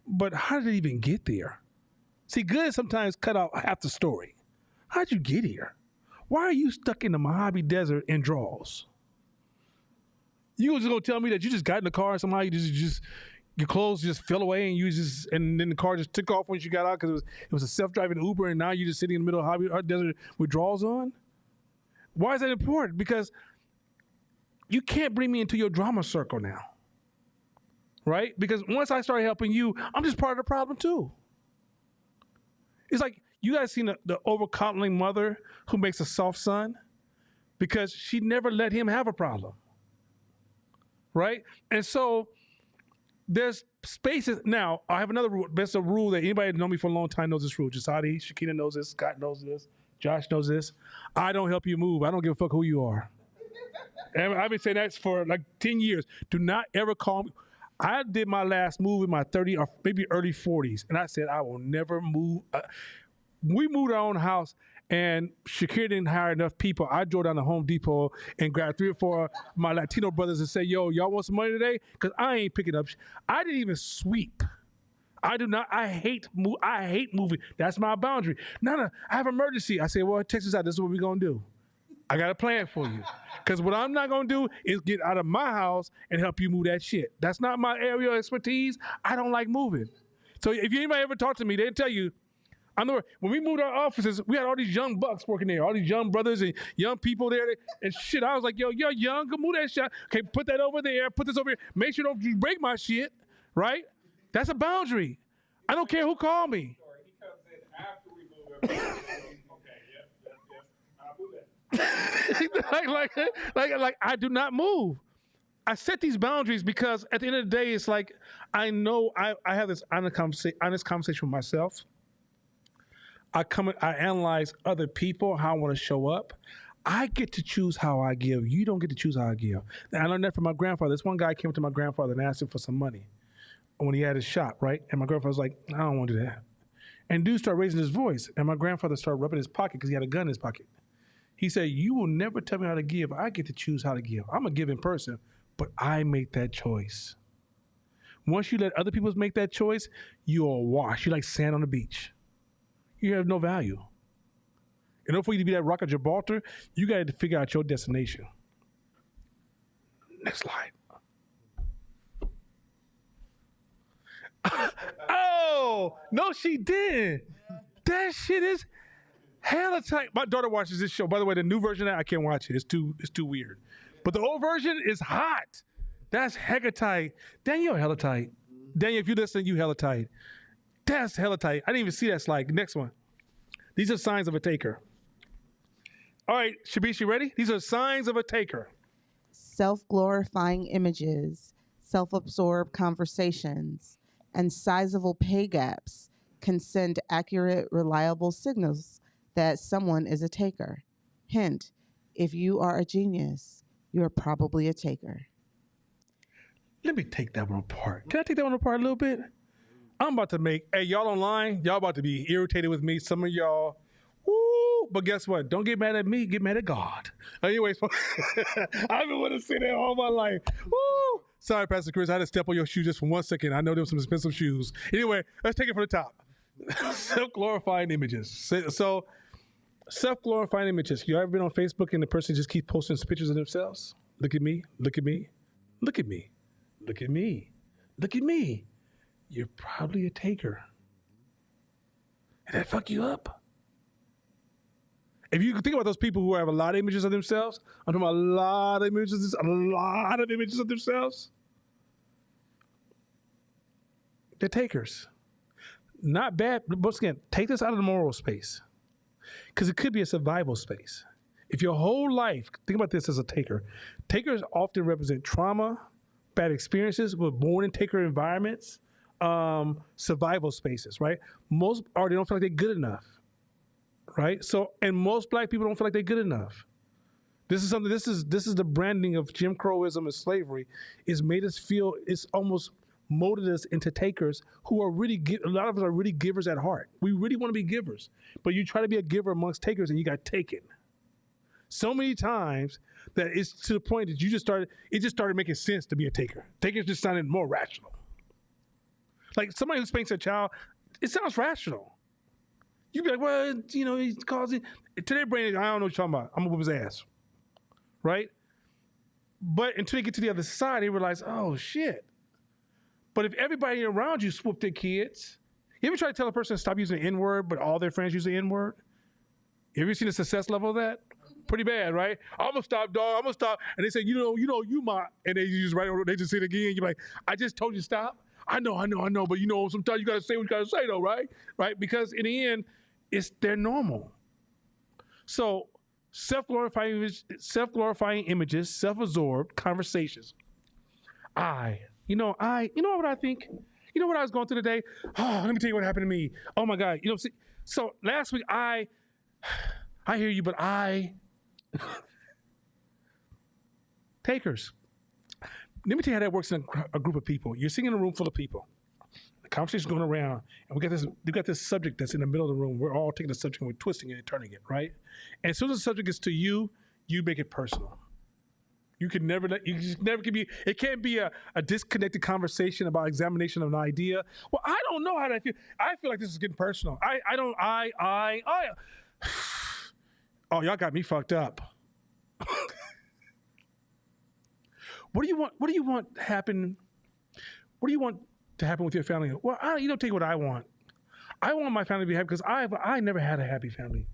But how did it even get there? See, good sometimes cut out half the story. How'd you get here? Why are you stuck in the Mojave Desert in draws? You just gonna tell me that you just got in the car and somehow you just your clothes just fell away and then the car just took off when you got out because it was a self-driving Uber and now you're just sitting in the middle of Mojave Desert with drawers on? Why is that important? Because you can't bring me into your drama circle now, right? Because once I start helping you, I'm just part of the problem too. It's like, you guys seen the over-coddling mother who makes a soft son because she never let him have a problem, right? And so there's spaces. Now, I have another rule. That's a rule that anybody that knows me for a long time knows this rule. Jasadi, Shakina knows this, Scott knows this, Josh knows this. I don't help you move. I don't give a fuck who you are. And I've been saying that for like 10 years. Do not ever call me. I did my last move in my 30 or maybe early 40s, and I said I will never move. We moved our own house, and Shakira didn't hire enough people. I drove down to Home Depot and grabbed 3 or 4 of my Latino brothers and said, yo, y'all want some money today? Because I ain't picking up. I didn't even sweep. I do not. I hate moving. That's my boundary. No, I have an emergency. I say, well, check this out. This is what we're going to do. I got a plan for you. Because what I'm not going to do is get out of my house and help you move that shit. That's not my area of expertise. I don't like moving. So if anybody ever talk to me, they'll tell you, when we moved our offices, we had all these young bucks working there, all these young brothers and young people there and shit. I was like, yo, you're young, go move that shit. Okay, put that over there, put this over here. Make sure don't you break my shit, right? That's a boundary. I don't care who called me. He comes in after we move everything. Okay, yes, I'll move that. like I do not move. I set these boundaries because at the end of the day, it's like I know I have this honest conversation with myself. I analyze other people, how I want to show up. I get to choose how I give. You don't get to choose how I give. And I learned that from my grandfather. This one guy came to my grandfather and asked him for some money when he had his shop, right? And my grandfather was like, I don't want to do that. And dude started raising his voice, and my grandfather started rubbing his pocket because he had a gun in his pocket. He said, you will never tell me how to give. I get to choose how to give. I'm a giving person, but I make that choice. Once you let other people make that choice, you're awash. You're like sand on the beach. You have no value. In order for you to be that rock of Gibraltar, you got to figure out your destination. Next slide. Oh, no, she didn't. That shit is hella tight. My daughter watches this show. By the way, the new version of that, I can't watch it. It's too weird. But the old version is hot. That's hella tight. Daniel, hella tight. Daniel, if you listen, you hella tight. That's hella tight. I didn't even see that slide. Next one. These are signs of a taker. All right, Shabishi, ready? These are signs of a taker. Self-glorifying images, self-absorbed conversations, and sizable pay gaps can send accurate, reliable signals that someone is a taker. Hint, if you are a genius, you're probably a taker. Let me take that one apart. Can I take that one apart a little bit? I'm about to hey, y'all online, y'all about to be irritated with me. Some of y'all, woo, but guess what? Don't get mad at me, get mad at God. Anyways, I've been wanting to say that all my life. Woo! Sorry, Pastor Chris, I had to step on your shoe just for 1 second. I know there were some expensive shoes. Anyway, let's take it from the top. Self-glorifying images. So, self-glorifying images. You ever been on Facebook and the person just keeps posting pictures of themselves? Look at me, look at me, look at me, look at me, look at me. You're probably a taker. Did that fuck you up? If you think about those people who have a lot of images of themselves, I'm talking about a lot of images of themselves. They're takers. Not bad, but once again, take this out of the moral space. Because it could be a survival space. If your whole life, think about this as a taker. Takers often represent trauma, bad experiences, were born in taker environments, survival spaces, right? Most they don't feel like they're good enough, right? So, and most black people don't feel like they're good enough. This is the branding of Jim Crowism and slavery. It's made us feel, it's almost molded us into takers who are really, a lot of us are really givers at heart. We really want to be givers, but you try to be a giver amongst takers and you got taken. So many times that it's to the point that it just started making sense to be a taker. Takers just sounded more rational. Like somebody who spanks a child, it sounds rational. You'd be like, well, he's causing, to their brain, I don't know what you're talking about. I'm gonna whip his ass, right? But until they get to the other side, they realize, oh shit. But if everybody around you swoop their kids, you ever try to tell a person to stop using the N-word, but all their friends use the N-word? You ever seen the success level of that? Pretty bad, right? I'm gonna stop, dog. I'm gonna stop. And they say, you my, and they just they just say it again. You're like, I just told you to stop. I know, but sometimes you gotta say what you gotta say though, right? Right? Because in the end, they're normal. So self-glorifying images, self-absorbed conversations. You know what I think? You know what I was going through today? Oh, let me tell you what happened to me. Oh my God. You know, see, so last week I hear you, but takers. Let me tell you how that works in a group of people. You're sitting in a room full of people. The conversation's going around, and we got this subject that's in the middle of the room. We're all taking the subject and we're twisting it and turning it, right? And as soon as the subject gets to you, you make it personal. You can never it can't be a disconnected conversation about examination of an idea. Well, I don't know how that feel. I feel like this is getting personal. Oh, y'all got me fucked up. What do you want to happen? What do you want to happen with your family? Well, you don't take what I want. I want my family to be happy because I never had a happy family.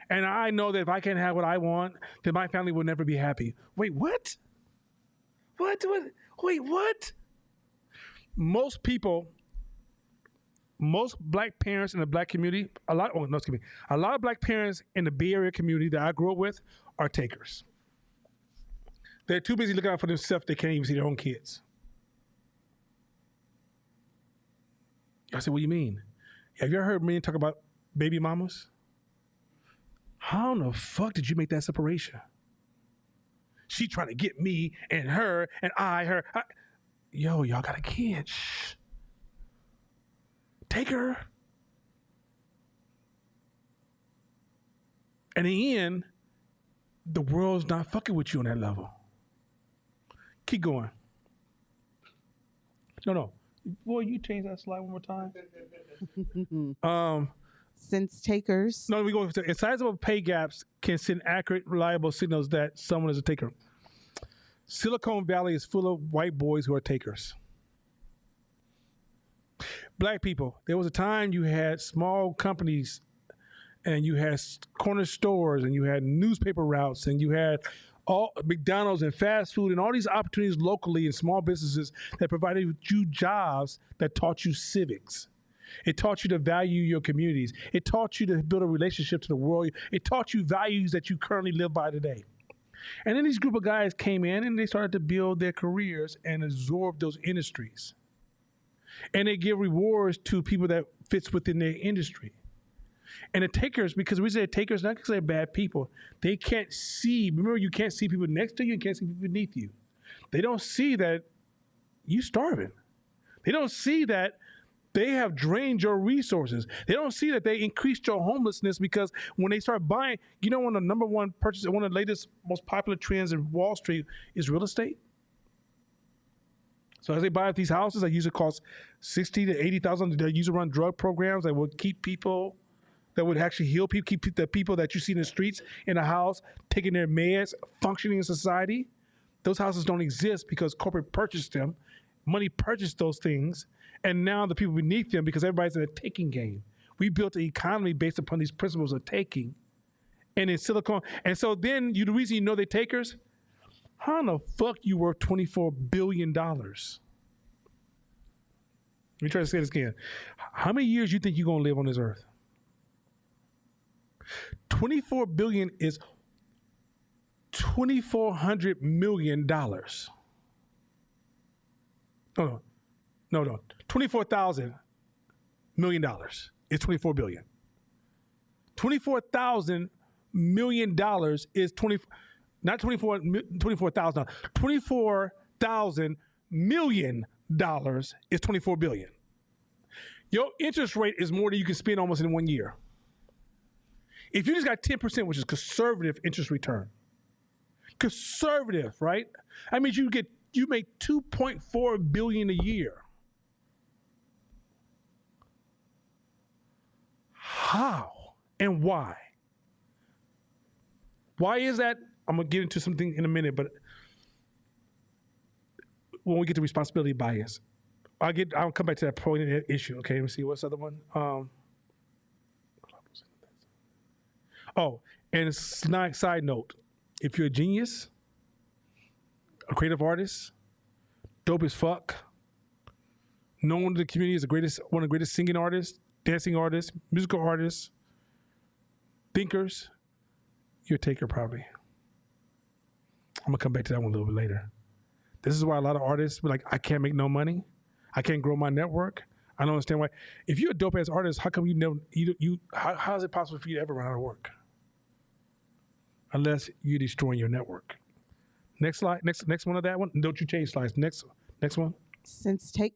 And I know that if I can't have what I want, then my family will never be happy. Wait, what? What? Wait, what? Most black parents in the black community, a lot of black parents in the Bay Area community that I grew up with are takers. They're too busy looking out for themselves, they can't even see their own kids. I said, what do you mean? Have you ever heard men talk about baby mamas? How in the fuck did you make that separation? She trying to get me and her and her. Yo, y'all got a kid. Shh. Take her. And in the end, the world's not fucking with you on that level. Keep going. No. Boy, you change that slide one more time. Since takers. No, we go to sizable pay gaps can send accurate, reliable signals that someone is a taker. Silicon Valley is full of white boys who are takers. Black people, there was a time you had small companies and you had corner stores and you had newspaper routes and you had all McDonald's and fast food and all these opportunities locally and small businesses that provided you jobs that taught you civics. It taught you to value your communities. It taught you to build a relationship to the world. It taught you values that you currently live by today. And then these group of guys came in and they started to build their careers and absorb those industries. And they give rewards to people that fits within their industry. And the takers, because we say takers, not because they're bad people, they can't see. Remember, you can't see people next to you, you can't see people beneath you. They don't see that you starving. They don't see that they have drained your resources. They don't see that they increased your homelessness because when they start buying, you know, when the number one purchase, one of the latest, most popular trends in Wall Street is real estate. So as they buy up these houses that usually cost $60,000 to $80,000, they usually run drug programs that would keep people, that would actually heal people, keep the people that you see in the streets in a house, taking their meds, functioning in society. Those houses don't exist because corporate purchased them, money purchased those things, and now the people beneath them, because everybody's in a taking game. We built an economy based upon these principles of taking. And in Silicon, and so then the reason you know they're takers, how in the fuck you worth $24 billion? Let me try to say this again. How many years you think you're gonna live on this earth? 24 billion is $2,400 million. No. $24,000 million is 24 billion. $24,000 million is 24,000. $24,000 million is 24 billion. Your interest rate is more than you can spend almost in 1 year. If you just got 10%, which is conservative interest return, conservative, right? I mean, you make $2.4 billion a year. How and why? Why is that? I'm gonna get into something in a minute, but when we get to responsibility bias, I'll come back to that point in that issue. Okay, let me see what's the other one. And side note, if you're a genius, a creative artist, dope as fuck, known in the community as one of the greatest singing artists, dancing artists, musical artists, thinkers, you're a taker probably. I'm gonna come back to that one a little bit later. This is why a lot of artists be like, I can't make no money. I can't grow my network. I don't understand why. If you're a dope ass artist, how come you never how is it possible for you to ever run out of work? Unless you're destroying your network. Next slide. Next one of that one. Don't you change slides. Next one. Since take.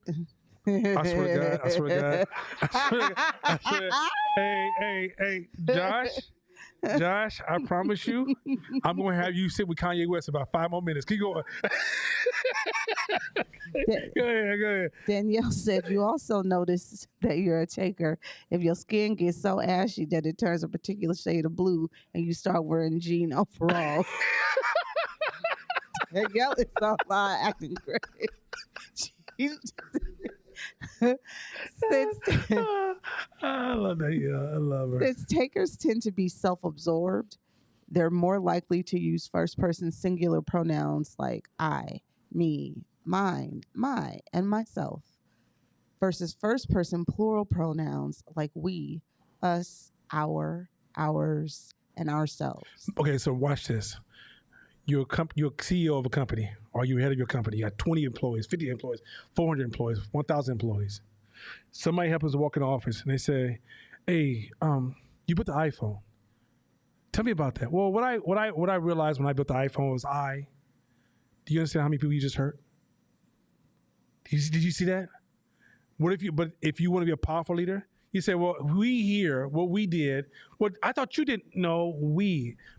I swear to God. I swear to God. I swear. Hey, Josh, I promise you, I'm going to have you sit with Kanye West about 5 more minutes. Keep going. Go ahead. Danielle said you also notice that you're a taker if your skin gets so ashy that it turns a particular shade of blue and you start wearing jean overalls. Danielle is online acting great. I love that. Yeah, I love her. Since takers tend to be self-absorbed, they're more likely to use first-person singular pronouns like I, me, mine, my, and myself, versus first-person plural pronouns like we, us, our, ours, and ourselves. Okay, so watch this. You're CEO of a company, or you're head of your company. You got 20 employees, 50 employees, 400 employees, 1,000 employees. Somebody happens to walk in the office and they say, "Hey, you built the iPhone. Tell me about that." Well, what I realized when I built the iPhone was do you understand how many people you just hurt? Did you see that? But if you want to be a powerful leader, you say, well, we here, what we did, what I thought you didn't know,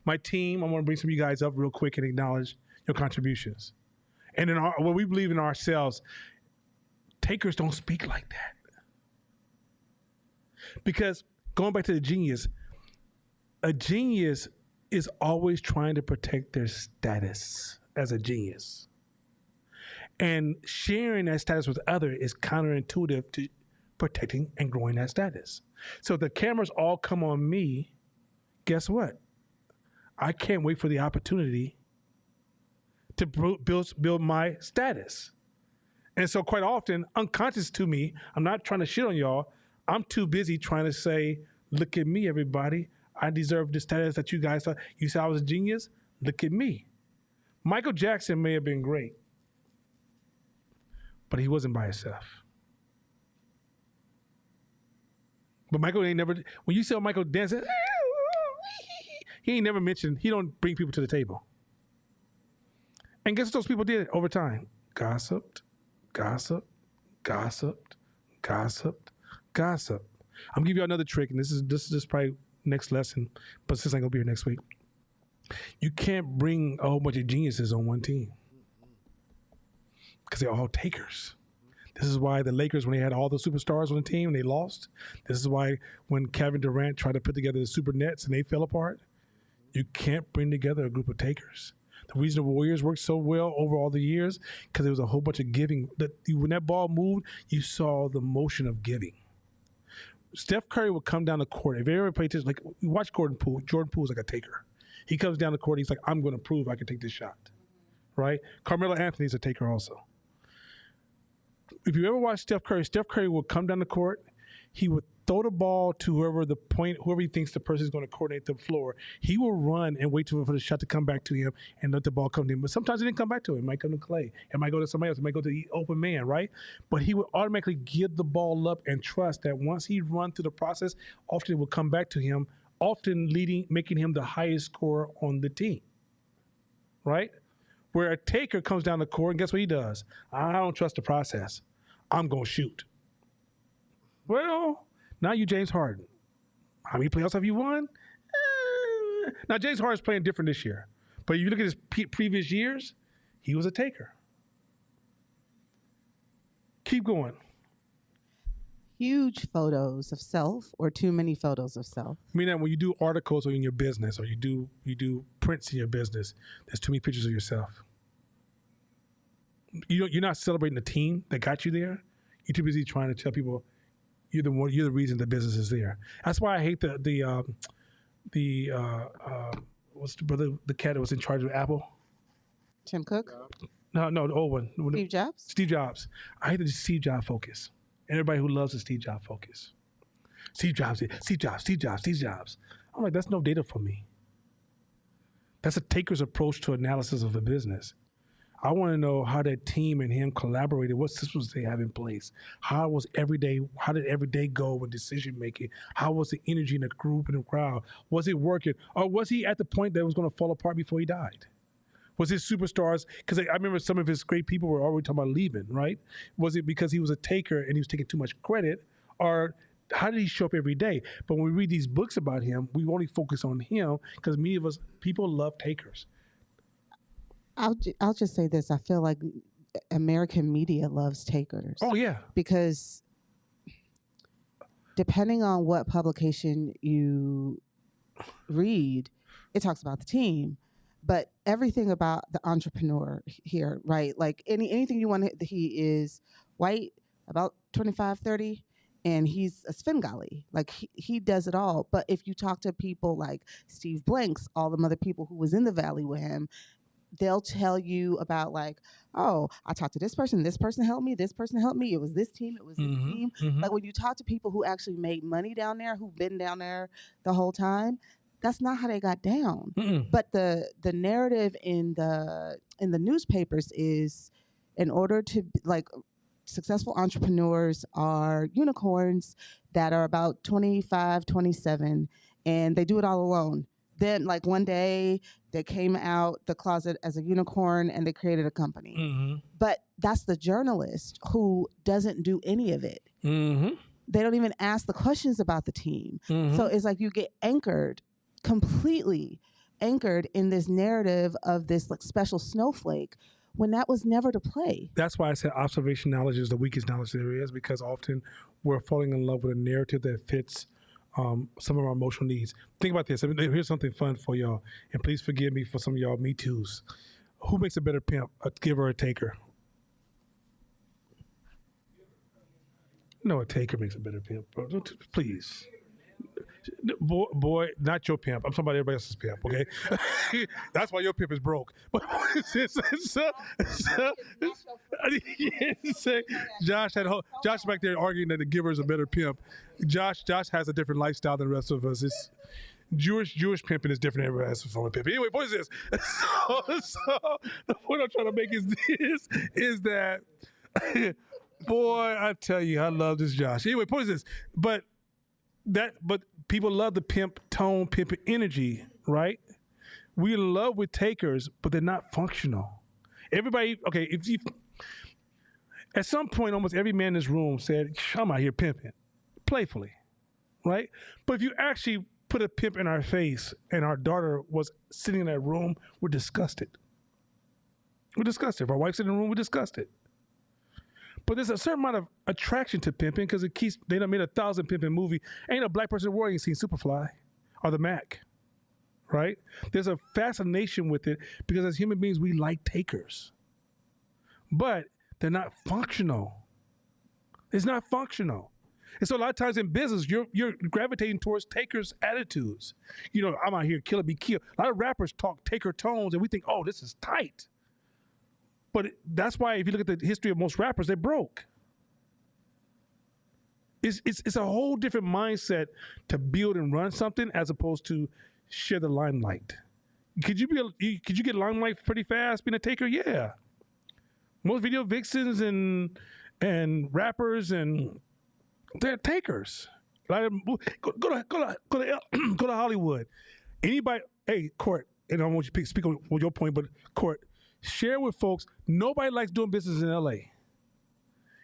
my team, I want to bring some of you guys up real quick and acknowledge your contributions. And when we believe in ourselves, takers don't speak like that. Because going back to the genius, a genius is always trying to protect their status as a genius. And sharing that status with others is counterintuitive to protecting and growing that status. So if the cameras all come on me, guess what? I can't wait for the opportunity to build my status. And so quite often, unconscious to me, I'm not trying to shit on y'all. I'm too busy trying to say, look at me, everybody. I deserve the status that you guys thought. You said I was a genius? Look at me. Michael Jackson may have been great, but he wasn't by himself. But Michael ain't never, when you saw Michael dancing, he ain't never mentioned, he don't bring people to the table. And guess what those people did over time? Gossiped. I'm gonna give you another trick, and this is probably next lesson, but since I'm gonna be here next week. You can't bring a whole bunch of geniuses on one team because they're all takers. This is why the Lakers, when they had all the superstars on the team and they lost, this is why when Kevin Durant tried to put together the Super Nets and they fell apart, you can't bring together a group of takers. The reason the Warriors worked so well over all the years, because there was a whole bunch of giving. When that ball moved, you saw the motion of giving. Steph Curry would come down the court. If you ever pay attention, like you watch Jordan Poole is like a taker. He comes down the court, he's like, I'm going to prove I can take this shot, right? Carmelo Anthony's a taker also. If you ever watch Steph Curry would come down the court, he would throw the ball to whoever he thinks the person is going to coordinate the floor. He will run and wait for the shot to come back to him and let the ball come to him. But sometimes it didn't come back to him. It might come to Clay. It might go to somebody else. It might go to the open man, right? But he would automatically give the ball up and trust that once he run through the process, often it will come back to him, often making him the highest scorer on the team, right? Where a taker comes down the court and guess what he does? I don't trust the process. I'm going to shoot. Well, now you James Harden. How many playoffs have you won? Now, James Harden's playing different this year. But if you look at his previous years, he was a taker. Keep going. Huge photos of self or too many photos of self. I mean that when you do articles or in your business or you do prints in your business, there's too many pictures of yourself. You're not celebrating the team that got you there. You're too busy trying to tell people you're the reason the business is there. That's why I hate what's the brother, the cat that was in charge of Apple? Tim Cook? No, the old one. Steve Jobs? Steve Jobs. I hate the Steve Jobs focus. And everybody who loves the Steve Jobs focus. Steve Jobs. I'm like, that's no data for me. That's a taker's approach to analysis of a business. I want to know how that team and him collaborated. What systems they have in place? How did every day go with decision making? How was the energy in the group and the crowd? Was it working? Or was he at the point that it was going to fall apart before he died? Was his superstars, because I remember some of his great people were already talking about leaving, right? Was it because he was a taker and he was taking too much credit? Or how did he show up every day? But when we read these books about him, we only focus on him because many of us, people love takers. I'll just say this. I feel like American media loves takers. Oh, yeah. Because depending on what publication you read, it talks about the team. But everything about the entrepreneur here, right? Like anything you want, he is white, about 25, 30, and he's a Svengali. Like he does it all. But if you talk to people like Steve Blanks, all the other people who was in the Valley with him, they'll tell you about like, oh, I talked to this person helped me, it was this team, it was this team. Like when you talk to people who actually made money down there, who've been down there the whole time, that's not how they got down. But the narrative in the newspapers is, in order to like, successful entrepreneurs are unicorns that are about 25, 27, and they do it all alone. Then like one day they came out the closet as a unicorn and they created a company. But that's the journalist who doesn't do any of it. They don't even ask the questions about the team. So it's like you get completely anchored in this narrative of this like special snowflake when that was never to play. That's why I said observation knowledge is the weakest knowledge there is, because often we're falling in love with a narrative that fits some of our emotional needs. Think about this. Here's something fun for y'all, and please forgive me for some of y'all Me Too's. Who makes a better pimp, a giver or a taker? No, a taker makes a better pimp, bro. Please. Boy, not your pimp. I'm talking about everybody else's pimp, okay? That's why your pimp is broke. Josh back there arguing that the giver is a better pimp. Josh has a different lifestyle than the rest of us. It's Jewish pimping is different than everybody else's form of pimping. Anyway, what is this? So the point I'm trying to make is that boy, I tell you, I love this Josh. Anyway, point is this, but people love the pimp tone, pimp energy, right? We love with takers, but they're not functional. Everybody, okay, at some point, almost every man in this room said, I'm out here pimping, playfully, right? But if you actually put a pimp in our face and our daughter was sitting in that room, we're disgusted. We're disgusted. If our wife's in the room, we're disgusted. But there's a certain amount of attraction to pimping because they done made 1,000 pimping movie. Ain't a black person in the world ain't seen Superfly or The Mac, right? There's a fascination with it because as human beings, we like takers. But they're not functional. It's not functional. And so a lot of times in business, you're gravitating towards takers' attitudes. You know, I'm out here, kill or be killed. A lot of rappers talk taker tones and we think, oh, this is tight. But that's why if you look at the history of most rappers, they're broke. It's a whole different mindset to build and run something as opposed to share the limelight. Could you get limelight pretty fast being a taker? Yeah. Most video vixens and rappers and they're takers. Like, go to Hollywood. Anybody? Hey, Court. And I want you to speak on your point, but Court. Share with folks, nobody likes doing business in LA.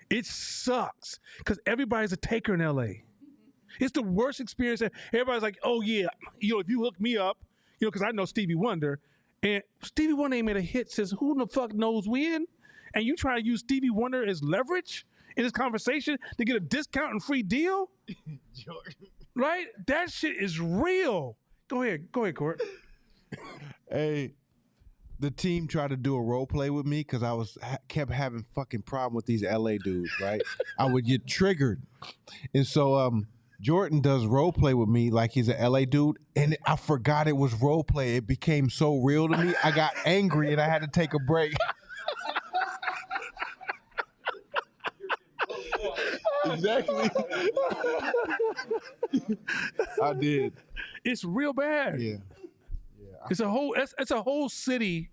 It sucks because everybody's a taker in LA. It's the worst experience. Everybody's like, oh yeah, if you hook me up, because I know Stevie Wonder, and Stevie Wonder ain't made a hit since who the fuck knows when, and you try to use Stevie Wonder as leverage in this conversation to get a discount and free deal? Right? That shit is real. Go ahead, Court. Hey. The team tried to do a role play with me because I kept having fucking problem with these LA dudes, right? I would get triggered. And so Jordan does role play with me like he's an LA dude, and I forgot it was role play. It became so real to me. I got angry and I had to take a break. Exactly. I did. It's real bad. Yeah. It's a whole city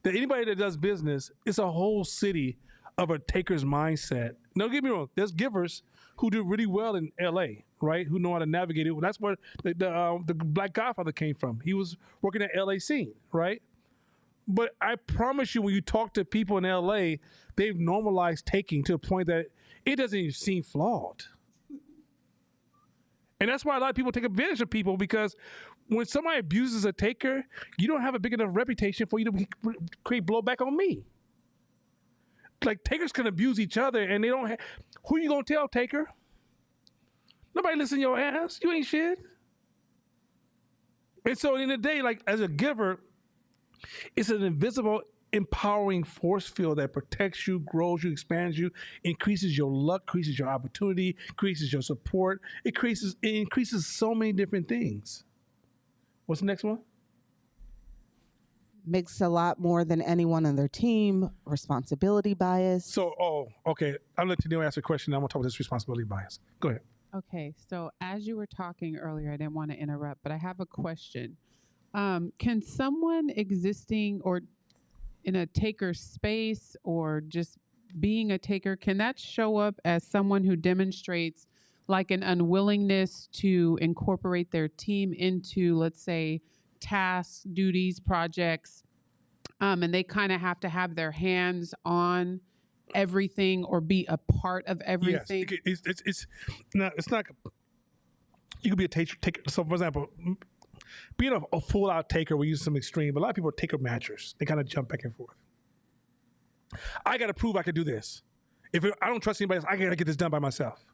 that anybody that does business, it's a whole city of a taker's mindset. Don't get me wrong. There's givers who do really well in L.A., right? Who know how to navigate it. That's where the Black Godfather came from. He was working at L.A. scene, right? But I promise you, when you talk to people in L.A., they've normalized taking to a point that it doesn't even seem flawed. And that's why a lot of people take advantage of people, because when somebody abuses a taker, you don't have a big enough reputation for you to create blowback on me. Like, takers can abuse each other, and they don't have. Who you gonna tell, taker? Nobody listen to your ass. You ain't shit. And so, in the day, like, as a giver, it's an invisible, empowering force field that protects you, grows you, expands you, increases your luck, increases your opportunity, increases your support. It increases so many different things. What's the next one? Makes a lot more than anyone on their team. Responsibility bias. So, okay. I'll let Tennille ask a question. I'm going to talk about this responsibility bias. Go ahead. Okay, so as you were talking earlier, I didn't want to interrupt, but I have a question. Can someone existing or in a taker space or just being a taker, can that show up as someone who demonstrates like an unwillingness to incorporate their team into, let's say, tasks, duties, projects, and they kind of have to have their hands on everything or be a part of everything? Yes, it's not. You could be a taker. So, for example, being a full-out taker, we use some extreme, but a lot of people are taker matchers. They kind of jump back and forth. I got to prove I can do this. I don't trust anybody else, I got to get this done by myself.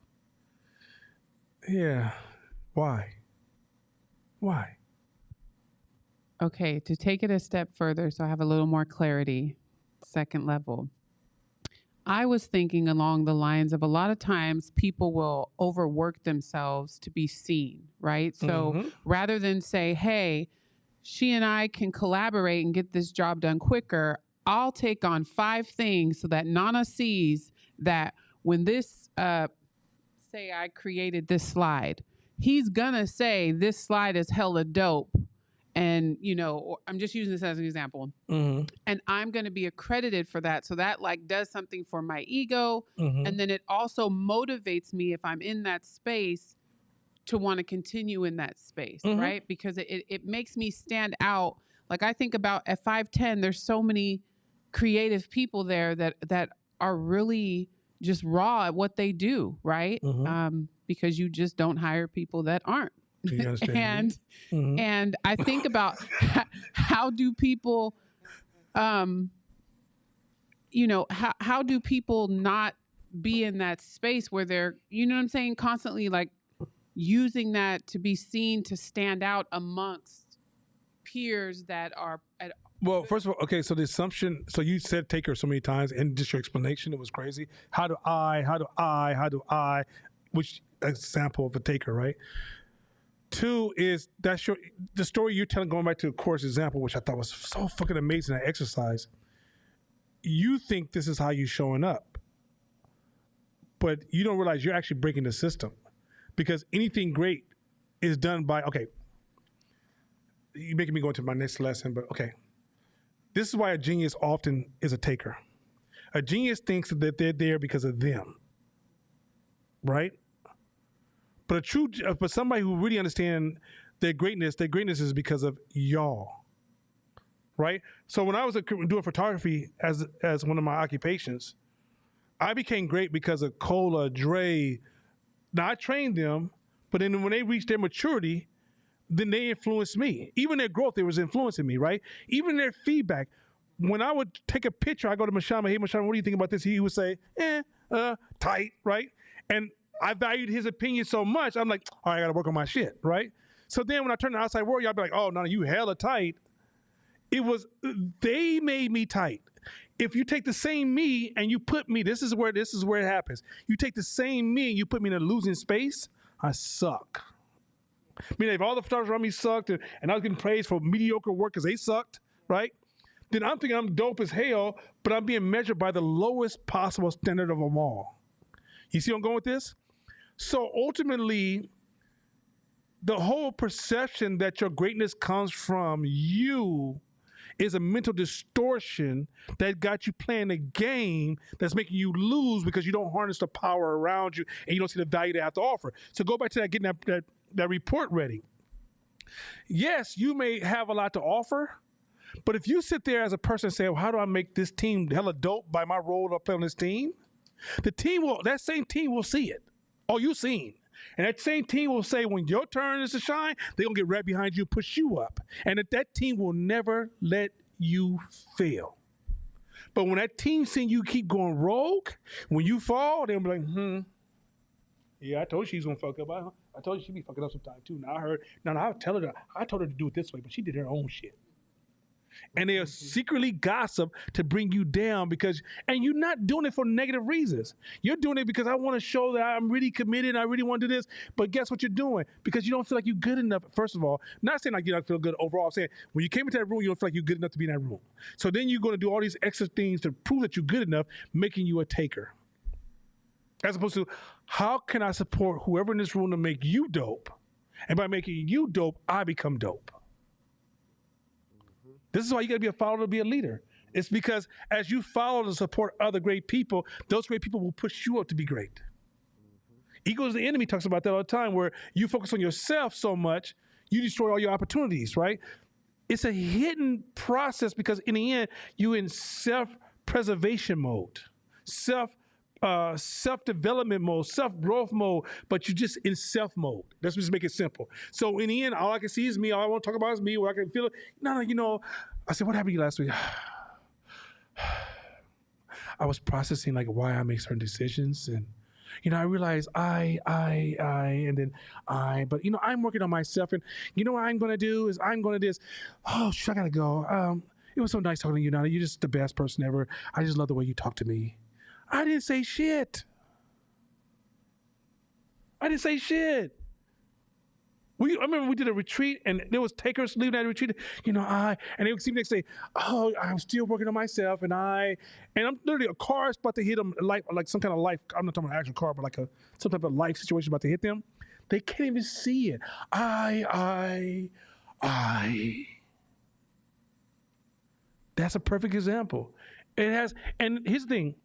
Yeah. Why? Okay, to take it a step further, so I have a little more clarity, second level. I was thinking along the lines of a lot of times people will overwork themselves to be seen, right? So rather than say, hey, she and I can collaborate and get this job done quicker, I'll take on 5 things so that Nana sees that when this, say I created this slide, he's gonna say this slide is hella dope. And, you know, I'm just using this as an example. And I'm going to be accredited for that. So that like does something for my ego. And then it also motivates me if I'm in that space to want to continue in that space, right? Because it makes me stand out. Like I think about at 5'10", there's so many creative people there that are really just raw at what they do, right? Because you just don't hire people that aren't. And I think about how do people, you know, how do people not be in that space where they're, you know what I'm saying, constantly like using that to be seen, to stand out amongst peers that are at. Well, first of all, okay, so the assumption, so you said taker so many times, and just your explanation, it was crazy. How do I, which example of a taker, right? 2 is the story you're telling, going back to the course example, which I thought was so fucking amazing, that exercise. You think this is how you're showing up, but you don't realize you're actually breaking the system, because anything great is done by, okay, you're making me go into my next lesson, but okay. This is why a genius often is a taker. A genius thinks that they're there because of them, right? But somebody who really understands their greatness is because of y'all, right? So when I was doing photography as one of my occupations, I became great because of Cola, Dre. Now I trained them, but then when they reached their maturity, then they influenced me. Even their growth, they was influencing me, right? Even their feedback. When I would take a picture, I go to Mashama, hey Mashama, what do you think about this? He would say, tight, right? And I valued his opinion so much, I'm like, all right, I gotta work on my shit, right? So then when I turn to the outside world, y'all be like, oh, no, you hella tight. They made me tight. If you take the same me and you put me, this is where it happens. You take the same me and you put me in a losing space, I suck. I mean, if all the photographers around me sucked and I was getting praised for mediocre work because they sucked, right? Then I'm thinking I'm dope as hell, but I'm being measured by the lowest possible standard of them all. You see where I'm going with this? So ultimately, the whole perception that your greatness comes from you is a mental distortion that got you playing a game that's making you lose because you don't harness the power around you and you don't see the value they have to offer. So go back to that, getting that report ready. Yes, you may have a lot to offer, but if you sit there as a person and say, well, how do I make this team hella dope by my role to play on this team? That same team will see it. Oh, you seen. And that same team will say, when your turn is to shine, they're going to get right behind you, push you up. And that team will never let you fail. But when that team seeing you keep going rogue, when you fall, they'll be like, yeah, I told you she's going to fuck up. I told you she'd be fucking up sometime too. Now I told her to do it this way, but she did her own shit. And they'll secretly gossip to bring you down and you're not doing it for negative reasons. You're doing it because I want to show that I'm really committed and I really want to do this. But guess what you're doing? Because you don't feel like you're good enough, first of all. Not saying like you don't feel good overall. I'm saying when you came into that room, you don't feel like you're good enough to be in that room. So then you're going to do all these extra things to prove that you're good enough, making you a taker. As opposed to, how can I support whoever in this room to make you dope? And by making you dope, I become dope. This is why you got to be a follower to be a leader. It's because as you follow and support other great people, those great people will push you up to be great. Ego is the enemy talks about that all the time, where you focus on yourself so much, you destroy all your opportunities, right? It's a hidden process because in the end, you're in self-preservation mode, self-development mode, self-growth mode, but you're just in self mode. Let's just make it simple. So in the end, all I can see is me. All I want to talk about is me, where I can feel it. No, I said, what happened to you last week? I was processing like why I make certain decisions. And, I realized and then but I'm working on myself. And what I'm going to do is I'm going to this. Oh, shit, I got to go. It was so nice talking to you, Nana. You're just the best person ever. I just love the way you talk to me. I didn't say shit. I remember we did a retreat and there was takers leaving that retreat. And they would see me next day. Oh, I'm still working on myself, and I'm literally a car is about to hit them, like some kind of life. I'm not talking about an actual car, but like some type of life situation about to hit them. They can't even see it. I. That's a perfect example. It has, and here's the thing.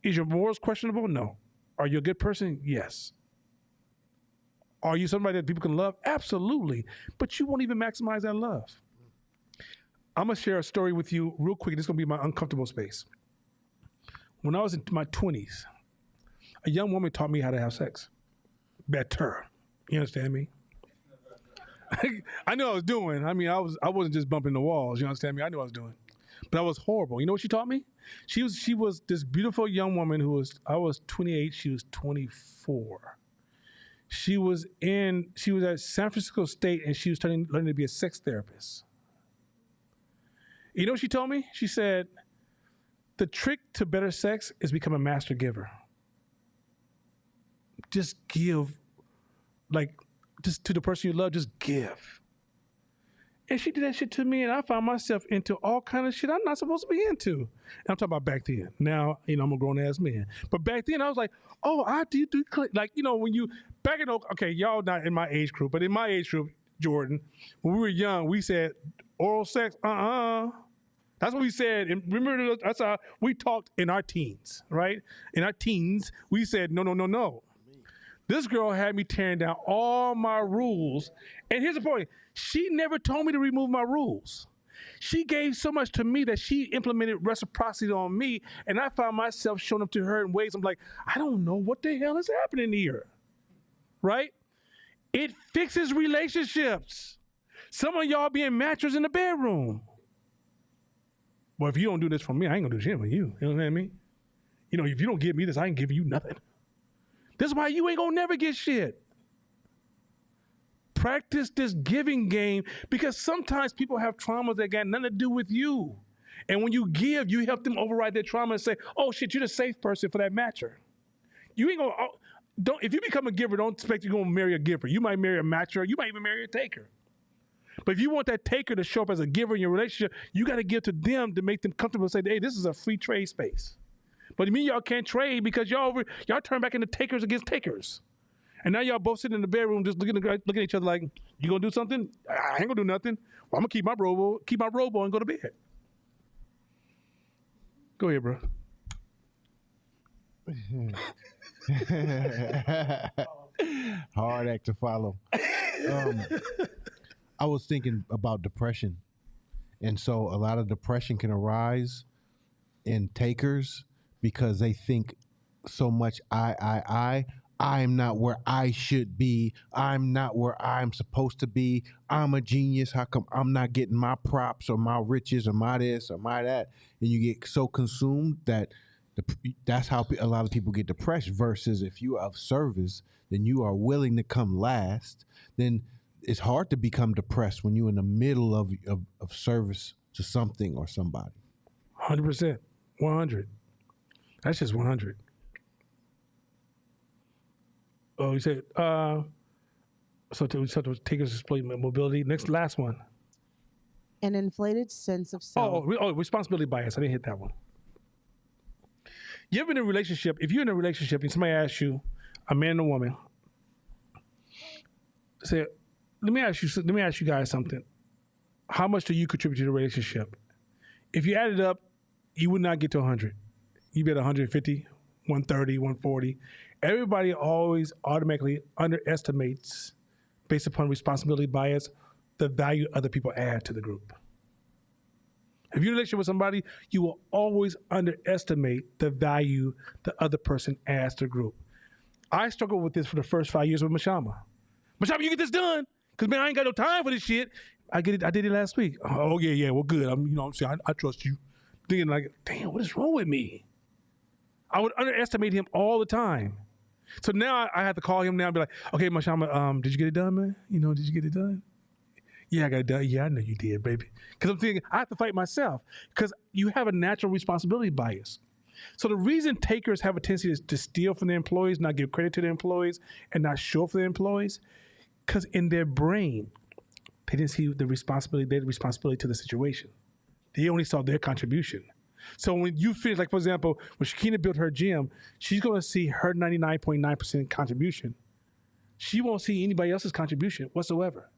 Is your morals questionable? No. Are you a good person? Yes. Are you somebody that people can love? Absolutely. But you won't even maximize that love. I'm going to share a story with you real quick. This is going to be my uncomfortable space. When I was in my 20s, a young woman taught me how to have sex. Better. You understand me? I knew what I was doing. I mean, I wasn't just bumping the walls. You understand me? I knew what I was doing. But I was horrible. You know what she taught me? She was this beautiful young woman I was 28, she was 24. She was at San Francisco State and she was learning to be a sex therapist. You know what she told me? She said, the trick to better sex is become a master giver. Just give, just to the person you love, just give. And she did that shit to me, and I found myself into all kind of shit I'm not supposed to be into. And I'm talking about back then. Now, I'm a grown-ass man. But back then, I was like, oh, I do when you, back in, okay, y'all not in my age group, but in my age group, Jordan, when we were young, we said, oral sex, That's what we said. And remember, that's how we talked in our teens, right? In our teens, we said, no. This girl had me tearing down all my rules. And here's the point. She never told me to remove my rules. She gave so much to me that she implemented reciprocity on me, and I found myself showing up to her in ways I'm like, I don't know what the hell is happening here, right? It fixes relationships. Some of y'all being matchers in the bedroom. Well, if you don't do this for me, I ain't gonna do shit for you. You know what I mean? If you don't give me this, I ain't giving you nothing. This is why you ain't gonna never get shit. Practice this giving game, because sometimes people have traumas that got nothing to do with you. And when you give, you help them override their trauma and say, oh shit, you're the safe person for that matcher. You ain't gonna, if you become a giver, don't expect you're gonna marry a giver. You might marry a matcher, you might even marry a taker. But if you want that taker to show up as a giver in your relationship, you gotta give to them to make them comfortable and say, hey, this is a free trade space. But me and y'all can't trade because y'all turn back into takers against takers. And now y'all both sitting in the bedroom just looking at each other like, you gonna do something? I ain't gonna do nothing. I'm gonna keep my robe on and go to bed. Go ahead, bro. Hard act to follow. I was thinking about depression. And so a lot of depression can arise in takers because they think so much I'm not where I should be. I'm not where I'm supposed to be. I'm a genius. How come I'm not getting my props or my riches or my this or my that? And you get so consumed that that's how a lot of people get depressed. Versus if you are of service, then you are willing to come last. Then it's hard to become depressed when you're in the middle of service to something or somebody. 100%, 100. That's just 100. Oh, you said so to take us display mobility. Last one. An inflated sense of self. Responsibility bias. I didn't hit that one. You ever in a relationship? If you're in a relationship and somebody asks you, a man and a woman, say, let me ask you guys something. How much do you contribute to the relationship? If you add it up, you would not get to 100. You get 150, 130, 140. Everybody always automatically underestimates, based upon responsibility bias, the value other people add to the group. If you're in a relationship with somebody, you will always underestimate the value the other person adds to the group. I struggled with this for the first 5 years with Mashama. Mashama, you get this done, because man, I ain't got no time for this shit. I did it last week. Oh yeah, well good. I'm saying I trust you. Thinking like, damn, what is wrong with me? I would underestimate him all the time. So now I have to call him now and be like, okay, Mashama, did you get it done, man? Did you get it done? Yeah, I got it done. Yeah, I know you did, baby. Because I'm thinking I have to fight myself because you have a natural responsibility bias. So the reason takers have a tendency to steal from their employees, not give credit to their employees, and not show up for their employees, because in their brain, they didn't see the responsibility. They had the responsibility to the situation. They only saw their contribution. So when you finish, like for example, when Shakina built her gym, she's going to see her 99.9% contribution. She won't see anybody else's contribution whatsoever.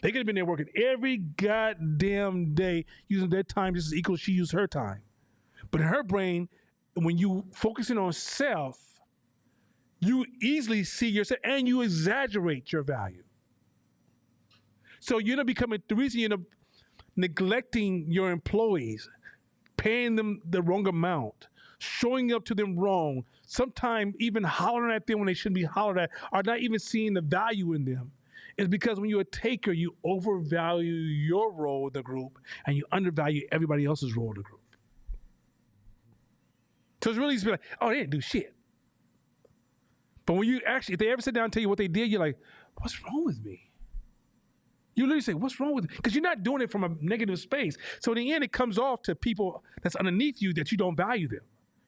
They could have been there working every goddamn day, using their time just as equal as she used her time. But in her brain, when you focusing on self, you easily see yourself and you exaggerate your value. So you end up becoming, the reason you end up neglecting your employees, paying them the wrong amount, showing up to them wrong, sometimes even hollering at them when they shouldn't be hollered at, or not even seeing the value in them, is because when you're a taker, you overvalue your role in the group and you undervalue everybody else's role in the group. So it's really easy to be like, oh, they didn't do shit. But when you actually, if they ever sit down and tell you what they did, you're like, what's wrong with me? You literally say, what's wrong with me? Because you're not doing it from a negative space. So in the end, it comes off to people that's underneath you that you don't value them.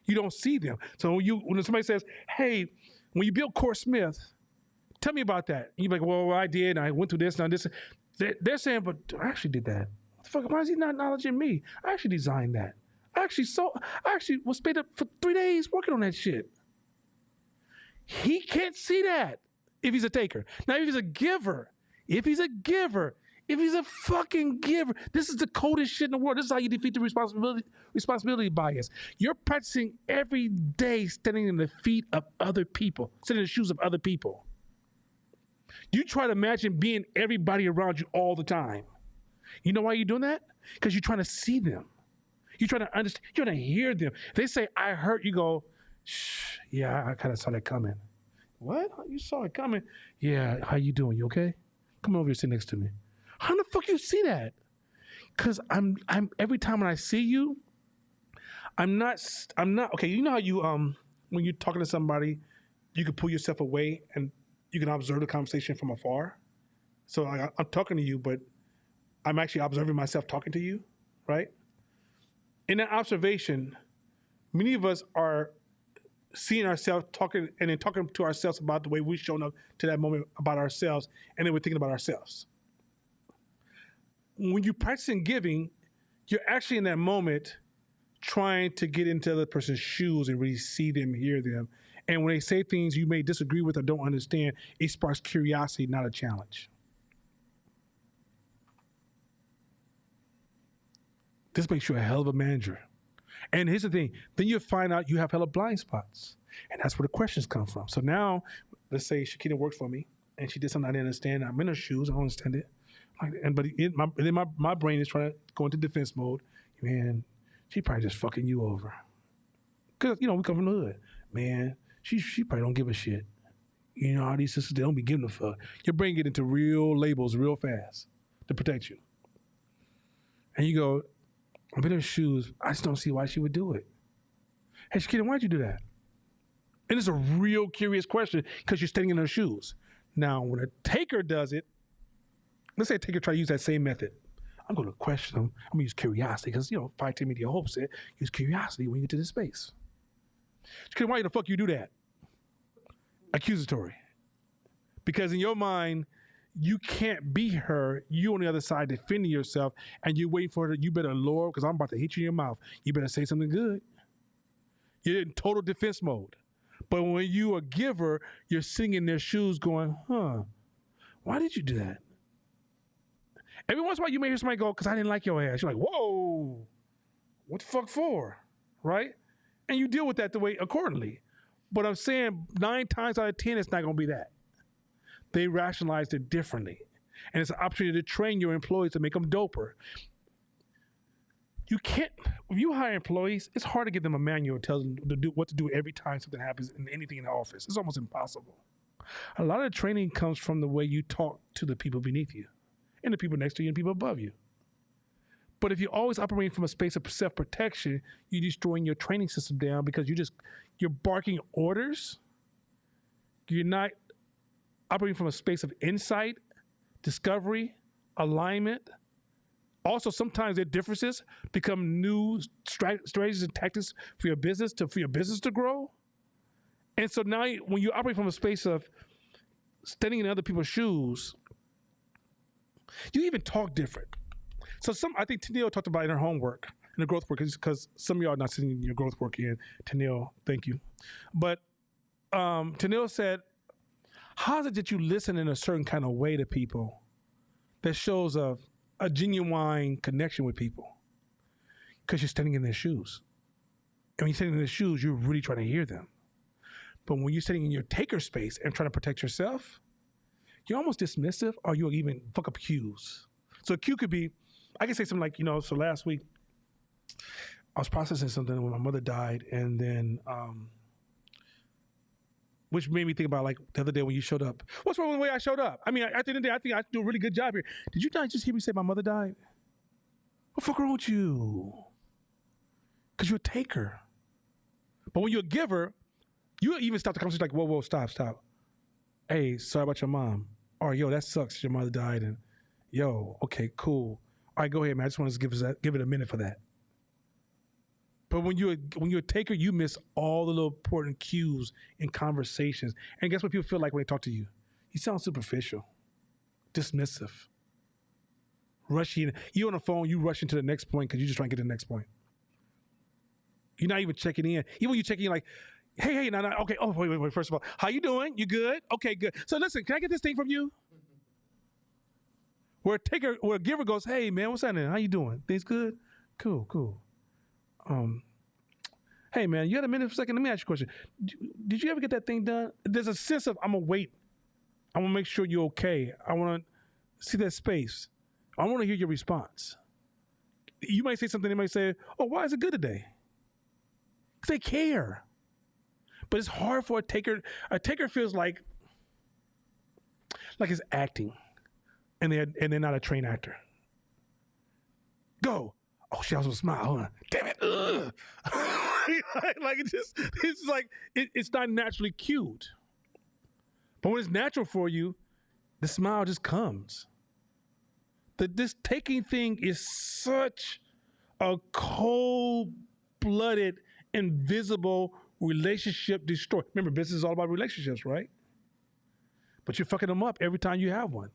You don't see them. So when somebody says, hey, when you built Core Smith, tell me about that. And you're like, well, I did. I went through this and this. They're saying, but I actually did that. What the fuck? Why is he not acknowledging me? I actually designed that. I actually was paid up for 3 days working on that shit. He can't see that if he's a taker. Now, if he's a giver, if he's a fucking giver, this is the coldest shit in the world. This is how you defeat the responsibility bias. You're practicing every day standing in the feet of other people, sitting in the shoes of other people. You try to imagine being everybody around you all the time. You know why you're doing that? Because you're trying to see them. You're trying to understand. You're trying to hear them. If they say, I hurt, you go, shh, yeah, I kind of saw that coming. What? You saw it coming? Yeah, how you doing? You okay? Come over here, sit next to me. How the fuck you see that? Because I'm every time when I see you, I'm not okay. You know how you when you're talking to somebody, you can pull yourself away and you can observe the conversation from afar. So I'm talking to you, but I'm actually observing myself talking to you, right? In that observation, many of us are seeing ourselves talking and then talking to ourselves about the way we've shown up to that moment about ourselves, and then we're thinking about ourselves. When you're practicing giving, you're actually in that moment trying to get into the other person's shoes and really see them, hear them. And when they say things you may disagree with or don't understand, it sparks curiosity, not a challenge. This makes you a hell of a manager. And here's the thing. Then you find out you have hella blind spots. And that's where the questions come from. So now, let's say Shakita worked for me and she did something I didn't understand. I'm in her shoes. I don't understand it. Then my brain is trying to go into defense mode. Man, she probably just fucking you over. Because, we come from the hood. Man, she probably don't give a shit. All these sisters, they don't be giving a fuck. Your brain get into real labels real fast to protect you. And you go, I'm in her shoes. I just don't see why she would do it. Hey, Shakita, why'd you do that? And it's a real curious question because you're standing in her shoes. Now, when a taker does it, let's say a taker try to use that same method. I'm going to question them. I'm going to use curiosity because, 5 media hope said use curiosity when you get to this space. Shakita, why the fuck you do that? Accusatory. Because in your mind, you can't be her. You on the other side defending yourself, and you're waiting for her. You better, Lord, because I'm about to hit you in your mouth. You better say something good. You're in total defense mode. But when you a giver, you're sitting in their shoes going, why did you do that? Every once in a while, you may hear somebody go, because I didn't like your ass. You're like, whoa, what the fuck for, right? And you deal with that the way accordingly. But I'm saying 9 times out of 10, it's not going to be that. They rationalized it differently. And it's an opportunity to train your employees to make them doper. You can't, when you hire employees, it's hard to give them a manual that tells them to do what to do every time something happens in anything in the office. It's almost impossible. A lot of the training comes from the way you talk to the people beneath you and the people next to you and people above you. But if you're always operating from a space of self-protection, you're destroying your training system down because you're barking orders. You're not operating from a space of insight, discovery, alignment. Also, sometimes their differences become new strategies and tactics for your business to grow. And so now when you operate from a space of standing in other people's shoes, you even talk different. So I think Tennille talked about in her homework, in the growth work, because some of y'all are not sitting in your growth work in. Tennille, thank you. But Tennille said, how is it that you listen in a certain kind of way to people that shows a genuine connection with people? Because you're standing in their shoes. And when you're standing in their shoes, you're really trying to hear them. But when you're sitting in your taker space and trying to protect yourself, you're almost dismissive or you'll even fuck up cues. So a cue could be, I can say something like, so last week I was processing something when my mother died, and then, which made me think about like the other day when you showed up. What's wrong with the way I showed up? I mean, at the end of the day, I think I do a really good job here. Did you not just hear me say my mother died? What the fuck wrong with you? Because you're a taker. But when you're a giver, you even stop the conversation like, whoa, stop. Hey, sorry about your mom. Or, yo, that sucks. Your mother died. And, yo, okay, cool. All right, go ahead, man. I just want to give it a minute for that. But when you're a taker, you miss all the little important cues in conversations. And guess what people feel like when they talk to you? You sound superficial, dismissive, rushing. You on the phone, you rush into the next point because you're just trying to get to the next point. You're not even checking in. Even when you check in, like, hey, no, okay. Oh, wait. First of all, how you doing? You good? Okay, good. So listen, can I get this thing from you? Where a giver goes, hey man, what's happening? How you doing? Things good? Cool. Hey man, you had a minute for a second? Let me ask you a question. Did you ever get that thing done? There's a sense of, I'm gonna wait. I wanna make sure you're okay. I wanna see that space. I wanna hear your response. You might say something, they might say, oh, why is it good today? Because they care. But it's hard for a taker. A taker feels like it's acting. And they're not a trained actor. Go. Oh shit, I was gonna smile. Hold on. Damn it. Ugh. Like it's not naturally cued. But when it's natural for you, the smile just comes. This taking thing is such a cold-blooded, invisible relationship destroyer. Remember, business is all about relationships, right? But you're fucking them up every time you have one.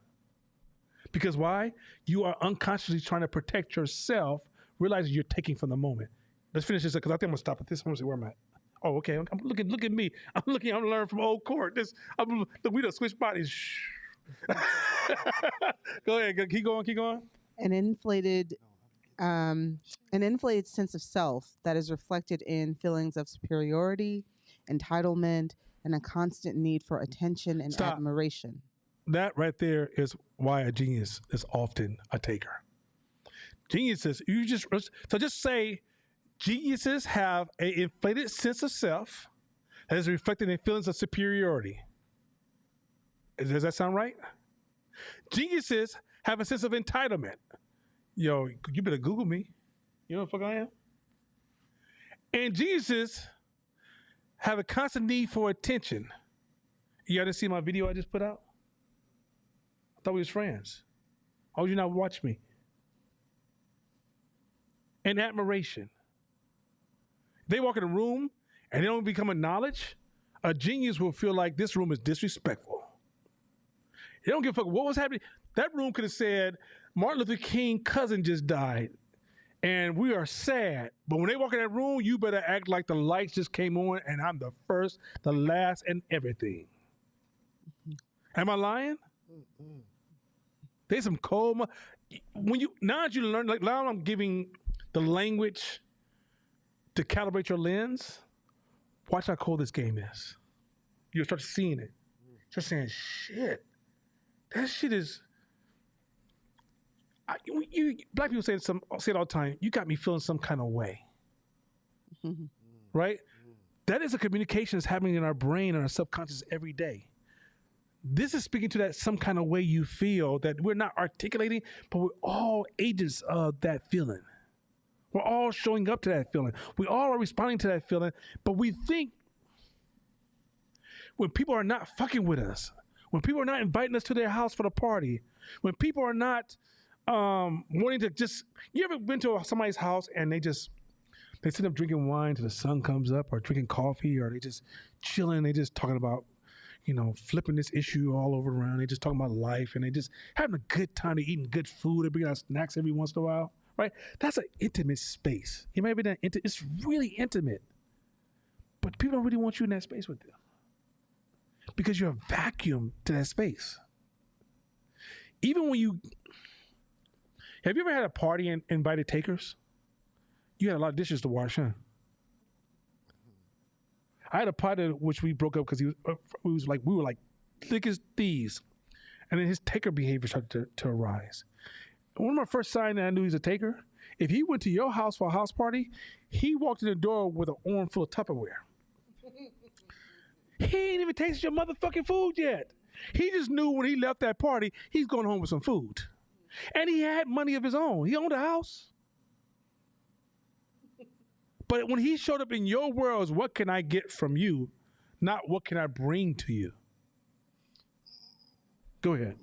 Because why? You are unconsciously trying to protect yourself, realizing you're taking from the moment. Let's finish this because I think I'm gonna stop at this. I'm gonna see where I'm at. Oh, okay. I'm looking. Look at me. I'm learning from old court. We done switch bodies. Go ahead. Keep going. An inflated An inflated sense of self that is reflected in feelings of superiority, entitlement, and a constant need for attention and Stop. admiration. That right there is why a genius is often a taker. Geniuses, just say geniuses have an inflated sense of self that is reflected in feelings of superiority. Does that sound right? Geniuses have a sense of entitlement. Yo, you better Google me. You know what the fuck I am? And geniuses have a constant need for attention. You didn't see my video I just put out? I thought we was friends. Why would you not watch me? And admiration. They walk in a room and they don't become a knowledge, a genius will feel like this room is disrespectful. They don't give a fuck what was happening. That room could have said, Martin Luther King's cousin just died, and we are sad. But when they walk in that room, you better act like the lights just came on, and I'm the first, the last, and everything. Am I lying? There's some cold. Now that you learn, like now I'm giving the language to calibrate your lens. Watch how cold this game is. You'll start seeing it. Start saying, shit, that shit is. Black people say it all the time. You got me feeling some kind of way, right? That is a communication that's happening in our brain and our subconscious every day. This is speaking to that some kind of way you feel that we're not articulating, but we're all agents of that feeling. We're all showing up to that feeling. We all are responding to that feeling, but we think when people are not fucking with us, when people are not inviting us to their house for the party, when people are not wanting to just, you ever been to somebody's house and they sit up drinking wine till the sun comes up, or drinking coffee, or they just chilling, they just talking about, flipping this issue all over around. They just talking about life, and they just having a good time. They eating good food. They bring out snacks every once in a while, right? That's an intimate space. It may be that it's really intimate, but people don't really want you in that space with them because you're a vacuum to that space. Even when have you ever had a party and invited takers? You had a lot of dishes to wash, huh? I had a partner which we broke up because we were like thick as thieves, and then his taker behavior started to arise. One of my first signs that I knew he's a taker, if he went to your house for a house party, he walked in the door with an arm full of Tupperware. He ain't even tasted your motherfucking food yet. He just knew when he left that party, he's going home with some food. And he had money of his own. He owned a house. But when he showed up in your world, is what can I get from you, not what can I bring to you? Go ahead.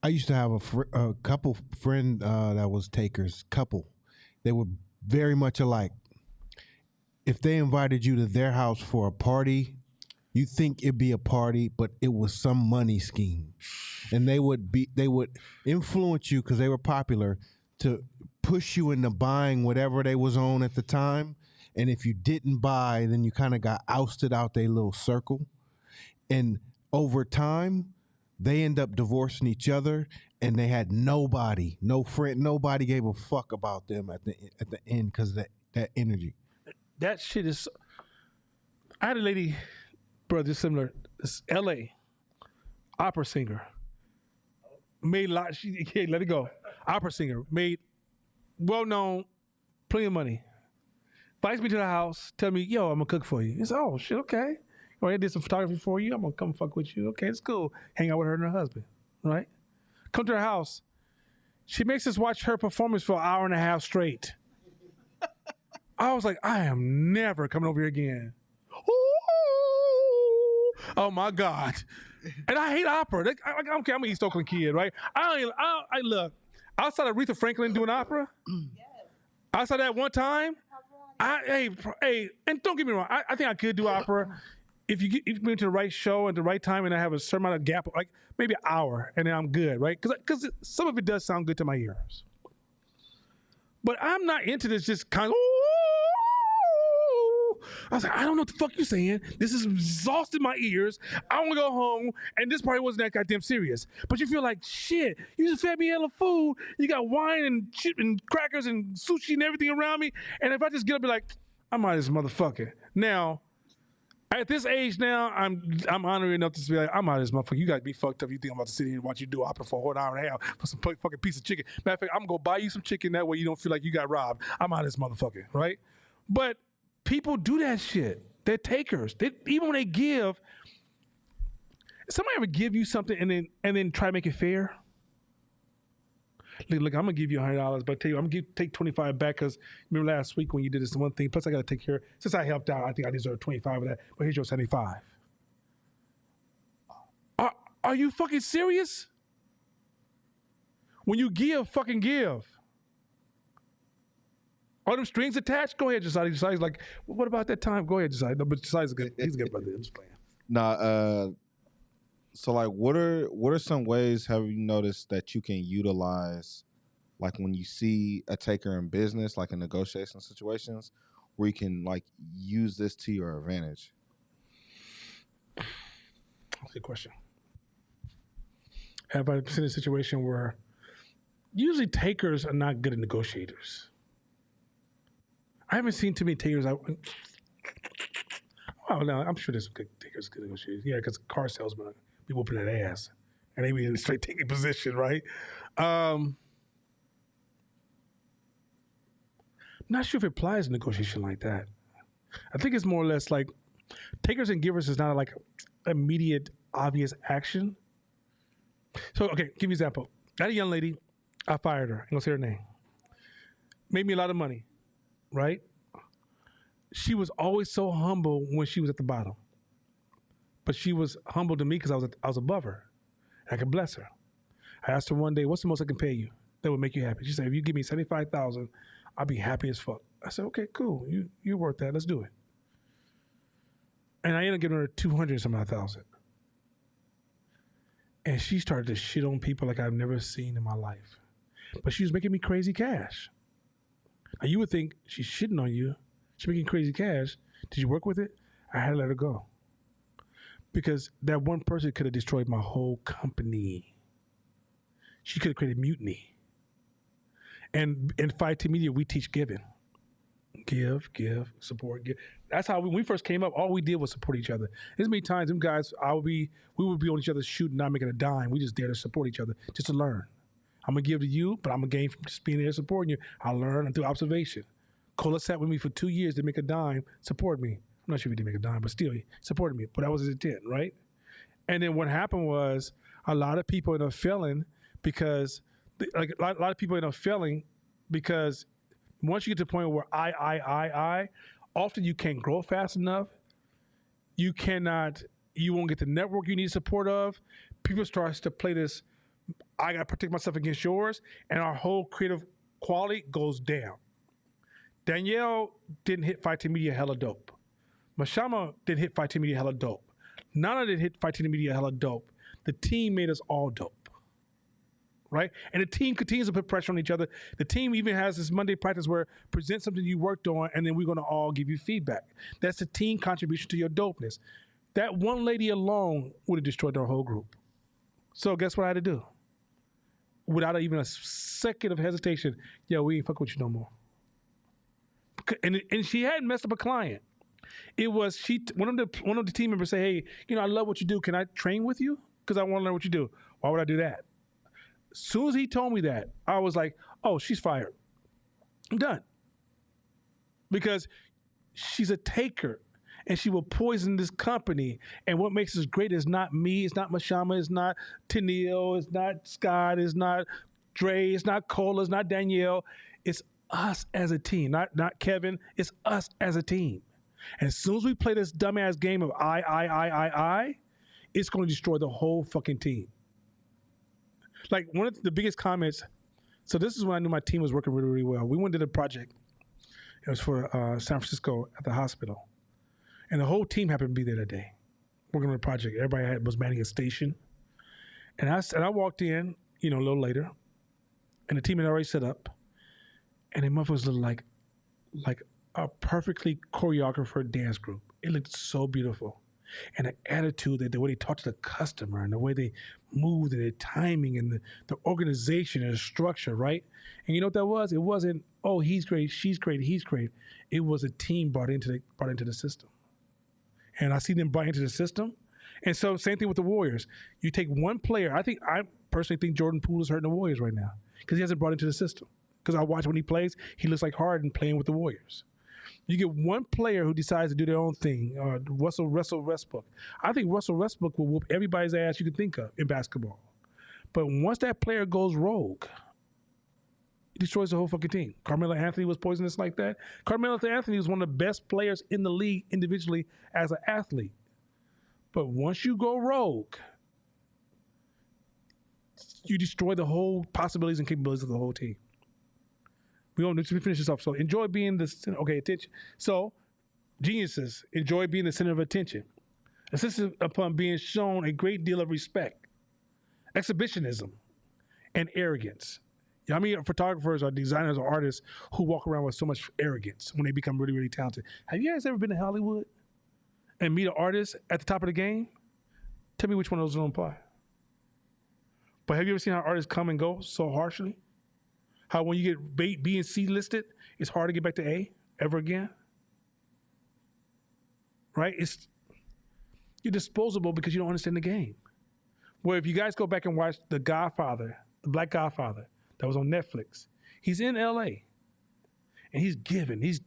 I used to have a couple friend that was takers. Couple, they were very much alike. If they invited you to their house for a party, you think it'd be a party, but it was some money scheme, and they would influence you because they were popular to push you into buying whatever they was on at the time. And if you didn't buy, then you kind of got ousted out their little circle. And over time, they end up divorcing each other, and they had nobody, no friend, nobody gave a fuck about them at the end because of that energy. That shit is. I had a lady, brother, similar. This L.A. opera singer. Made a lot. She let it go. Opera singer made well known, plenty of money. Invites me to the house. Tell me, yo, I'm gonna cook for you. He said, oh shit, okay. Or I did some photography for you. I'm gonna come fuck with you. Okay, it's cool. Hang out with her and her husband, right? Come to her house. She makes us watch her performance for an hour and a half straight. I was like, I am never coming over here again. Ooh, oh my God. And I hate opera. I'm an East Oakland kid, right? I look, outside of Aretha Franklin doing opera, outside that one time, hey, and don't get me wrong, I think I could do opera if you get me to the right show at the right time, and I have a certain amount of gap, like maybe an hour, and then I'm good, right? Because some of it does sound good to my ears. But I'm not into this just kind of, ooh, I was like, I don't know what the fuck you saying. This is exhausting my ears. I want to go home, and this probably wasn't that goddamn serious. But you feel like, shit, you just fed me hella food. You got wine and chip and crackers and sushi and everything around me. And if I just get up and be like, I'm out of this motherfucker. Now, at this age now, I'm honored enough to be like, I'm out of this motherfucker. You got to be fucked up. You think I'm about to sit here and watch you do opera for a whole hour and a half for some fucking piece of chicken. Matter of fact, I'm going to buy you some chicken. That way you don't feel like you got robbed. I'm out of this motherfucker, right? But people do that shit. They're takers. Even when they give, somebody ever give you something and then try to make it fair? Look, I'm gonna give you $100, but I tell you, I'm gonna take 25 back because remember last week when you did this one thing. Plus, I gotta take care. Since I helped out, I think I deserve 25 of that. But here's your 75. Are you fucking serious? When you give, fucking give. Are them strings attached? Go ahead, Josiah. Josiah's like, what about that time? Go ahead, Josiah. No, but Josiah's good. He's a good brother. I'm just playing. Nah. So like, what are some ways have you noticed that you can utilize, like when you see a taker in business, like in negotiation situations, where you can like use this to your advantage? That's a good question. Have I seen a situation where usually takers are not good at negotiators? I haven't seen too many takers. Oh no, I'm sure there's good takers, good negotiators. Yeah, because car salesmen be whooping that ass, and they be in a straight taking position, right? I'm not sure if it applies in negotiation like that. I think it's more or less like takers and givers is not like immediate, obvious action. So, okay, give you an example. I had a young lady, I fired her. I'm gonna say her name. Made me a lot of money, right? She was always so humble when she was at the bottom. But she was humble to me because I was above her. I could bless her. I asked her one day, what's the most I can pay you that would make you happy? She said, if you give me $75,000, I'll be happy as fuck. I said, okay, cool. You're worth that. Let's do it. And I ended up giving her 200,000. And she started to shit on people like I've never seen in my life. But she was making me crazy cash. Now you would think she's shitting on you. She's making crazy cash. Did you work with it? I had to let her go. Because that one person could have destroyed my whole company. She could have created mutiny. And in Fight to Media, we teach giving. Give, support, give. That's how when we first came up, all we did was support each other. There's many times them guys, we would be on each other's shoot, not making a dime. We just there to support each other, just to learn. I'm gonna give to you, but I'm gonna gain from just being there supporting you. I learn through observation. Cola sat with me for 2 years to make a dime, support me. I'm not sure if he did make a dime, but still he supported me. But that was his intent, right? And then what happened was a lot of people end up failing because, like a lot of people end up failing because once you get to the point where I, often you can't grow fast enough. You won't get the network you need support of. People start to play this, I got to protect myself against yours, and our whole creative quality goes down. Danielle didn't hit Fight to Media hella dope. Mashama didn't hit Fight to Media hella dope. Nana didn't hit Fight to Media hella dope. The team made us all dope. Right? And the team continues to put pressure on each other. The team even has this Monday practice where present something you worked on and then we're going to all give you feedback. That's the team contribution to your dopeness. That one lady alone would have destroyed our whole group. So guess what I had to do? Without even a second of hesitation, we ain't fuck with you no more. And she hadn't messed up a client. It was one of the team members say, hey, I love what you do. Can I train with you? Because I want to learn what you do. Why would I do that? As soon as he told me that, I was like, oh, she's fired. I'm done. Because she's a taker and she will poison this company. And what makes us great is not me, it's not Mashama, it's not Tennille, it's not Scott, it's not Dre, it's not Cola, it's not Danielle. It's us as a team, not Kevin. It's us as a team. And as soon as we play this dumbass game of I, it's going to destroy the whole fucking team. Like one of the biggest comments, so this is when I knew my team was working really, really well. We went to the project. It was for San Francisco at the hospital. And the whole team happened to be there that day, working on the project. Everybody was manning a station. And I walked in, a little later, and the team had already set up. And the motherfuckers looked like a perfectly choreographed dance group. It looked so beautiful. And the attitude, the way they talk to the customer and the way they moved and the timing and the organization and the structure, right? And you know what that was? It wasn't, oh, he's great, she's great, he's great. It was a team brought into the system. And I see them brought into the system. And so same thing with the Warriors. You take one player. I personally think Jordan Poole is hurting the Warriors right now because he hasn't brought into the system. Because I watch when he plays, he looks like Harden playing with the Warriors. You get one player who decides to do their own thing. Russell Westbrook. I think Russell Westbrook will whoop everybody's ass you can think of in basketball. But once that player goes rogue, he destroys the whole fucking team. Carmelo Anthony was poisonous like that. Carmelo Anthony was one of the best players in the league individually as an athlete. But once you go rogue, you destroy the whole possibilities and capabilities of the whole team. We don't need to finish this off. So enjoy being the center. Okay, attention. So geniuses enjoy being the center of attention. Insisted upon being shown a great deal of respect, exhibitionism, and arrogance. You know, how many photographers or designers or artists who walk around with so much arrogance when they become really, really talented? Have you guys ever been to Hollywood and meet an artist at the top of the game? Tell me which one of those don't apply. But have you ever seen how artists come and go so harshly? How when you get B and C listed, it's hard to get back to A ever again? Right? You're disposable because you don't understand the game. Well, if you guys go back and watch The Godfather, The Black Godfather, that was on Netflix, he's in L.A. and he's giving. He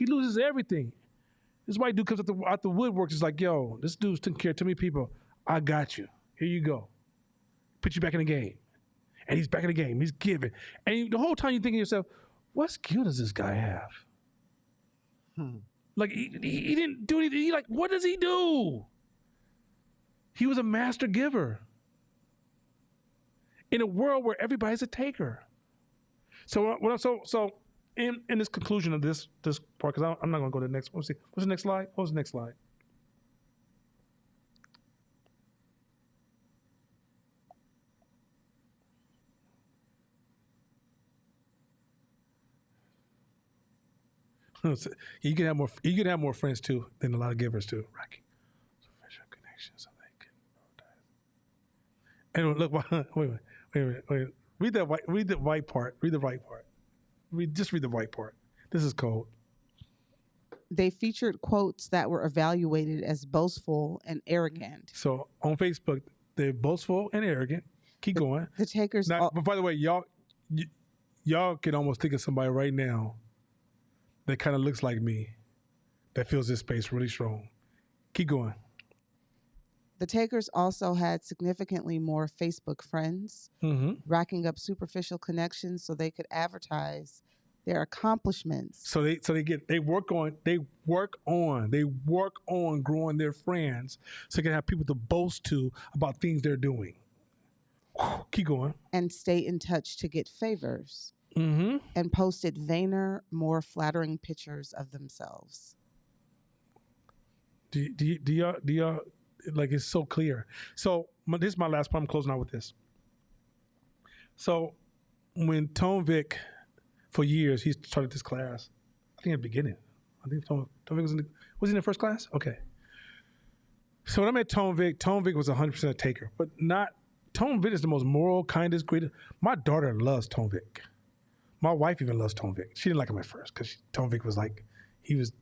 loses everything. This white dude comes out the woodworks. It's like, yo, this dude's taking care of too many people. I got you. Here you go. Put you back in the game. And he's back in the game. He's giving. And the whole time you're thinking to yourself, what skill does this guy have? Like, he didn't do anything. What does he do? He was a master giver in a world where everybody's a taker. So in this conclusion of this part, because I'm not going to go to the next. What's the next slide? What was the next slide? You can have more friends too than a lot of givers too. Rocky. Social connections so they can. And look, wait. Read the right part. Read the right part. Just read the right part. This is cold. They featured quotes that were evaluated as boastful and arrogant. So on Facebook, they're boastful and arrogant. Keep going. The takers. But by the way, y'all can almost think of somebody right now that kind of looks like me, that feels this space really strong. Keep going. The takers also had significantly more Facebook friends, racking up superficial connections so they could advertise their accomplishments. So they work on growing their friends so they can have people to boast to about things they're doing. Keep going. And stay in touch to get favors. And posted vainer, more flattering pictures of themselves. Do y'all like, it's so clear. So this is my last part. I'm closing out with this. So when Tone Vic, for years, he started this class. I think at the beginning. I think Tone Vic was he in the first class? Okay. So when I met Tone Vic was 100% a taker, but not. Tone Vic is the most moral, kindest, greatest. My daughter loves Tone Vic. My wife even loves Tone Vic. She didn't like him at first because Tone Vic was like, he was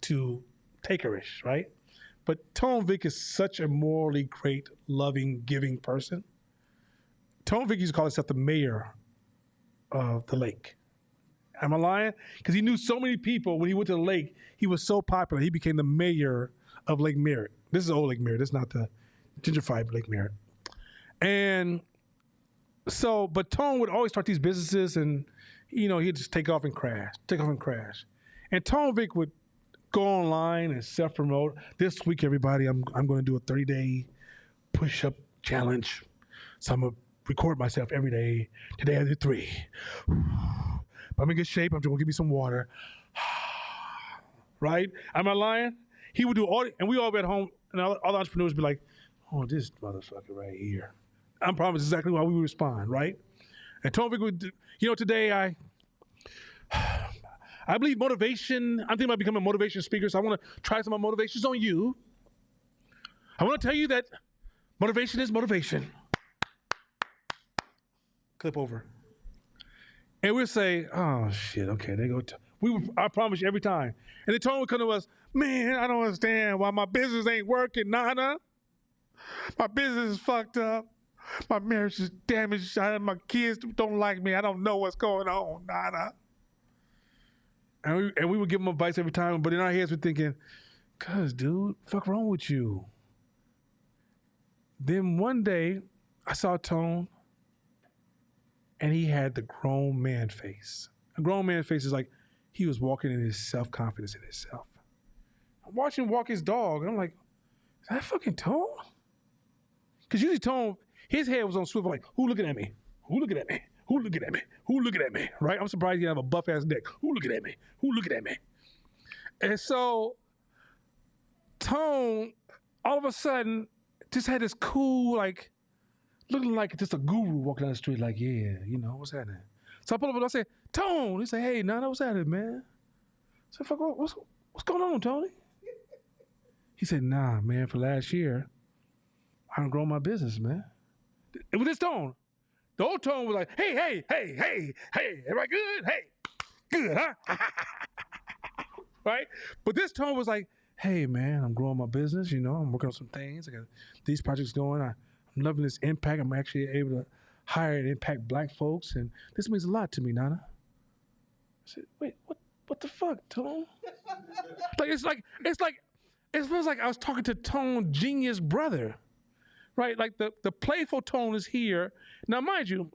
too takerish, right? But Tone Vic is such a morally great, loving, giving person. Tone Vic used to call himself the mayor of the lake. Am I lying? Because he knew so many people when he went to the lake. He was so popular. He became the mayor of Lake Merritt. This is old Lake Merritt. This is not the gentrified Lake Merritt. And so, but Tone would always start these businesses and, he'd just take off and crash. And Tone Vic would go online and self-promote. This week, everybody, I'm going to do a 30-day push-up challenge. So I'm going to record myself every day. Today I did 3. If I'm in good shape, I'm just going to give me some water. Right? Am I lying? He would do all, and we all be at home, and all the entrepreneurs would be like, oh, this motherfucker right here. I promise exactly how we would respond, right? And Tone Vic would, today I believe motivation. I'm thinking about becoming a motivation speaker, so I want to try some of my motivations on you. I want to tell you that motivation is motivation. Clip over. And we'll say, oh, shit, okay, they go. I promise you every time. And the tone would come to us, man, I don't understand why my business ain't working, Nana. My business is fucked up. My marriage is damaged. My kids don't like me. I don't know what's going on, Nana. And we would give them advice every time, but in our heads we're thinking, cuz, dude, fuck wrong with you? Then one day, I saw Tone, and he had the grown man face. A grown man face is like he was walking in his self-confidence in himself. I'm watching him walk his dog, and I'm like, is that fucking Tone? Because usually Tone, his head was on swivel like, who looking at me? Who looking at me? Who looking at me? Who looking at me? Right? I'm surprised he have a buff-ass neck. Who looking at me? Who looking at me? And so Tone, all of a sudden, just had this cool, like, looking like just a guru walking down the street, like, yeah, you know, what's happening? So I pull up and I say, Tone. He say, hey, Nana, what's happening, man? I said, fuck, what's going on, Tony? He said, nah, man, for last year, I done grown my business, man. It was this Tone. The old Tone was like, hey, everybody good? Hey, good, huh? Right? But this Tone was like, hey, man, I'm growing my business, you know, I'm working on some things. I got these projects going. I'm loving this impact. I'm actually able to hire and impact black folks, and this means a lot to me, Nana. I said, wait, what the fuck, Tone? It feels like I was talking to Tone genius brother, right? Like the playful Tone is here. Now, mind you,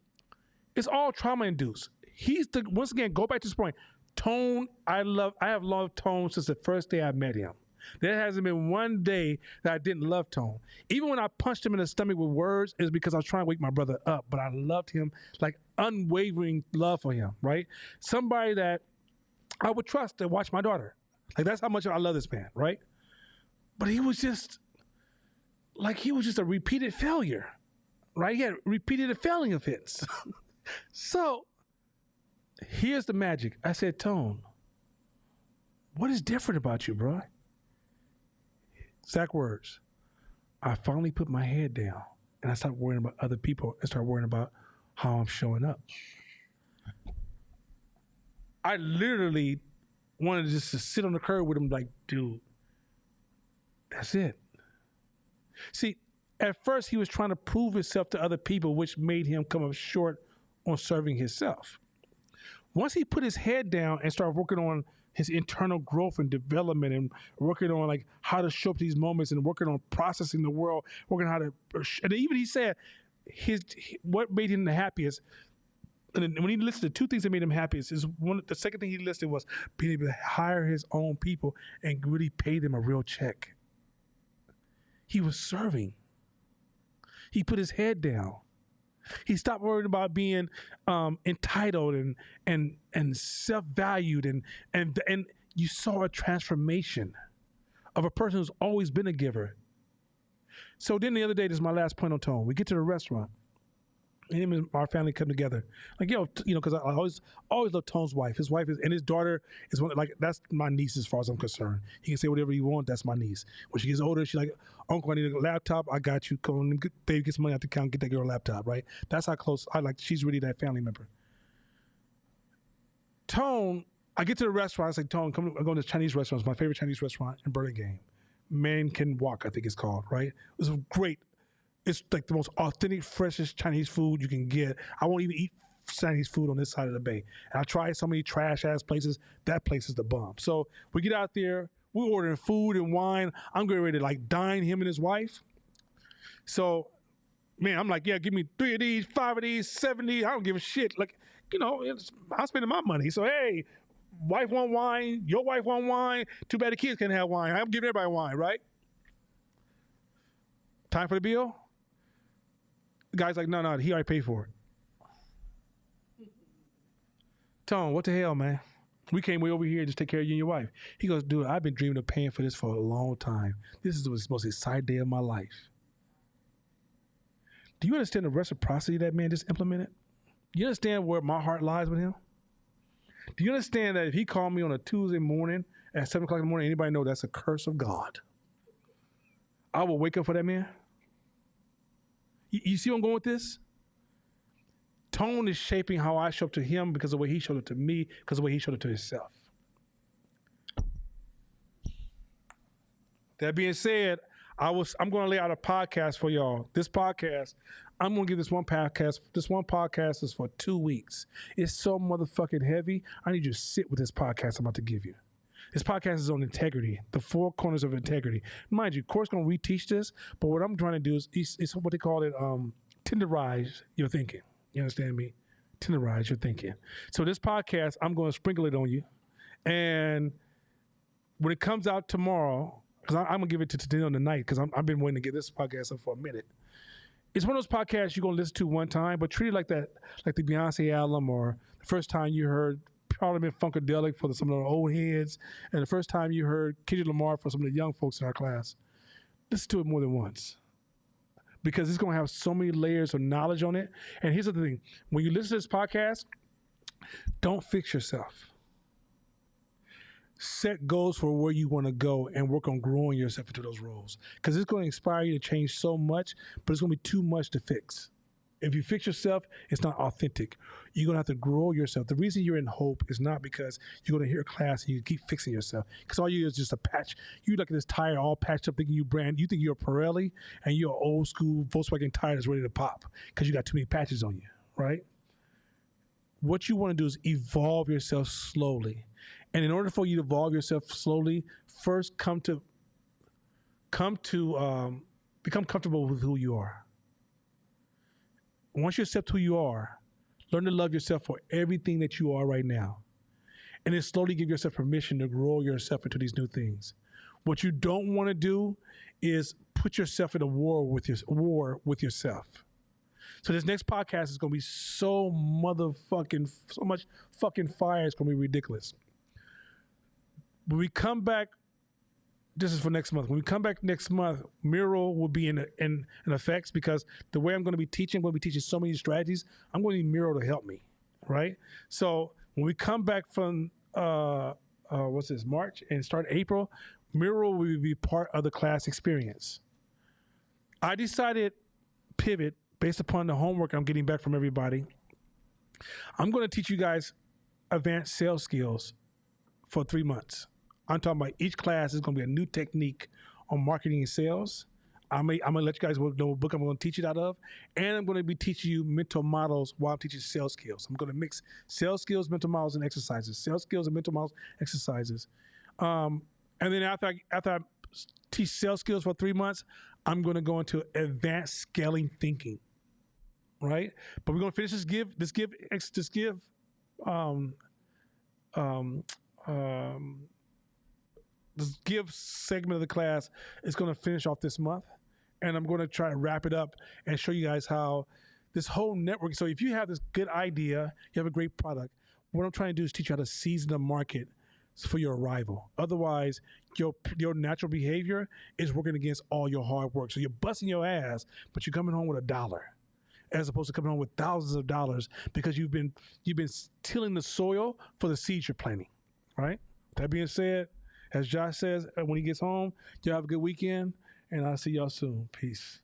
it's all trauma induced. Once again, go back to this point. Tone, I have loved Tone since the first day I met him. There hasn't been one day that I didn't love Tone. Even when I punched him in the stomach with words, it's because I was trying to wake my brother up. But I loved him, like unwavering love for him, right? Somebody that I would trust to watch my daughter. Like, that's how much I love this man, right? But he was just a repeated failure, right? He had repeated failing offense. So here's the magic. I said, Tone, what is different about you, bro? Exact words. I finally put my head down and I stopped worrying about other people and started worrying about how I'm showing up. I literally wanted just to sit on the curb with him like, dude, that's it. See, at first he was trying to prove himself to other people, which made him come up short on serving himself. Once he put his head down and started working on his internal growth and development and working on like how to show up these moments and working on processing the world, working on how to, and even he said what made him the happiest. And when he listed two things that made him happiest, the second thing he listed was being able to hire his own people and really pay them a real check. He was serving. He put his head down. He stopped worrying about being entitled and self-valued and you saw a transformation of a person who's always been a giver. So then the other day, this is my last point on Tone. We get to the restaurant. Him and our family come together. Like, because I always love Tone's wife. His wife and his daughter is that's my niece as far as I'm concerned. He can say whatever you want. That's my niece. When she gets older, she's like, Uncle, I need a laptop. I got you. Come on, baby, get some money out the account. Get that girl a laptop, right? That's how close she's really that family member. Tone, I get to the restaurant. I say, Tone, I'm going to this Chinese restaurant. It's my favorite Chinese restaurant in Burlingame. Man Can Walk, I think it's called, right? It was great. It's like the most authentic, freshest Chinese food you can get. I won't even eat Chinese food on this side of the bay. And I tried so many trash-ass places. That place is the bomb. So we get out there. We're ordering food and wine. I'm getting ready to like dine him and his wife. So, man, I'm like, yeah, give me 3 of these, 5 of these, 7 of these. I don't give a shit. Like, I'm spending my money. So, hey, wife want wine. Your wife want wine. Too bad the kids can't have wine. I'm giving everybody wine, right? Time for the bill? The guy's like, no, he already paid for it. Tone, what the hell, man? We came way over here to just take care of you and your wife. He goes, dude, I've been dreaming of paying for this for a long time. This is the most exciting day of my life. Do you understand the reciprocity that man just implemented? Do you understand where my heart lies with him? Do you understand that if he called me on a Tuesday morning at 7 o'clock in the morning, anybody know that's a curse of God? I will wake up for that man. You see where I'm going with this? Tone is shaping how I show up to him because of the way he showed up to me, because of the way he showed up to himself. That being said, I'm going to lay out a podcast for y'all. This podcast, I'm going to give this one podcast. This one podcast is for 2 weeks. It's so motherfucking heavy. I need you to sit with this podcast I'm about to give you. This podcast is on integrity, the 4 corners of integrity. Mind you, Court's going to reteach this, but what I'm trying to do is it's what they call it, tenderize your thinking. You understand me? Tenderize your thinking. So this podcast, I'm going to sprinkle it on you. And when it comes out tomorrow, because I'm going to give it to today on the night, because I've been waiting to get this podcast up for a minute. It's one of those podcasts you're going to listen to one time, but treat it like that, like the Beyonce album, or the first time you heard Parliament Funkadelic for some of the old heads, and the first time you heard Kendrick Lamar for some of the young folks in our class. Listen to it more than once, because it's going to have so many layers of knowledge on it. And here's the thing. When you listen to this podcast, don't fix yourself. Set goals for where you want to go and work on growing yourself into those roles, because it's going to inspire you to change so much, but it's going to be too much to fix. If you fix yourself, it's not authentic. You're going to have to grow yourself. The reason you're in Hope is not because you're going to hear a class and you keep fixing yourself, because all you is just a patch. You look at this tire all patched up thinking you think you're a Pirelli, and you're an old school Volkswagen tire that's ready to pop because you got too many patches on you, right? What you want to do is evolve yourself slowly. And in order for you to evolve yourself slowly, first become comfortable with who you are. Once you accept who you are, learn to love yourself for everything that you are right now. And then slowly give yourself permission to grow yourself into these new things. What you don't want to do is put yourself in a war with yourself. So this next podcast is going to be so much fucking fire. It's going to be ridiculous. When we come back, this is for next month. When we come back next month, Miro will be in effects, because the way I'm going to be teaching so many strategies. I'm going to need Miro to help me, right? So when we come back from March and start April, Miro will be part of the class experience. I decided pivot based upon the homework I'm getting back from everybody. I'm going to teach you guys advanced sales skills for 3 months. I'm talking about each class is going to be a new technique on marketing and sales. I'm going to let you guys know what book I'm going to teach it out of. And I'm going to be teaching you mental models while I'm teaching sales skills. I'm going to mix sales skills, mental models, and exercises. Sales skills and mental models, exercises. And then after I teach sales skills for 3 months, I'm going to go into advanced scaling thinking, right? But we're going to finish this give segment of the class is going to finish off this month, and I'm going to try to wrap it up and show you guys how this whole network. So if you have this good idea, you have a great product, what I'm trying to do is teach you how to season the market for your arrival. Otherwise, your natural behavior is working against all your hard work. So you're busting your ass, but you're coming home with $1, as opposed to coming home with thousands of dollars, because you've been tilling the soil for the seeds you're planting, right? That being said, as Josh says, when he gets home, y'all have a good weekend, and I'll see y'all soon. Peace.